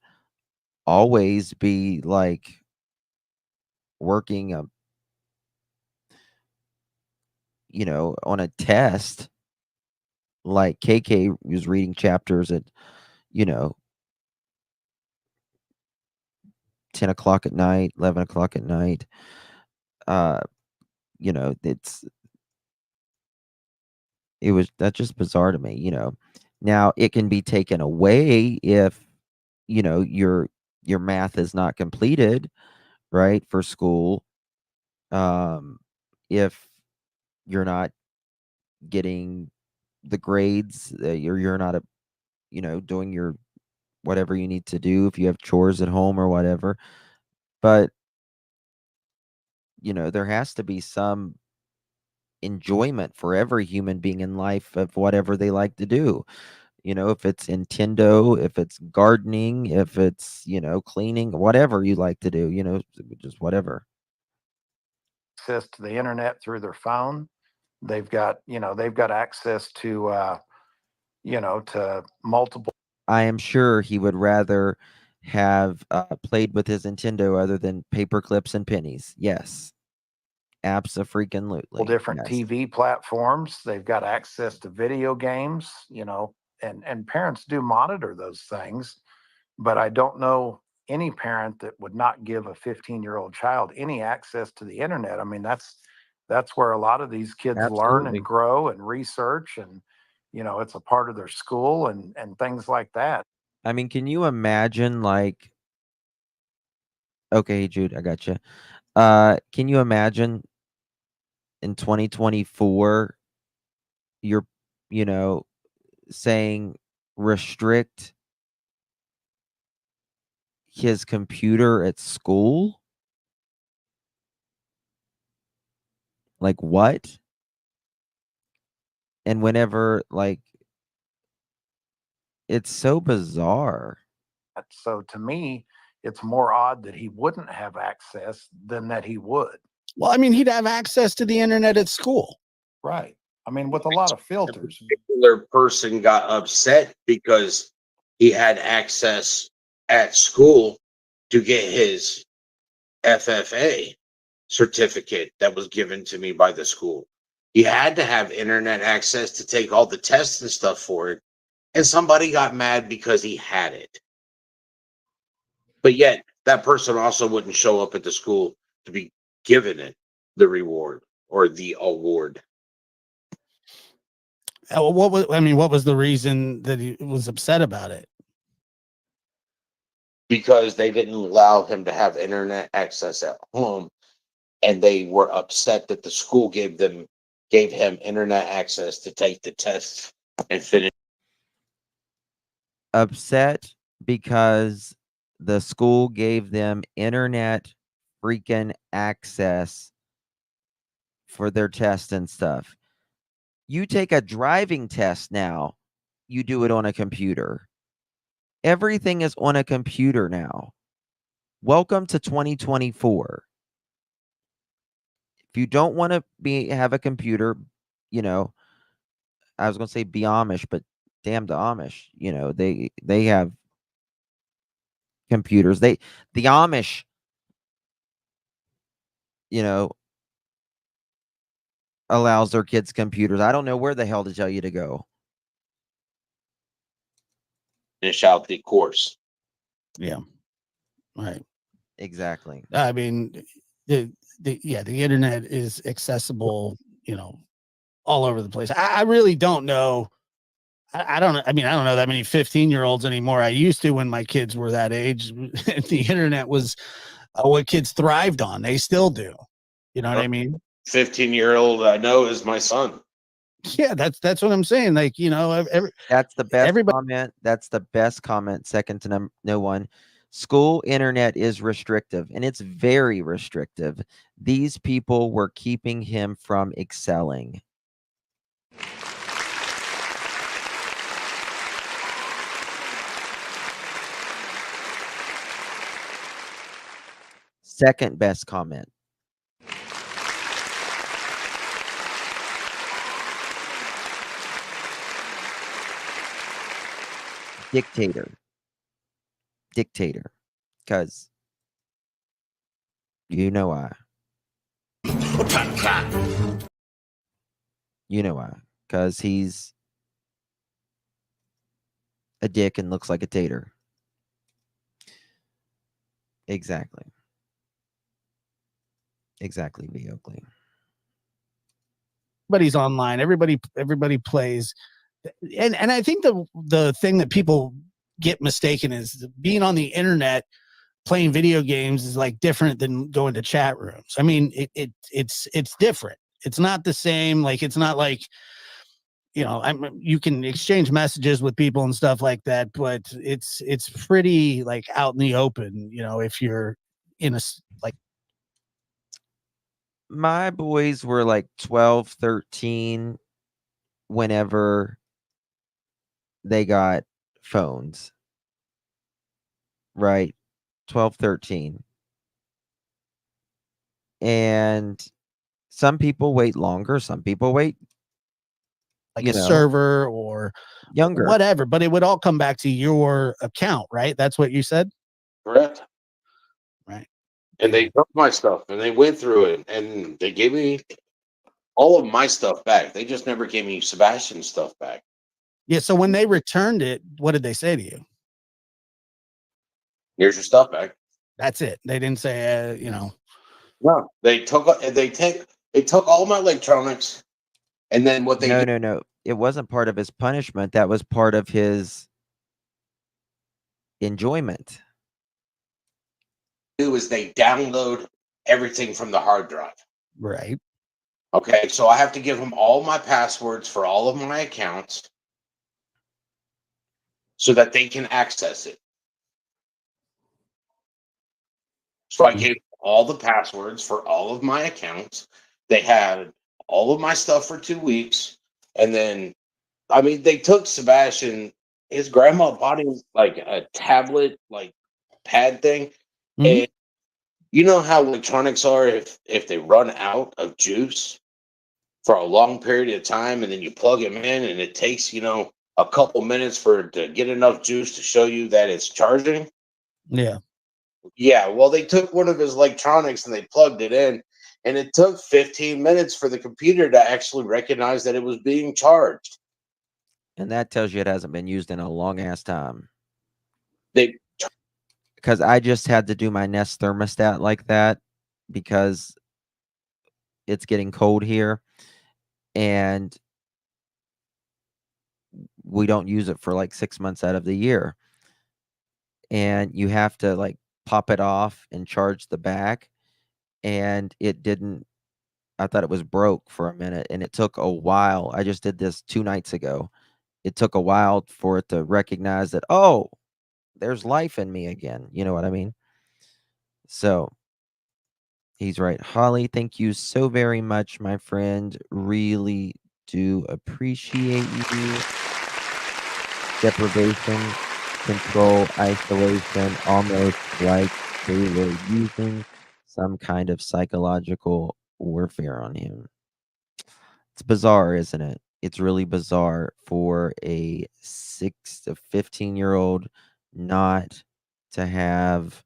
S2: always be like working on a test. Like KK was reading chapters at, you know, 10 o'clock at night, 11 o'clock at night. Uh, that's just bizarre to me. Now it can be taken away if, your math is not completed, right, for school. If you're not getting the grades, you're not doing your whatever you need to do, if you have chores at home or whatever. But there has to be some enjoyment for every human being in life of whatever they like to do. If it's Nintendo, if it's gardening, if it's, cleaning, whatever you like to do, just whatever.
S11: Access to the internet through their phone. They've got access to, to multiple.
S2: I am sure he would rather have played with his Nintendo other than paper clips and pennies. Yes, Abso-freaking-lutely.
S11: different
S2: Yes.
S11: TV platforms. They've got access to video games, and parents do monitor those things. But I don't know any parent that would not give a 15-year-old child any access to the internet. I mean, that's where a lot of these kids learn
S2: Absolutely.
S11: and grow and research, and it's a part of their school and things like that.
S2: I mean, can you imagine, like, okay, Jude, I got you. Can you imagine in 2024, you're, saying restrict his computer at school? Like, what? And whenever, like, it's so bizarre.
S11: So to me, it's more odd that he wouldn't have access than that he would.
S10: Well, I mean, he'd have access to the internet at school.
S11: Right. I mean, with a lot of filters.
S18: Particular person got upset because he had access at school to get his FFA certificate that was given to me by the school. He had to have internet access to take all the tests and stuff for it. And somebody got mad because he had it. But yet, that person also wouldn't show up at the school to be given it the reward or the award.
S10: What was the reason that he was upset about it?
S18: Because they didn't allow him to have internet access at home, and they were upset that the school gave him internet access to take the tests and finish.
S2: Upset because the school gave them internet freaking access for their test and stuff. You take a driving test now, you do it on a computer. Everything is on a computer now. Welcome to 2024. If you don't want to have a computer, I was going to say be Amish, but damn the Amish, they have computers. The Amish, allows their kids computers. I don't know where the hell to tell you to go.
S18: Finish out the course.
S10: Yeah. Right.
S2: Exactly.
S10: I mean, the internet is accessible, all over the place. I really don't know. I don't know that many 15-year-olds anymore. I used to when my kids were that age. The internet was what kids thrived on. They still do. You know what I mean?
S18: 15-year-old I know is my son.
S10: Yeah, that's what I'm saying. Like,
S2: that's the best comment. That's the best comment. Second to no one. School internet is restrictive, and it's very restrictive. These people were keeping him from excelling. Second best comment. Dictator. Because you know why. You know why. Because he's a dick and looks like a tater. Exactly. Exactly, V. Oakley.
S10: Everybody's online. Everybody plays. And I think the thing that people get mistaken is being on the internet playing video games is like different than going to chat rooms. I mean, it's different. It's not the same. Like, it's not like, you can exchange messages with people and stuff like that, but it's pretty like out in the open, if you're in a, like,
S2: my boys were like 12, 13 whenever they got phones. Right? 12, 13. And some people wait longer. Some people wait
S10: like a server or
S2: younger,
S10: whatever, but it would all come back to your account, right? That's what you said?
S18: Correct.
S10: Right.
S18: And they took my stuff and they went through it and they gave me all of my stuff back. They just never gave me Sebastian's stuff back.
S10: Yeah. So when they returned it, what did they say to you?
S18: Here's your stuff back.
S10: That's it. They didn't say,
S18: No, they took all my electronics, and then what they
S2: No. It wasn't part of his punishment. That was part of his enjoyment.
S18: do is they download everything from the hard drive.
S10: Right.
S18: Okay, so I have to give them all my passwords for all of my accounts so that they can access it. So I gave all the passwords for all of my accounts. They had all of my stuff for 2 weeks. And then, I mean, they took Sebastian, his grandma bought him like a tablet, like pad thing. And you know how electronics are if they run out of juice for a long period of time and then you plug them in and it takes, a couple minutes for it to get enough juice to show you that it's charging.
S10: Yeah.
S18: Yeah, well, they took one of his electronics and they plugged it in, and it took 15 minutes for the computer to actually recognize that it was being charged.
S2: And that tells you it hasn't been used in a long ass time.
S18: They
S2: Because I just had to do my Nest thermostat like that because it's getting cold here and we don't use it for like 6 months out of the year. And you have to like pop it off and charge the back. And it didn't, I thought it was broke for a minute and it took a while. I just did this 2 nights ago. It took a while for it to recognize that, oh, there's life in me again. You know what I mean? So he's right. Holly, thank you so very much, my friend. Really do appreciate you. Deprivation, control, isolation, almost like they were using some kind of psychological warfare on him. It's bizarre, isn't it? It's really bizarre for a 6 to 15-year-old not to have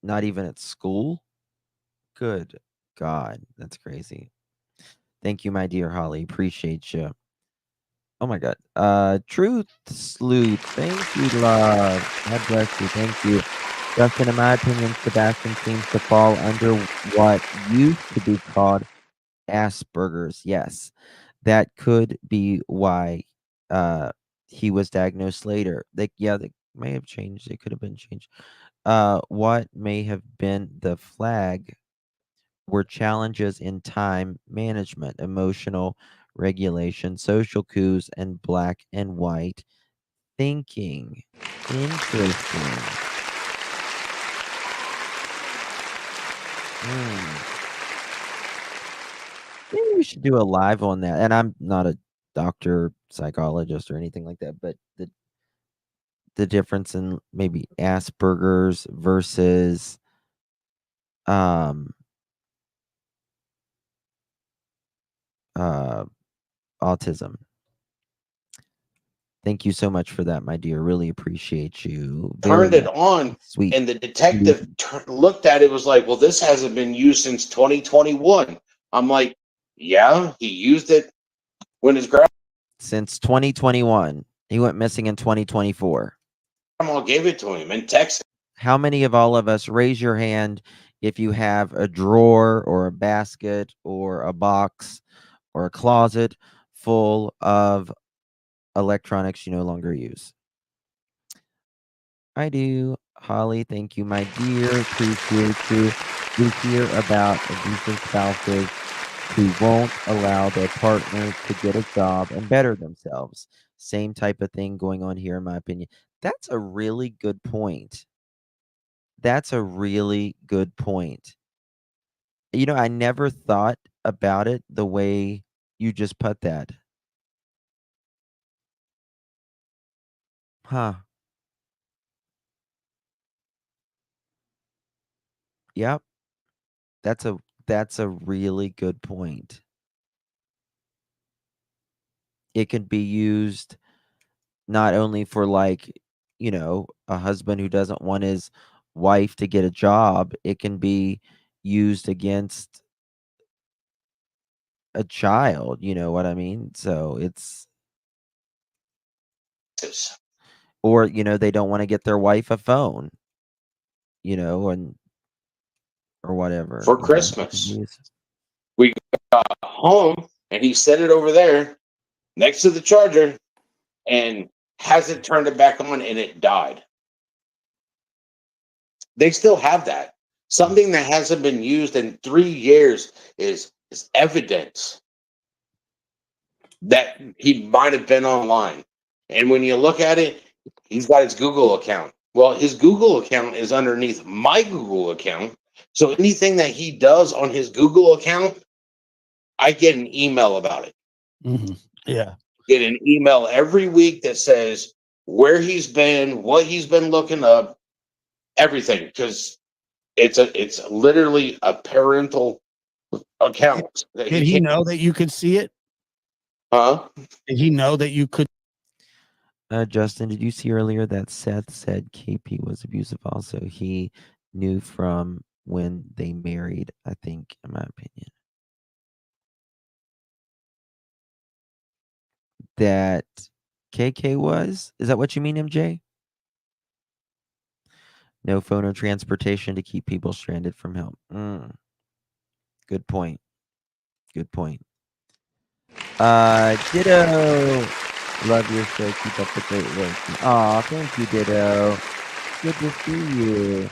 S2: not even at school. Good God, that's crazy. Thank you, my dear Holly. Appreciate you. Oh my God. Truth Sleuth. Thank you, love. God bless you. Thank you. Justin, in my opinion, Sebastian seems to fall under what used to be called Asperger's. Yes. That could be why he was diagnosed later. They may have changed. It could have been changed. What may have been the flag were challenges in time management, emotional regulation, social cues, and black and white thinking. Interesting. Maybe we should do a live on that. And I'm not a doctor, psychologist, or anything like that, but the difference in maybe Asperger's versus autism. Thank you so much for that, my dear. Really appreciate you.
S18: turned it on,
S2: Sweet.
S18: and the detective looked at it, was like, well, this hasn't been used since 2021. I'm like, yeah, he used it when his
S2: Since 2021. He went missing in 2024.
S18: grandma gave it to him in Texas.
S2: How many of all of us, raise your hand if you have a drawer or a basket or a box or a closet full of electronics you no longer use? I do. Holly, thank you, my dear. Appreciate you. We hear about abusive spouses who won't allow their partner to get a job and better themselves. Same type of thing going on here, in my opinion. That's a really good point. That's a really good point. I never thought about it the way you just put that. Huh. Yep. That's a really good point. It could be used not only for like, a husband who doesn't want his wife to get a job, it can be used against a child, you know what I mean? So it's or they don't want to get their wife a phone, and or whatever,
S18: For
S2: it can be
S18: Christmas.
S2: used.
S18: We got home and he set it over there next to the charger and hasn't turned it back on and it died. They still have that. Something that hasn't been used in 3 years is evidence that he might have been online. And when you look at it, he's got his Google account. Well, his Google account is underneath my Google account. So anything that he does on his Google account, I get an email about it.
S10: Mm-hmm. Yeah.
S18: Get an email every week that says where he's been, what he's been looking up, everything, because it's literally a parental account that
S10: Did he know that you could see it?
S18: Huh?
S10: Did he know that you could?
S2: Justin, did you see earlier that Seth said KP was abusive? Also, he knew from when they married, I think, in my opinion. That KK was? Is that what you mean, MJ? No phone or transportation to keep people stranded from help. Good point. Good point. Ditto. Love your show. Keep up the great work. Aw, thank you, Ditto. Good to see you.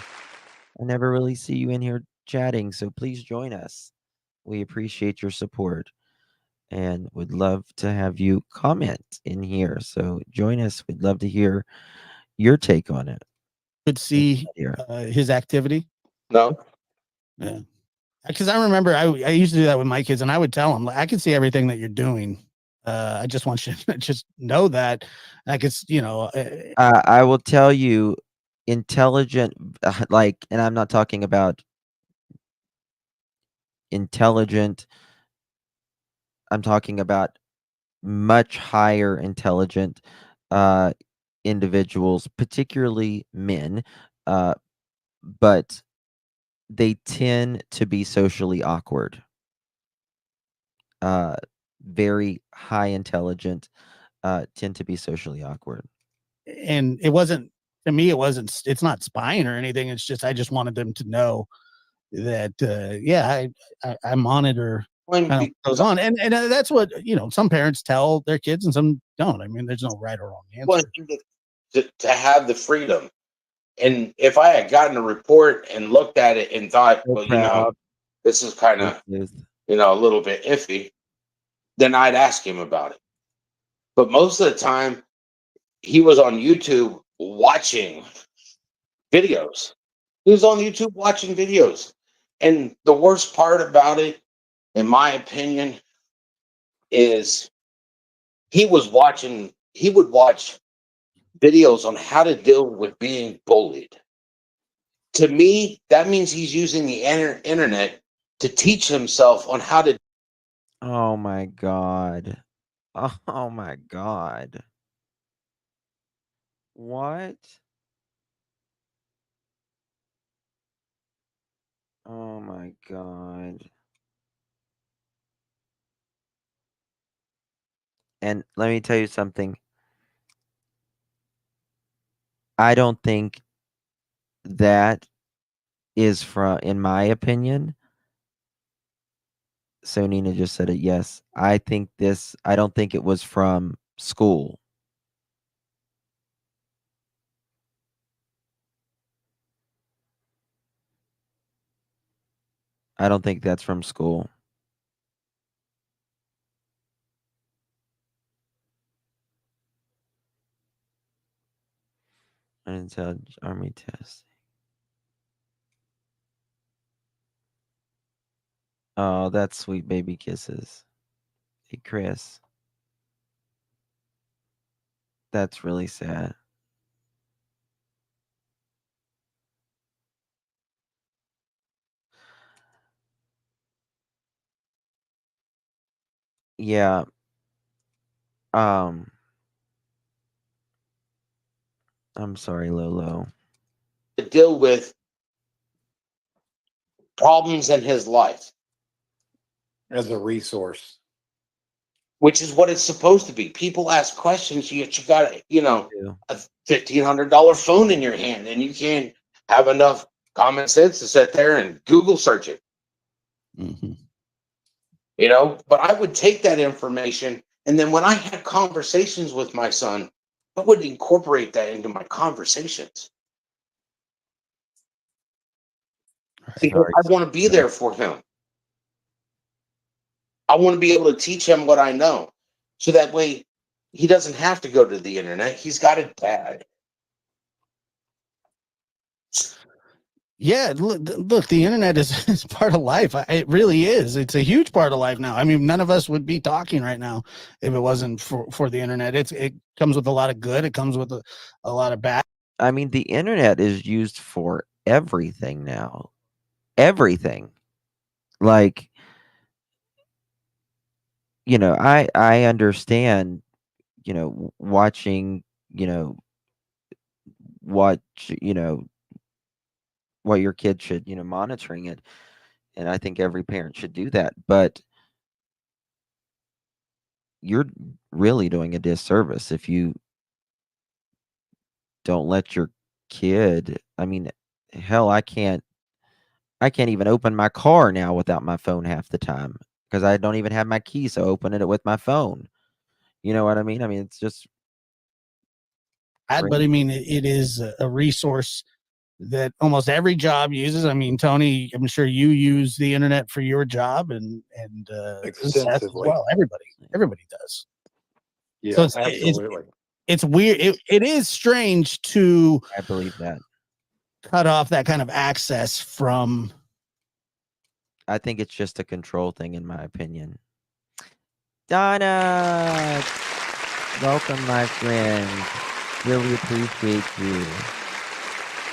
S2: I never really see you in here chatting, so please join us. We appreciate your support and would love to have you comment in here. So join us. We'd love to hear your take on it.
S10: Could see his activity.
S18: No.
S10: Yeah. Because I remember I used to do that with my kids, and I would tell them, I can see everything that you're doing. I just want you to just know that. I could,
S2: I will tell you, intelligent, and I'm not talking about intelligent. I'm talking about much higher intelligent individuals, particularly men, but they tend to be socially awkward. Very high intelligent, tend to be socially awkward.
S10: and it wasn't to me. It's not spying or anything. It's just I just wanted them to know that I monitor kind of what goes on, and that's what some parents tell their kids and some don't. I mean, there's no right or wrong answer.
S18: To have the freedom. And if I had gotten a report and looked at it and thought,
S2: So
S18: well,
S2: proud.
S18: this is kind of, a little bit iffy, then I'd ask him about it. But most of the time, he was on YouTube watching videos. He was on YouTube watching videos. And the worst part about it, in my opinion, is he would watch videos on how to deal with being bullied. To me, that means he's using the internet to teach himself on how to.
S2: Oh my God. Oh my God. What? Oh my God. And let me tell you something. I don't think that is from, in my opinion. So Nina just said it. Yes. I don't think it was from school. I don't think that's from school. Unintelligent army test. Oh, that's sweet baby kisses. Hey, Chris. That's really sad. Yeah. Um I'm sorry, Lolo.
S18: To deal with problems in his life,
S11: as a resource.
S18: which is what it's supposed to be. People ask questions, yet you got,
S2: Yeah.
S18: a $1,500 phone in your hand, and you can't have enough common sense to sit there and Google search it.
S10: Mhm.
S18: But I would take that information, and then when I had conversations with my son, I would incorporate that into my conversations because
S2: Sorry.
S18: I want to be there for him. I want to be able to teach him what I know, so that way he doesn't have to go to the internet. He's got a dad.
S10: Yeah, look, the internet is part of life. It really is. It's a huge part of life now. I mean, none of us would be talking right now if it wasn't for the internet. It comes with a lot of good. It comes with a lot of bad.
S2: I mean, the internet is used for everything now. Everything. Like, I understand, watching, what, what your kid should, monitoring it. And I think every parent should do that. But you're really doing a disservice if you don't let your kid. I mean, hell, I can't even open my car now without my phone half the time because I don't even have my keys to open it with my phone. You know what I mean? I mean, it's just
S10: But I mean, it is a resource that almost every job uses. I mean, Tony, I'm sure you use the internet for your job and Seth as
S11: Extensively.
S10: well. Everybody does.
S11: Yeah,
S10: So
S11: absolutely.
S10: It's weird. It is strange to
S2: I believe that.
S10: cut off that kind of access from.
S2: I think it's just a control thing, in my opinion. Donna, welcome, my friend. Really appreciate you.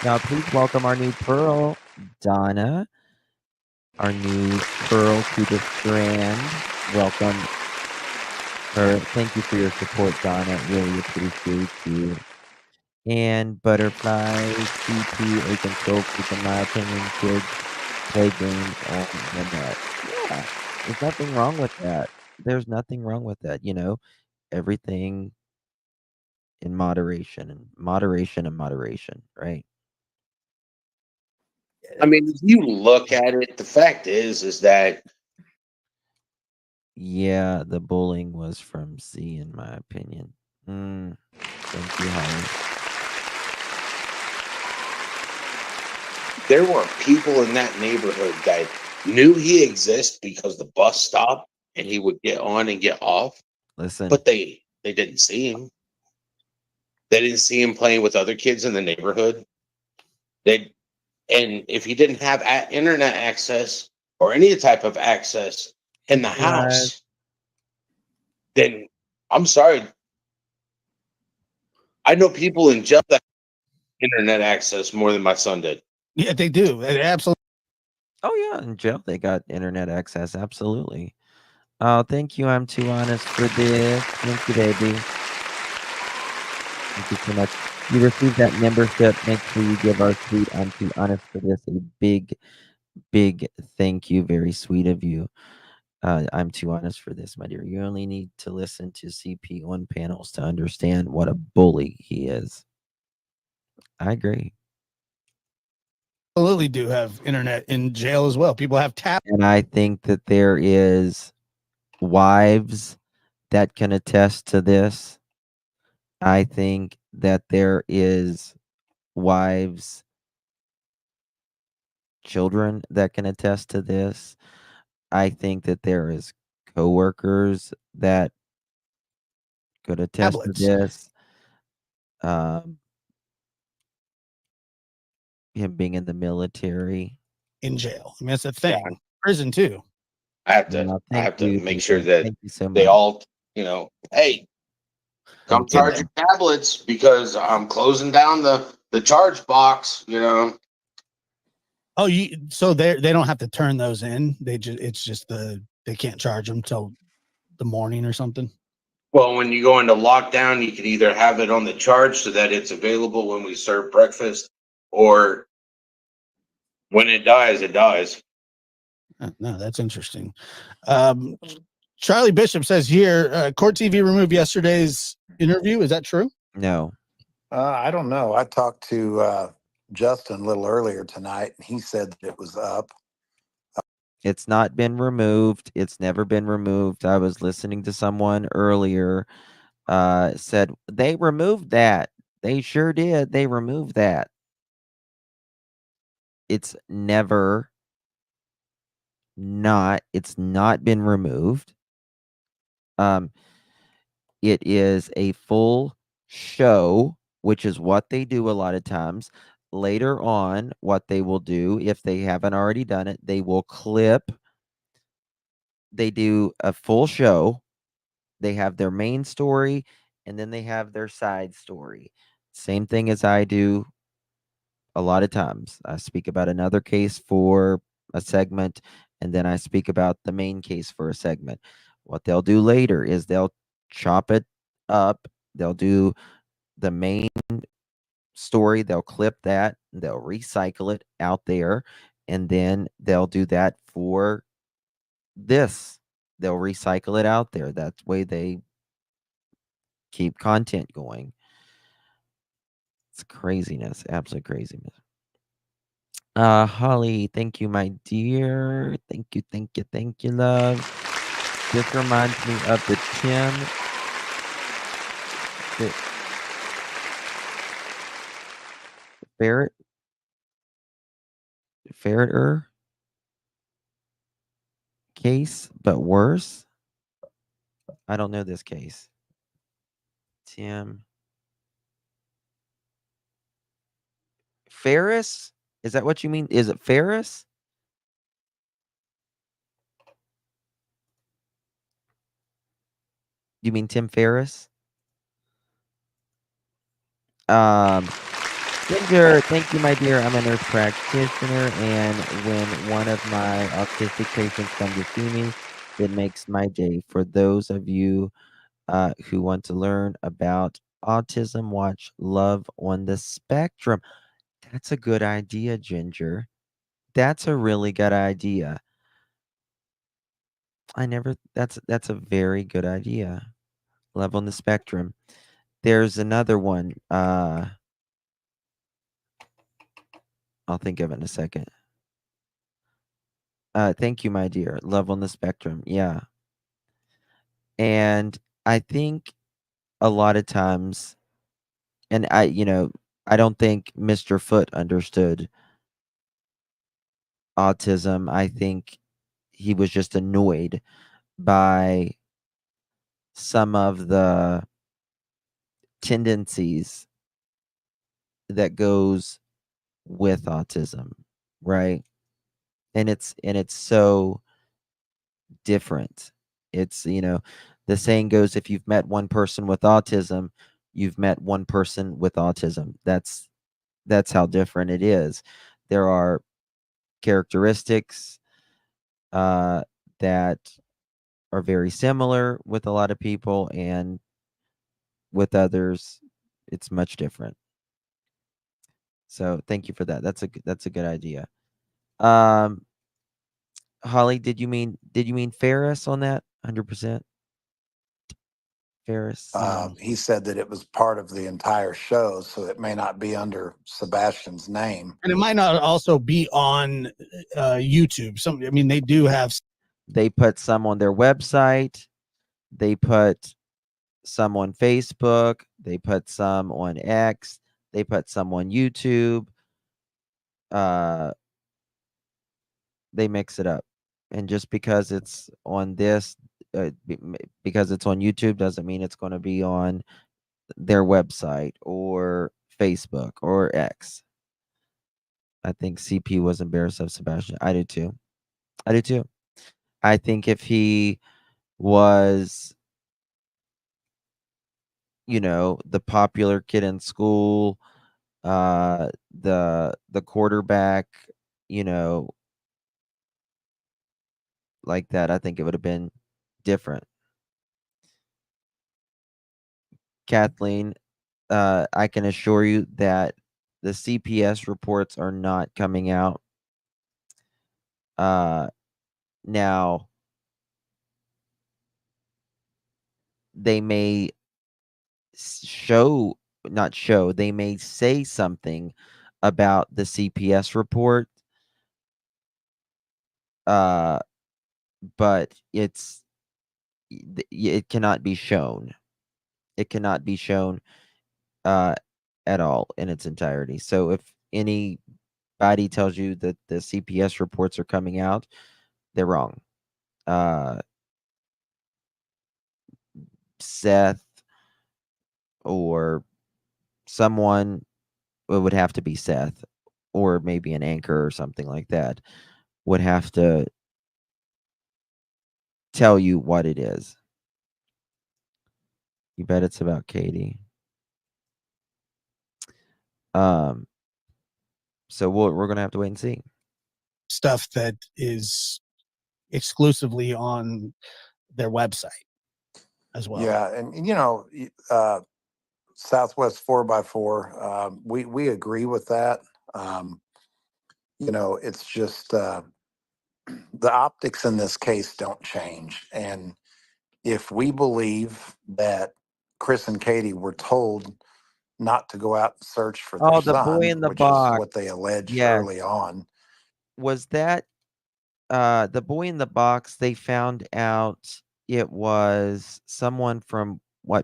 S2: Now, please welcome our new Pearl, Donna. Our new Pearl to the Strand. Welcome her. Thank you for your support, Donna. Really appreciate you. And Butterfly, CP, a control freak, in my opinion, kids play games on the net. Yeah, there's nothing wrong with that. There's nothing wrong with that. Everything in moderation and moderation, right?
S18: I mean, if you look at it, the fact is that
S2: Yeah, the bullying was from C, in my opinion. Thank you, Holly.
S18: there were people in that neighborhood that knew he exists because the bus stopped and he would get on and get off,
S2: Listen,
S18: but they didn't see him. They didn't see him playing with other kids in the neighborhood. And if he didn't have internet access or any type of access in the house, then I'm sorry. I know people in jail that have internet access more than my son did.
S10: Yeah, they do. Absolutely.
S2: oh yeah, in jail they got internet access. Absolutely. Oh, thank you. I'm too honest for this. Thank you, baby. Thank you so much. You received that membership. Make sure you give our sweet I'm too honest for this a big, big thank you. Very sweet of you. I'm too honest for this, my dear. You only need to listen to CP on panels to understand what a bully he is. I agree.
S10: Absolutely do have internet in jail as well. People have
S2: And I think that there is wives that can attest to this. I think that there is wives, children that can attest to this. I think that there is coworkers that could attest to this. Him being in the military.
S10: in jail. I mean, that's a thing. Prison too.
S18: I have to
S2: Well,
S18: I
S2: thank
S18: have to
S2: you,
S18: make sure
S2: baby.
S18: that
S2: Thank you so
S18: they
S2: much.
S18: all, hey, come
S2: Thank you.
S18: charge your tablets because I'm closing down the charge box,
S10: Oh, so they don't have to turn those in. It's just they can't charge them till the morning or something.
S18: Well, when you go into lockdown, you can either have it on the charge so that it's available when we serve breakfast, or when it dies, it dies.
S10: No, that's interesting. Charlie Bishop says here, Court TV removed yesterday's interview. Is that true?
S2: No.
S11: I don't know. I talked to Justin a little earlier tonight, and he said that it was up.
S2: It's not been removed. It's never been removed. I was listening to someone earlier said they removed that. They sure did. They removed that. It's never it's not been removed. It is a full show, which is what they do a lot of times. Later on, what they will do, if they haven't already done it, they will clip. They do a full show. They have their main story, and then they have their side story. Same thing as I do a lot of times. I speak about another case for a segment, and then I speak about the main case for a segment. What they'll do later is they'll chop it up. They'll do the main story, they'll clip that, they'll recycle it out there, and then they'll do that for this. They'll recycle it out there. That's the way they keep content going. It's craziness, absolute craziness. Holly, thank you, my dear. Thank you, love. This reminds me of the Tim. Ferreter case, but worse. I don't know this case. Tim Ferris? Is that what you mean? Is it Ferris? You mean Tim Ferriss? Ginger, thank you, my dear. I'm a nurse practitioner, and when one of my autistic patients come to see me, it makes my day. For those of you who want to learn about autism, watch Love on the Spectrum. That's a good idea, Ginger. That's a really good idea. That's a very good idea. Love on the Spectrum. There's another one. I'll think of it in a second. Thank you, my dear. Love on the Spectrum. Yeah. And I think a lot of times, and I don't think Mr. Foot understood autism. I think he was just annoyed by some of the tendencies that goes with autism, right? And it's so different. It's, the saying goes, if you've met one person with autism, you've met one person with autism. That's how different it is. There are characteristics that are very similar with a lot of people, and with others, it's much different. So thank you for that. That's a good idea. Holly, did you mean Ferris on that? 100%. Ferris.
S11: He said that it was part of the entire show, so it may not be under Sebastian's name.
S10: And it might not also be on YouTube. They do have.
S2: They put some on their website. They put some on Facebook. They put some on X. They put some on YouTube. They mix it up. And just because it's on this, because it's on YouTube, doesn't mean it's going to be on their website or Facebook or X. I think CP was embarrassed of Sebastian. I do too. I think if he was, the popular kid in school, the quarterback, like that, I think it would have been different. Kathleen, I can assure you that the CPS reports are not coming out. Now, they may they may say something about the CPS report, but it cannot be shown. It cannot be shown at all in its entirety. So if anybody tells you that the CPS reports are coming out, they're wrong. Seth or someone, it would have to be Seth or maybe an anchor or something like that, would have to tell you what it is. You bet it's about Katie. So we're gonna have to wait and see.
S10: Stuff that is exclusively on their website as well.
S11: Yeah, and Southwest 4x4, we agree with that. It's just the optics in this case don't change, and if we believe that Chris and Katie were told not to go out and search for their
S2: Oh, the boy
S11: son,
S2: in the
S11: which is
S2: box.
S11: what they alleged
S2: Yes.
S11: early on.
S2: Was that the boy in the box? They found out it was someone from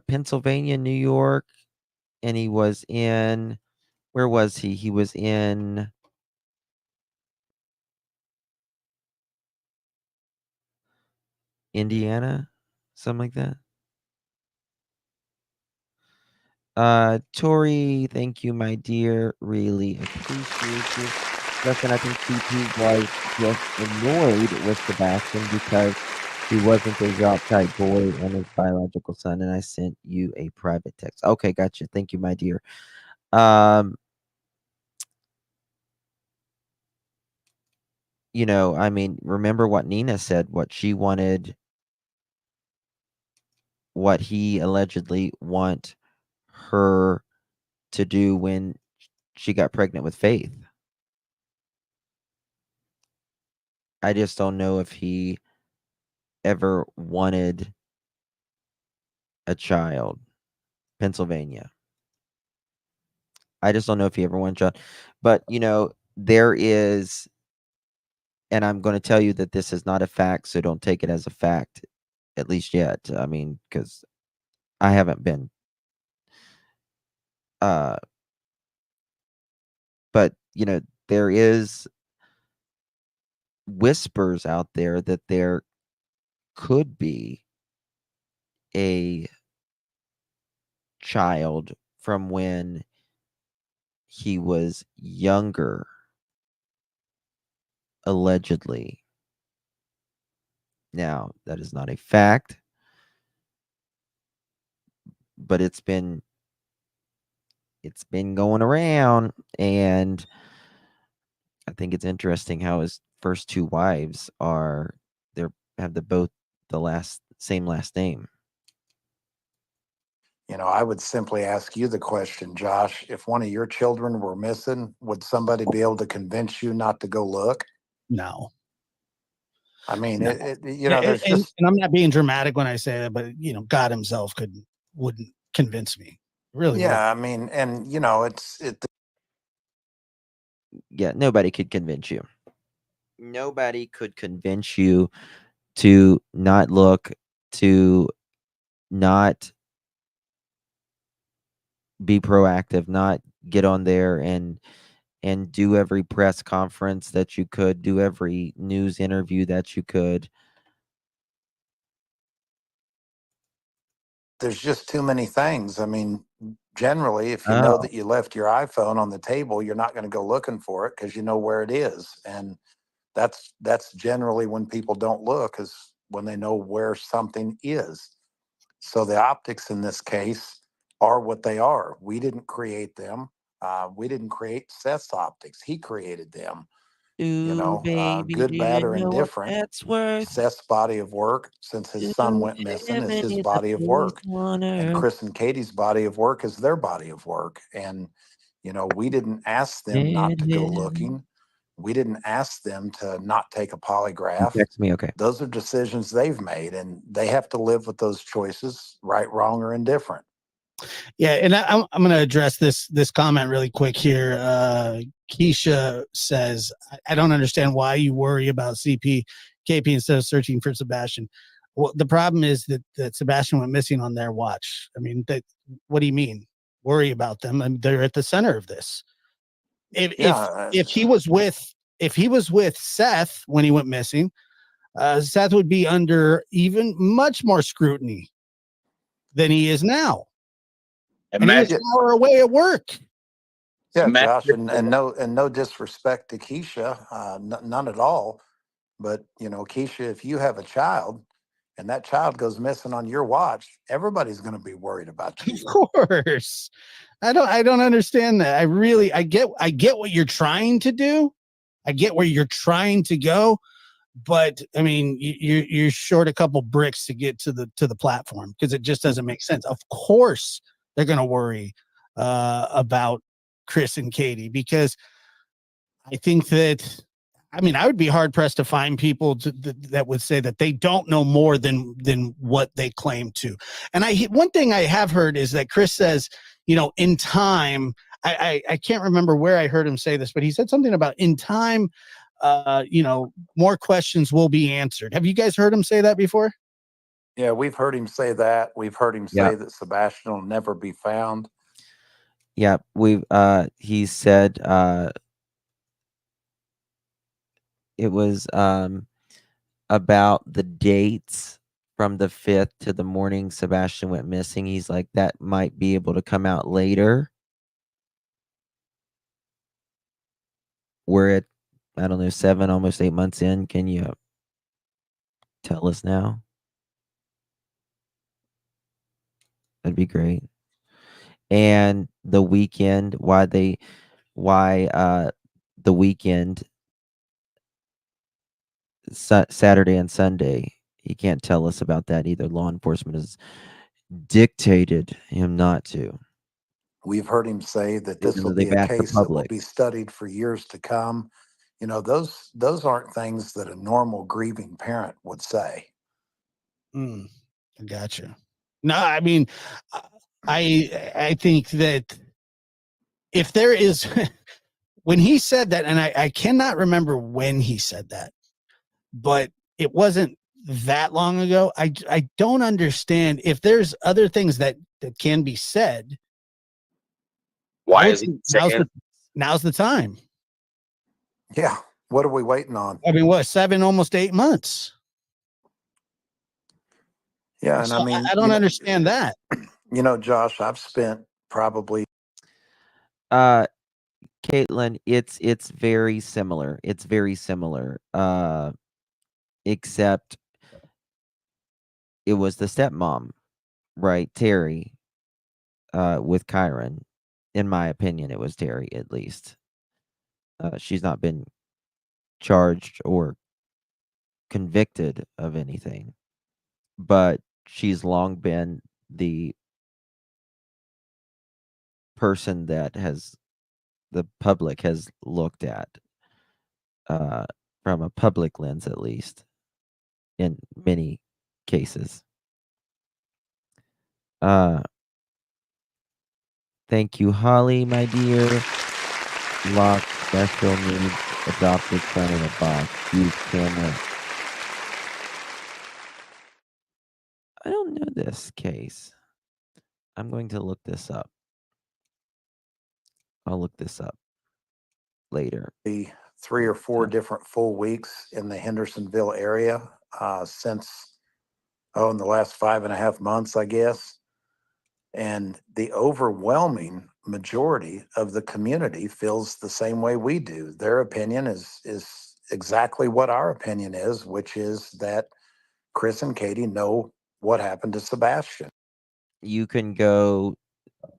S2: Pennsylvania, New York, and he was in, where was he? He was in Indiana, something like that. Tori, thank you, my dear. Really appreciate you. Listen, I think CP was just annoyed with Sebastian because he wasn't a job-type boy and his biological son, and I sent you a private text. Okay, gotcha. Thank you, my dear. I mean, remember what Nina said, what she wanted, what he allegedly want her to do when she got pregnant with Faith. I just don't know if he ever wanted a child. Pennsylvania. I just don't know if he ever wanted a child. But, there is, and I'm going to tell you that this is not a fact, so don't take it as a fact, at least yet. I mean, because I haven't been. But, there is whispers out there that there could be a child from when he was younger, allegedly. Now, that is not a fact, but it's been going around, and I think it's interesting how his first two wives have both the same last name.
S11: I would simply ask you the question, Josh, if one of your children were missing, would somebody be able to convince you not to go look?
S10: No.
S11: I mean,
S10: No.
S11: there's
S10: and I'm not being dramatic when I say that, but God himself wouldn't convince me. Really?
S11: Yeah, I mean, and
S2: Yeah, nobody could convince you. Nobody could convince you to not look, to not be proactive, not get on there and do every press conference that you could, do every news interview that you could.
S11: There's just too many things. I mean, generally, if you know that you left your iPhone on the table, you're not going to go looking for it because you know where it is. And that's generally when people don't look, is when they know where something is. So the optics in this case are what they are. We didn't create them. We didn't create Seth's optics. He created them.
S2: Ooh, baby, do
S11: good,
S2: you
S11: bad, or
S2: know what
S11: indifferent.
S2: that's worth?
S11: Seth's body of work, since his son
S2: Ooh,
S11: went missing, is
S2: heaven
S11: his
S2: is a
S11: body of
S2: place
S11: work.
S2: on
S11: And
S2: earth.
S11: Chris and Katie's body of work is their body of work. And, we didn't ask them not to go looking. We didn't ask them to not take a
S2: You
S11: polygraph.
S2: text me, okay.
S11: Those are decisions they've made, and they have to live with those choices, right, wrong, or indifferent.
S10: Yeah, and I'm going to address this comment really quick here. Keisha says, I don't understand why you worry about KP instead of searching for Sebastian. Well, the problem is that Sebastian went missing on their watch. I mean, what do you mean? Worry about them? I mean, they're at the center of this. If he was with Seth when he went missing, Seth would be under even much more scrutiny than he is now. And he was an hour away at work.
S11: Yeah, Josh, and no disrespect to Keisha, none at all. But Keisha, if you have a child and that child goes missing on your watch, everybody's going to be worried about you.
S10: Of course. I don't understand that. I get what you're trying to do. I get where you're trying to go, but I mean, you're short a couple bricks to get to the platform, because it just doesn't make sense. Of course, they're going to worry about Chris and Katie, because I think that, I mean, I would be hard pressed to find people that would say that they don't know more than what they claim to. And one thing I have heard is that Chris says, in time, I can't remember where I heard him say this, but he said something about in time, more questions will be answered. Have you guys heard him say that before?
S11: Yeah, we've heard him say that. We've heard him say that Sebastian will never be found.
S2: Yeah, he said it was about the dates from the 5th to the morning Sebastian went missing. He's like, that might be able to come out later. We're at, I don't know, 7, almost 8 months in. Can you tell us now? That'd be great. And the weekend, why the weekend, Saturday and Sunday, he can't tell us about that either. Law enforcement has dictated him not to.
S11: We've heard him say that this will be a case that will be studied for years to come. Those aren't things that a normal grieving parent would say.
S10: I gotcha. No, I mean, I think that if there is, when he said that, and I cannot remember when he said that, but it wasn't that long ago. I don't understand if there's other things that can be said.
S18: Why is he saying?
S10: Now's the time.
S11: Yeah. What are we waiting on?
S10: I mean, what, 7, almost 8 months?
S11: Yeah, and
S10: So
S11: I mean,
S10: I don't understand that.
S11: Josh, I've spent probably.
S2: Caitlin, it's very similar. It's very similar. Except it was the stepmom, right? Terry, with Kyron. In my opinion, it was Terry, at least. She's not been charged or convicted of anything, but she's long been the person that the public has looked at, from a public lens, at least, in many cases. Thank you, Holly, my dear. Lock special needs adopted son in a box. Use camera. I don't know this case. I'm going to look this up. I'll look this up later.
S11: 3 or 4 different full weeks in the Hendersonville area since, in the last 5.5 months, I guess. And the overwhelming majority of the community feels the same way we do. Their opinion is exactly what our opinion is, which is that Chris and Katie know what happened to Sebastian.
S2: You can go,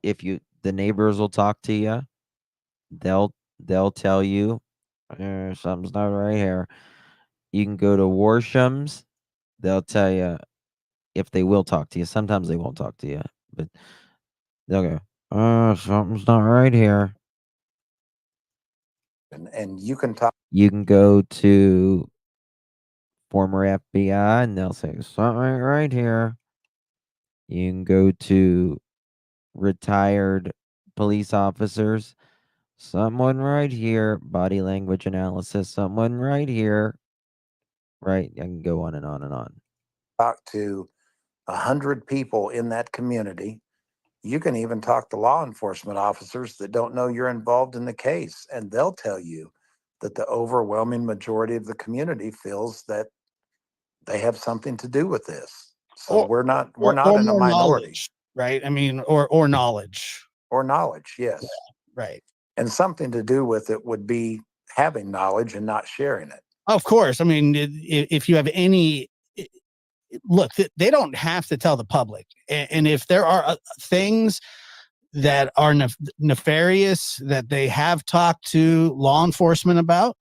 S2: the neighbors will talk to you. They'll tell you, Something's not right here. You can go to Warsham's. They'll tell you if they will talk to you. Sometimes they won't talk to you, but they'll go, something's not right here.
S11: And you can talk.
S2: You can go to former FBI and they'll say, something ain't right here. You can go to retired police officers. Someone right here. Body language analysis. Someone right here. Right. I can go on and on and on.
S11: Talk to 100 people in that community. You can even talk to law enforcement officers that don't know you're involved in the case, and they'll tell you that the overwhelming majority of the community feels that they have something to do with this. So we're not in a
S10: more
S11: minority.
S10: knowledge, right? I mean, or knowledge.
S11: Or knowledge, yes.
S10: Yeah, right.
S11: And something to do with it would be having knowledge and not sharing it.
S10: Of course. I mean, if you have any look, they don't have to tell the public. And if there are things that are nefarious that they have talked to law enforcement about,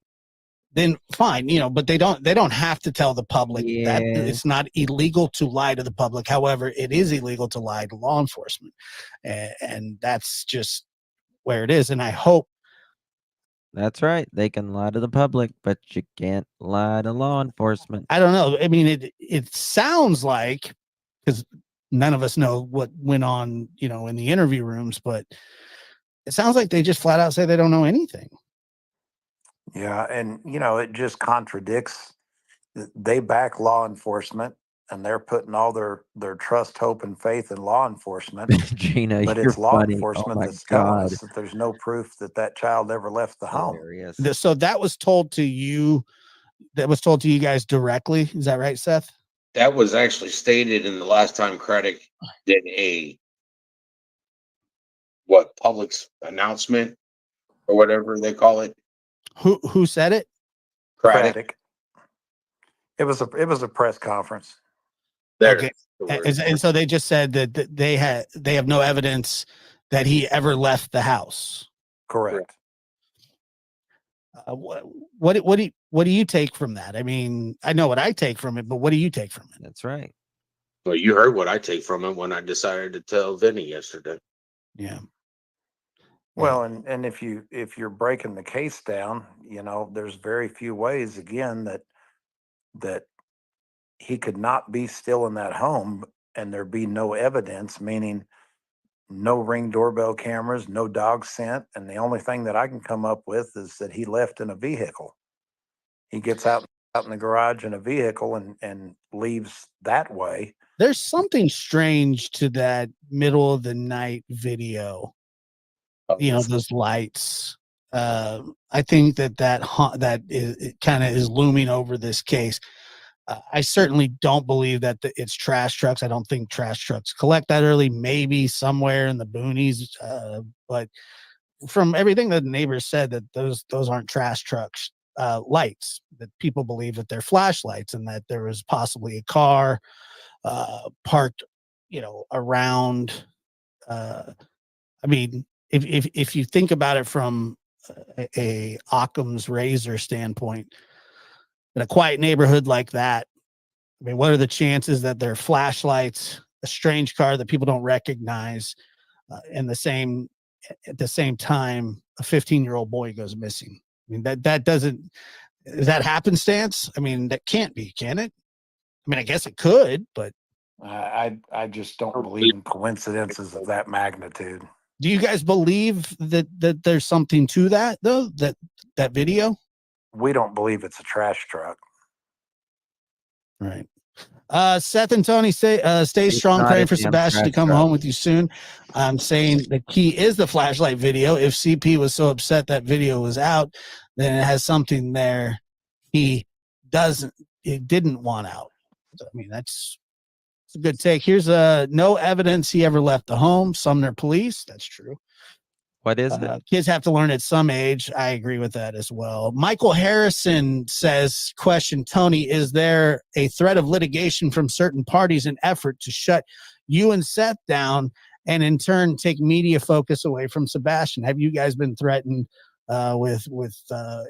S10: then fine, but they don't have to tell the public that it's not illegal to lie to the public. However, it is illegal to lie to law enforcement. And that's just where it is. And I hope.
S2: That's right. They can lie to the public, but you can't lie to law enforcement.
S10: I don't know. I mean, it sounds like, because none of us know what went on, in the interview rooms, but it sounds like they just flat out say they don't know anything.
S11: Yeah. And, it just contradicts. They back law enforcement and they're putting all their trust, hope, and faith in law enforcement.
S2: Gina,
S11: but
S2: you're
S11: it's law
S2: funny.
S11: enforcement
S2: Oh
S11: that's telling
S2: God.
S11: us that there's no proof that child ever left the home.
S10: So that was told to you. That was told to you guys directly. Is that right, Seth?
S18: That was actually stated in the last time Craddock did a public announcement or whatever they call it.
S10: Who said it?
S18: Craddock.
S11: It was a press conference.
S10: Okay. And so they just said that they have no evidence that he ever left the house.
S11: Correct.
S10: What do you take from that? I mean, I know what I take from it, but what do you take from it?
S2: That's right.
S18: Well, you heard what I take from it when I decided to tell Vinny yesterday.
S10: Yeah.
S11: Well, and if you're breaking the case down, there's very few ways again that he could not be still in that home and there be no evidence, meaning no Ring doorbell cameras, no dog scent, and the only thing that I can come up with is that he left in a vehicle. He gets out in the garage in a vehicle and leaves that way.
S10: There's something strange to that middle of the night video. Those lights. I think that is kind of is looming over this case. I certainly don't believe that it's trash trucks. I don't think trash trucks collect that early. Maybe somewhere in the boonies, but from everything that the neighbors said, that those aren't trash trucks lights. That people believe that they're flashlights, and that there was possibly a car parked, around. I mean, if you think about it from a Occam's razor standpoint, in a quiet neighborhood like that, I mean, what are the chances that there are flashlights, a strange car that people don't recognize, at the same time, a 15-year-old boy goes missing? I mean, that doesn't, is that happenstance? I mean, that can't be, can it? I mean, I guess it could, but
S11: I just don't believe in coincidences of that magnitude.
S10: Do you guys believe that there's something to that, though, that video?
S11: We don't believe it's a trash truck.
S10: Right. Seth and Tony stay strong, praying for Sebastian to come home with you soon. I'm saying the key is the flashlight video. If CP was so upset that video was out, then it has something there he didn't want out. So, I mean, that's a good take. Here's no evidence he ever left the home. Sumner police. That's true.
S2: What is it?
S10: Kids have to learn at some age. I agree with that as well. Michael Harrison says, question, Tony, is there a threat of litigation from certain parties in effort to shut you and Seth down and in turn take media focus away from Sebastian? Have you guys been threatened with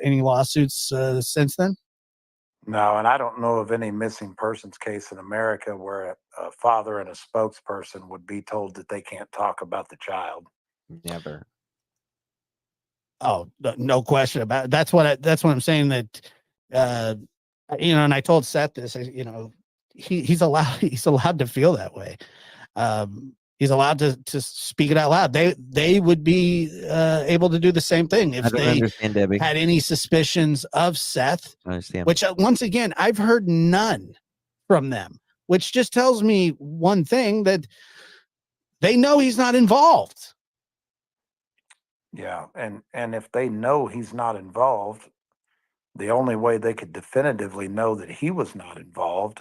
S10: any lawsuits since then?
S11: No, and I don't know of any missing persons case in America where a father and a spokesperson would be told that they can't talk about the child.
S2: Never.
S10: Oh, no question about it. That's what I'm saying, that and I told Seth this, he's allowed to feel that way. He's allowed to speak it out loud. They would be able to do the same thing if
S2: I don't
S10: they
S2: understand, Debbie.
S10: had any suspicions of Seth.
S2: I understand.
S10: Which once again, I've heard none from them, which just tells me one thing, that they know he's not involved.
S11: Yeah, and if they know he's not involved, the only way they could definitively know that he was not involved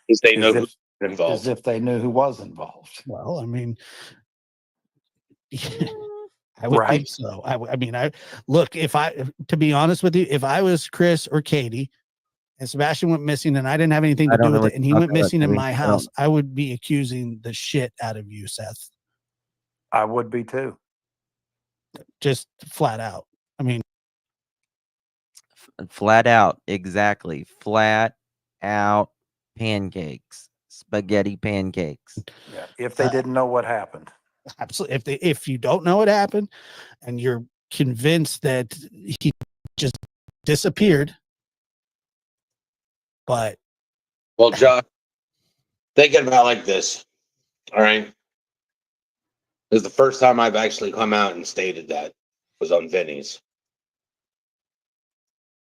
S18: Is they know
S11: is
S18: who's involved.
S11: if they knew who was involved.
S10: Well, I mean, I would think so. To be honest with you, if I was Chris or Katie and Sebastian went missing and I didn't have anything to do with it and he went missing in my house, I would be accusing the shit out of you, Seth.
S11: I would be too.
S10: Just flat out. I mean,
S2: flat out. Exactly. Flat out pancakes. Spaghetti pancakes.
S11: Yeah. If they didn't know what happened.
S10: Absolutely. If you don't know what happened and you're convinced that he just disappeared, but
S18: Well, Josh, think about it like this. All right. This is the first time I've actually come out and stated that was on Vinny's.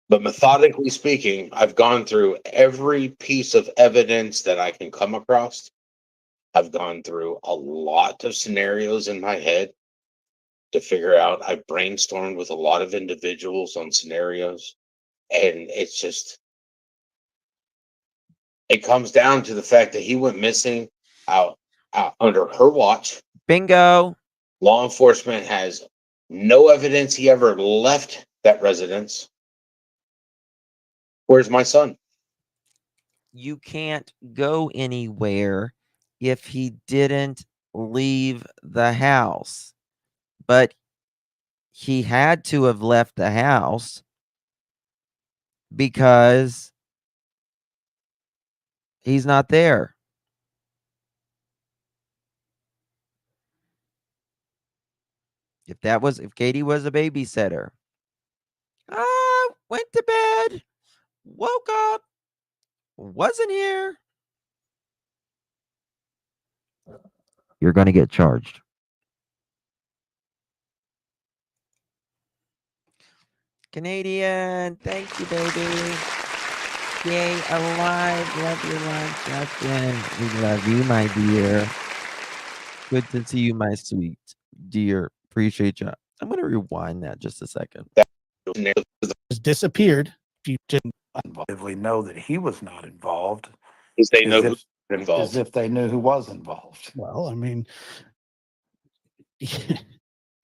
S18: But methodically speaking, I've gone through every piece of evidence that I can come across. I've gone through a lot of scenarios in my head to figure out. I brainstormed with a lot of individuals on scenarios, and it's just, it comes down to the fact that he went missing out under her watch.
S2: Bingo.
S18: Law enforcement has no evidence he ever left that residence. Where's my son?
S2: You can't go anywhere if he didn't leave the house. But he had to have left the house because he's not there. If Katie was a babysitter, went to bed, woke up, wasn't here, you're going to get charged. Canadian, thank you, baby. Yay, alive. Love your life, Justin. We love you, my dear. Good to see you, my sweet dear. Appreciate you. I'm going to rewind that just a second.
S10: Just disappeared. If you didn't
S11: know that he was not involved.
S18: Is they know who's involved.
S11: As if they knew who was involved.
S10: Well, I mean,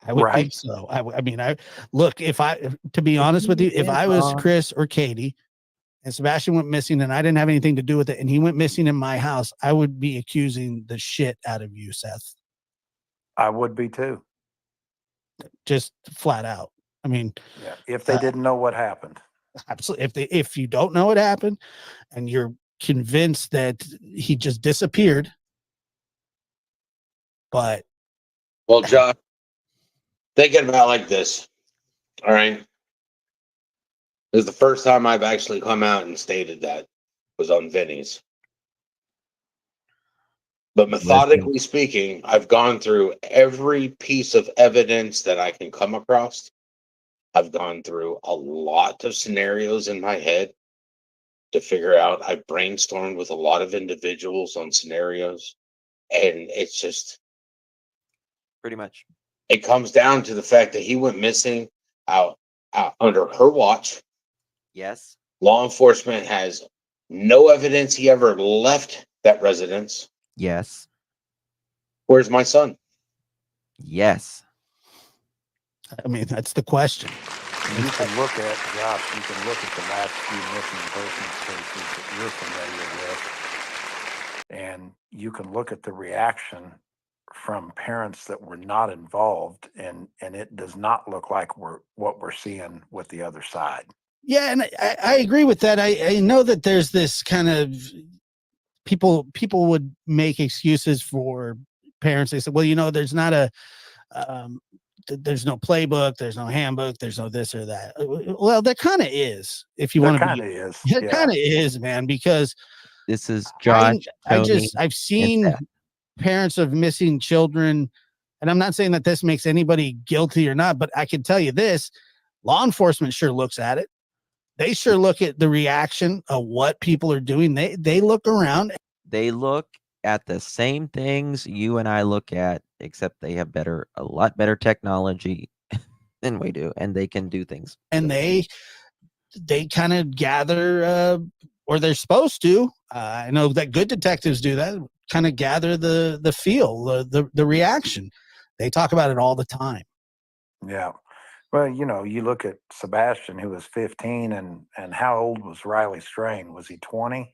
S10: I would think so. To be honest with you, if I was Chris or Katie and Sebastian went missing and I didn't have anything to do with it and he went missing in my house, I would be accusing the shit out of you, Seth.
S11: I would be too.
S10: Just flat out. I mean,
S11: yeah. If they didn't know what happened.
S10: Absolutely. If you don't know what happened and you're convinced that he just disappeared, but
S18: well, Josh, thinking about it like this. All right. This is the first time I've actually come out and stated that was on Vinny's. But methodically speaking, I've gone through every piece of evidence that I can come across. I've gone through a lot of scenarios in my head to figure out. I brainstormed with a lot of individuals on scenarios, and it's just
S2: pretty much.
S18: It comes down to the fact that he went missing out under her watch.
S2: Yes.
S18: Law enforcement has no evidence he ever left that residence.
S2: Yes.
S18: Where's my son?
S2: Yes.
S10: I mean, that's the question.
S11: You can look at, Josh, you can look at the last few missing persons cases that you're familiar with, and you can look at the reaction from parents that were not involved, and it does not look like what we're seeing with the other side.
S10: Yeah, and I agree with that. I know that there's this kind of people would make excuses for parents. They said, well, there's not a there's no playbook, there's no handbook, there's no this or that. Well, there kind of is, if you want to be.
S11: Is.
S10: It kind of is, man, because
S2: this is Josh, Tony,
S10: I've seen parents of missing children, and I'm not saying that this makes anybody guilty or not, but I can tell you this: law enforcement sure looks at it. They sure look at the reaction of what people are doing. They look around.
S2: They look at the same things you and I look at, except they have a lot better technology than we do, and they can do things.
S10: And they kind of gather, or they're supposed to. I know that good detectives do that. Kind of gather the feel, the reaction. They talk about it all the time.
S11: Yeah. Well, you look at Sebastian, who was 15, and how old was Riley Strain? Was he 20?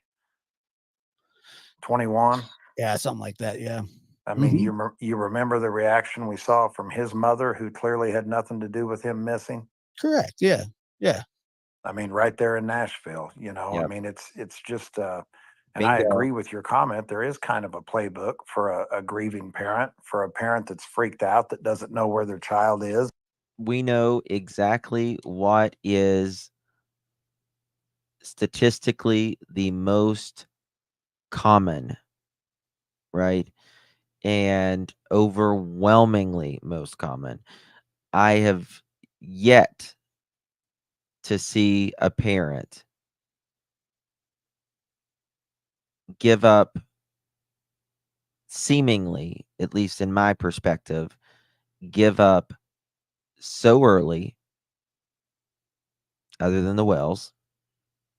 S11: 21?
S10: Yeah, something like that. Yeah.
S11: I mean, you remember the reaction we saw from his mother, who clearly had nothing to do with him missing?
S10: Correct. Yeah. Yeah.
S11: I mean, right there in Nashville,
S2: Yep.
S11: I mean, it's just, and
S2: Bingo.
S11: I agree with your comment. There is kind of a playbook for a grieving parent, for a parent that's freaked out, that doesn't know where their child is.
S2: We know exactly what is statistically the most common, right? And overwhelmingly most common. I have yet to see a parent give up, seemingly, at least in my perspective, give up so early, other than the Wells.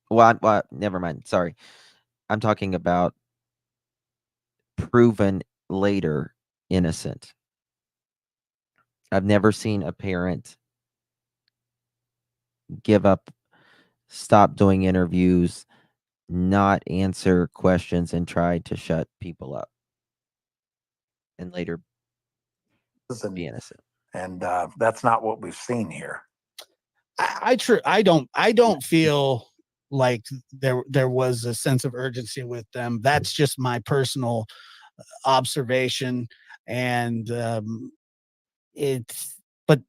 S2: Well, never mind. Sorry. I'm talking about proven later innocent. I've never seen a parent give up, stop doing interviews, not answer questions, and try to shut people up, and later be innocent.
S11: And that's not what we've seen here.
S10: I don't feel like there was a sense of urgency with them. That's just my personal observation, and but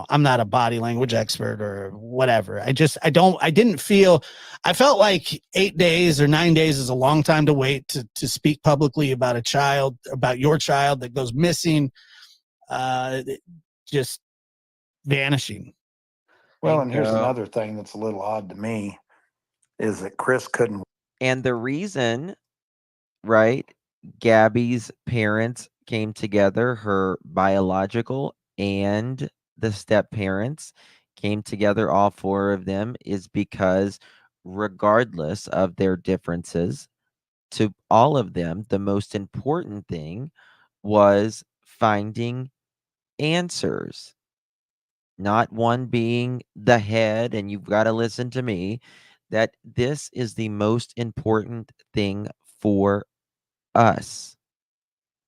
S10: I'm not a body language expert or whatever. I didn't feel. I felt like 8 days or 9 days is a long time to wait to speak publicly about a child, about your child that goes missing, just vanishing.
S11: Well, and here's another thing that's a little odd to me, is that Chris couldn't.
S2: And the reason, right, Gabby's parents came together, her biological and the step parents came together, all four of them, is because regardless of their differences, to all of them, the most important thing was finding answers. Not one being the head, and you've got to listen to me, that this is the most important thing for us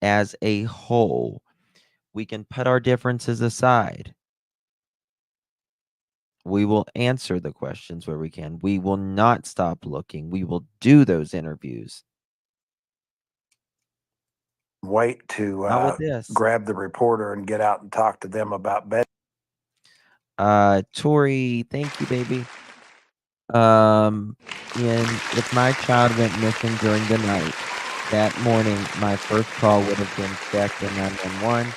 S2: as a whole. We can put our differences aside. We will answer the questions where we can. We will not stop looking. We will do those interviews.
S11: Wait to grab the reporter and get out and talk to them about Betty.
S2: Tori, thank you, baby. And if my child went missing during the night, that morning, my first call would have been checked in 911,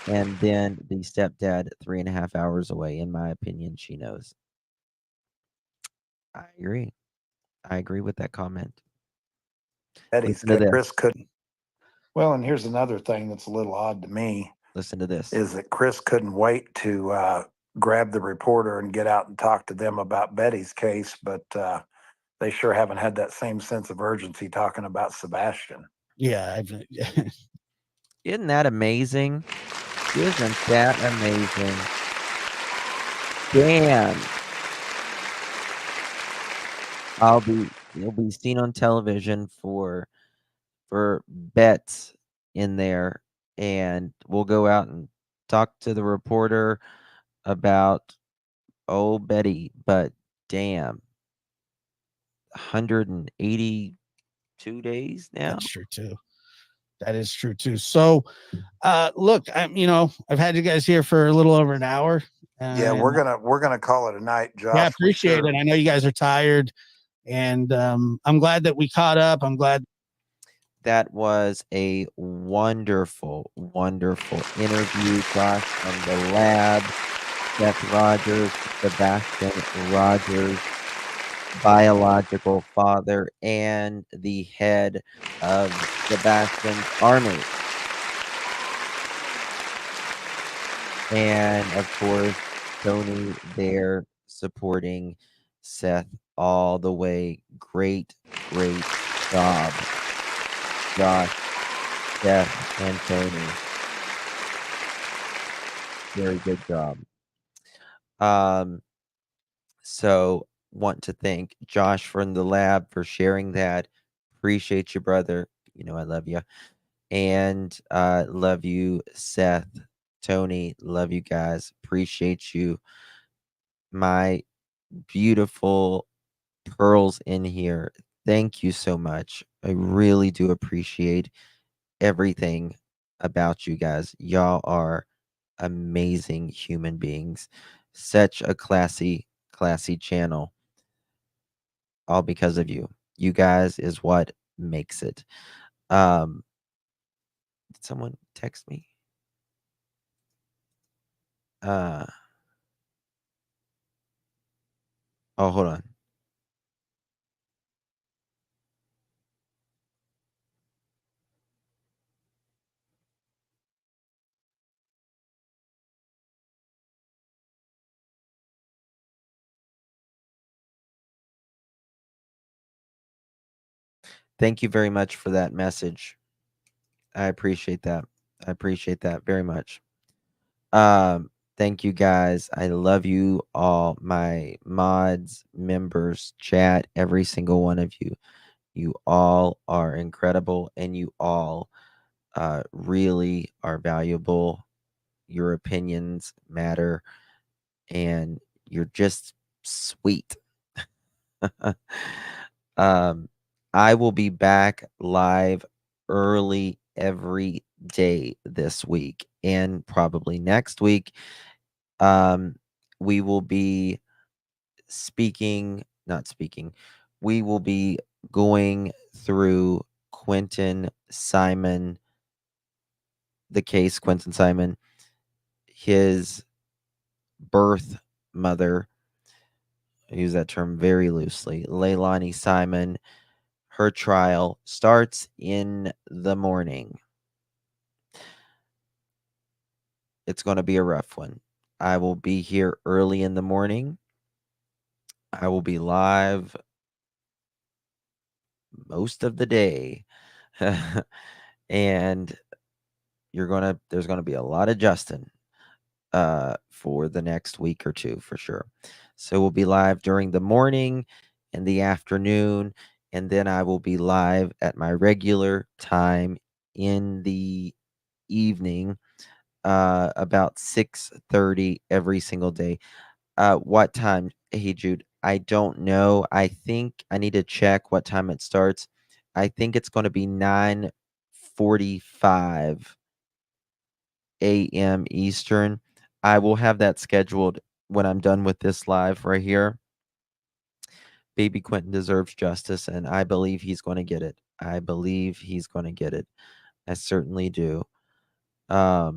S2: and then the stepdad 3.5 hours away. In my opinion, she knows. I agree. I agree with that comment.
S11: Betty's kid, Chris couldn't. Well, and here's another thing that's a little odd to me.
S2: Listen to this.
S11: Is that Chris couldn't wait to grab the reporter and get out and talk to them about Betty's case, but they sure haven't had that same sense of urgency talking about Sebastian.
S10: Yeah.
S2: Isn't that amazing? Isn't that amazing? Damn. You'll be seen on television for bets in there and we'll go out and talk to the reporter about old Betty. But damn, 182 days now.
S10: That's true too. That is true too. So, look, I've had you guys here for a little over an hour.
S11: Yeah, we're gonna call it a night, Josh.
S10: Yeah, appreciate it. I know you guys are tired, and I'm glad that we caught up. I'm glad.
S2: That was a wonderful, wonderful interview, Josh, from the lab. Seth Rogers, Sebastian Rogers, biological father and the head of Sebastian's army. And of course, Tony there supporting Seth all the way. Great, great job, Josh, Seth, and Tony. Very good job. So want to thank Josh from the lab for sharing that. Appreciate you, brother. You know I love you. And love you, Seth, Tony. Love you guys. Appreciate you. My beautiful pearls in here. Thank you so much. I really do appreciate everything about you guys. Y'all are amazing human beings. Such a classy channel. All because of you. You guys is what makes it. Did someone text me? Oh, hold on. Thank you very much for that message. I appreciate that. I appreciate that very much. Thank you guys. I love you all, my mods, members, chat, every single one of you. You all are incredible and you all really are valuable. Your opinions matter and you're just sweet. I will be back live early every day this week and probably next week. We will be we will be going through Quentin Simon, the case Quentin Simon, his birth mother. I use that term very loosely. Leilani Simon, her trial starts in the morning. It's going to be a rough one. I will be here early in the morning. I will be live most of the day. And there's going to be a lot of Justin for the next week or two for sure. So we'll be live during the morning and the afternoon, and then I will be live at my regular time in the evening, about 6:30 every single day. What time? Hey Jude, I don't know. I think I need to check what time it starts. I think it's going to be 9:45 a.m. Eastern. I will have that scheduled when I'm done with this live right here. Baby Quentin deserves justice, and I believe he's going to get it. I believe he's going to get it. I certainly do. I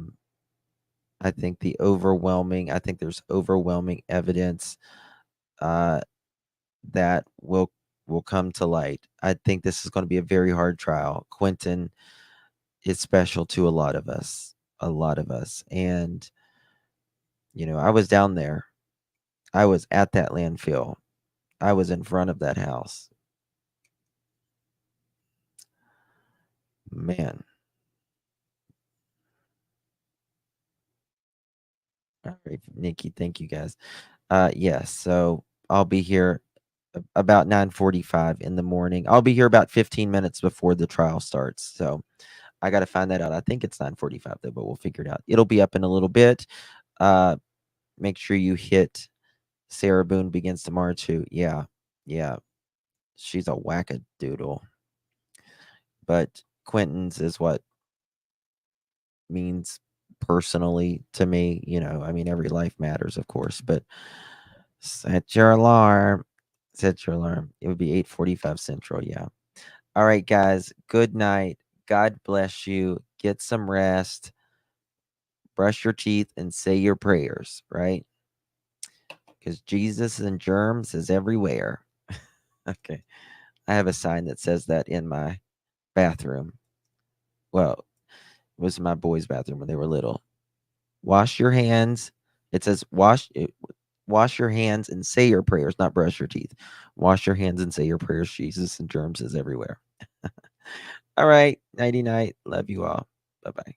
S2: think there's overwhelming evidence that will come to light. I think this is going to be a very hard trial. Quentin is special to a lot of us. And I was down there. I was at that landfill. I was in front of that house. Man. All right, Nikki, thank you guys. Yes, so I'll be here about 9:45 in the morning. I'll be here about 15 minutes before the trial starts. So I got to find that out. I think it's 9:45 though, but we'll figure it out. It'll be up in a little bit. Make sure you hit Sarah Boone Begins Tomorrow too. Yeah. She's a wackadoodle. But Quentin's is what means personally to me. I mean, every life matters, of course, but set your alarm. Set your alarm. It would be 8:45 Central. Yeah. All right, guys. Good night. God bless you. Get some rest. Brush your teeth and say your prayers, right? Because Jesus and germs is everywhere. Okay. I have a sign that says that in my bathroom. Well, it was in my boys' bathroom when they were little. Wash your hands. It says wash your hands and say your prayers, not brush your teeth. Wash your hands and say your prayers. Jesus and germs is everywhere. All right. Nighty night. Love you all. Bye-bye.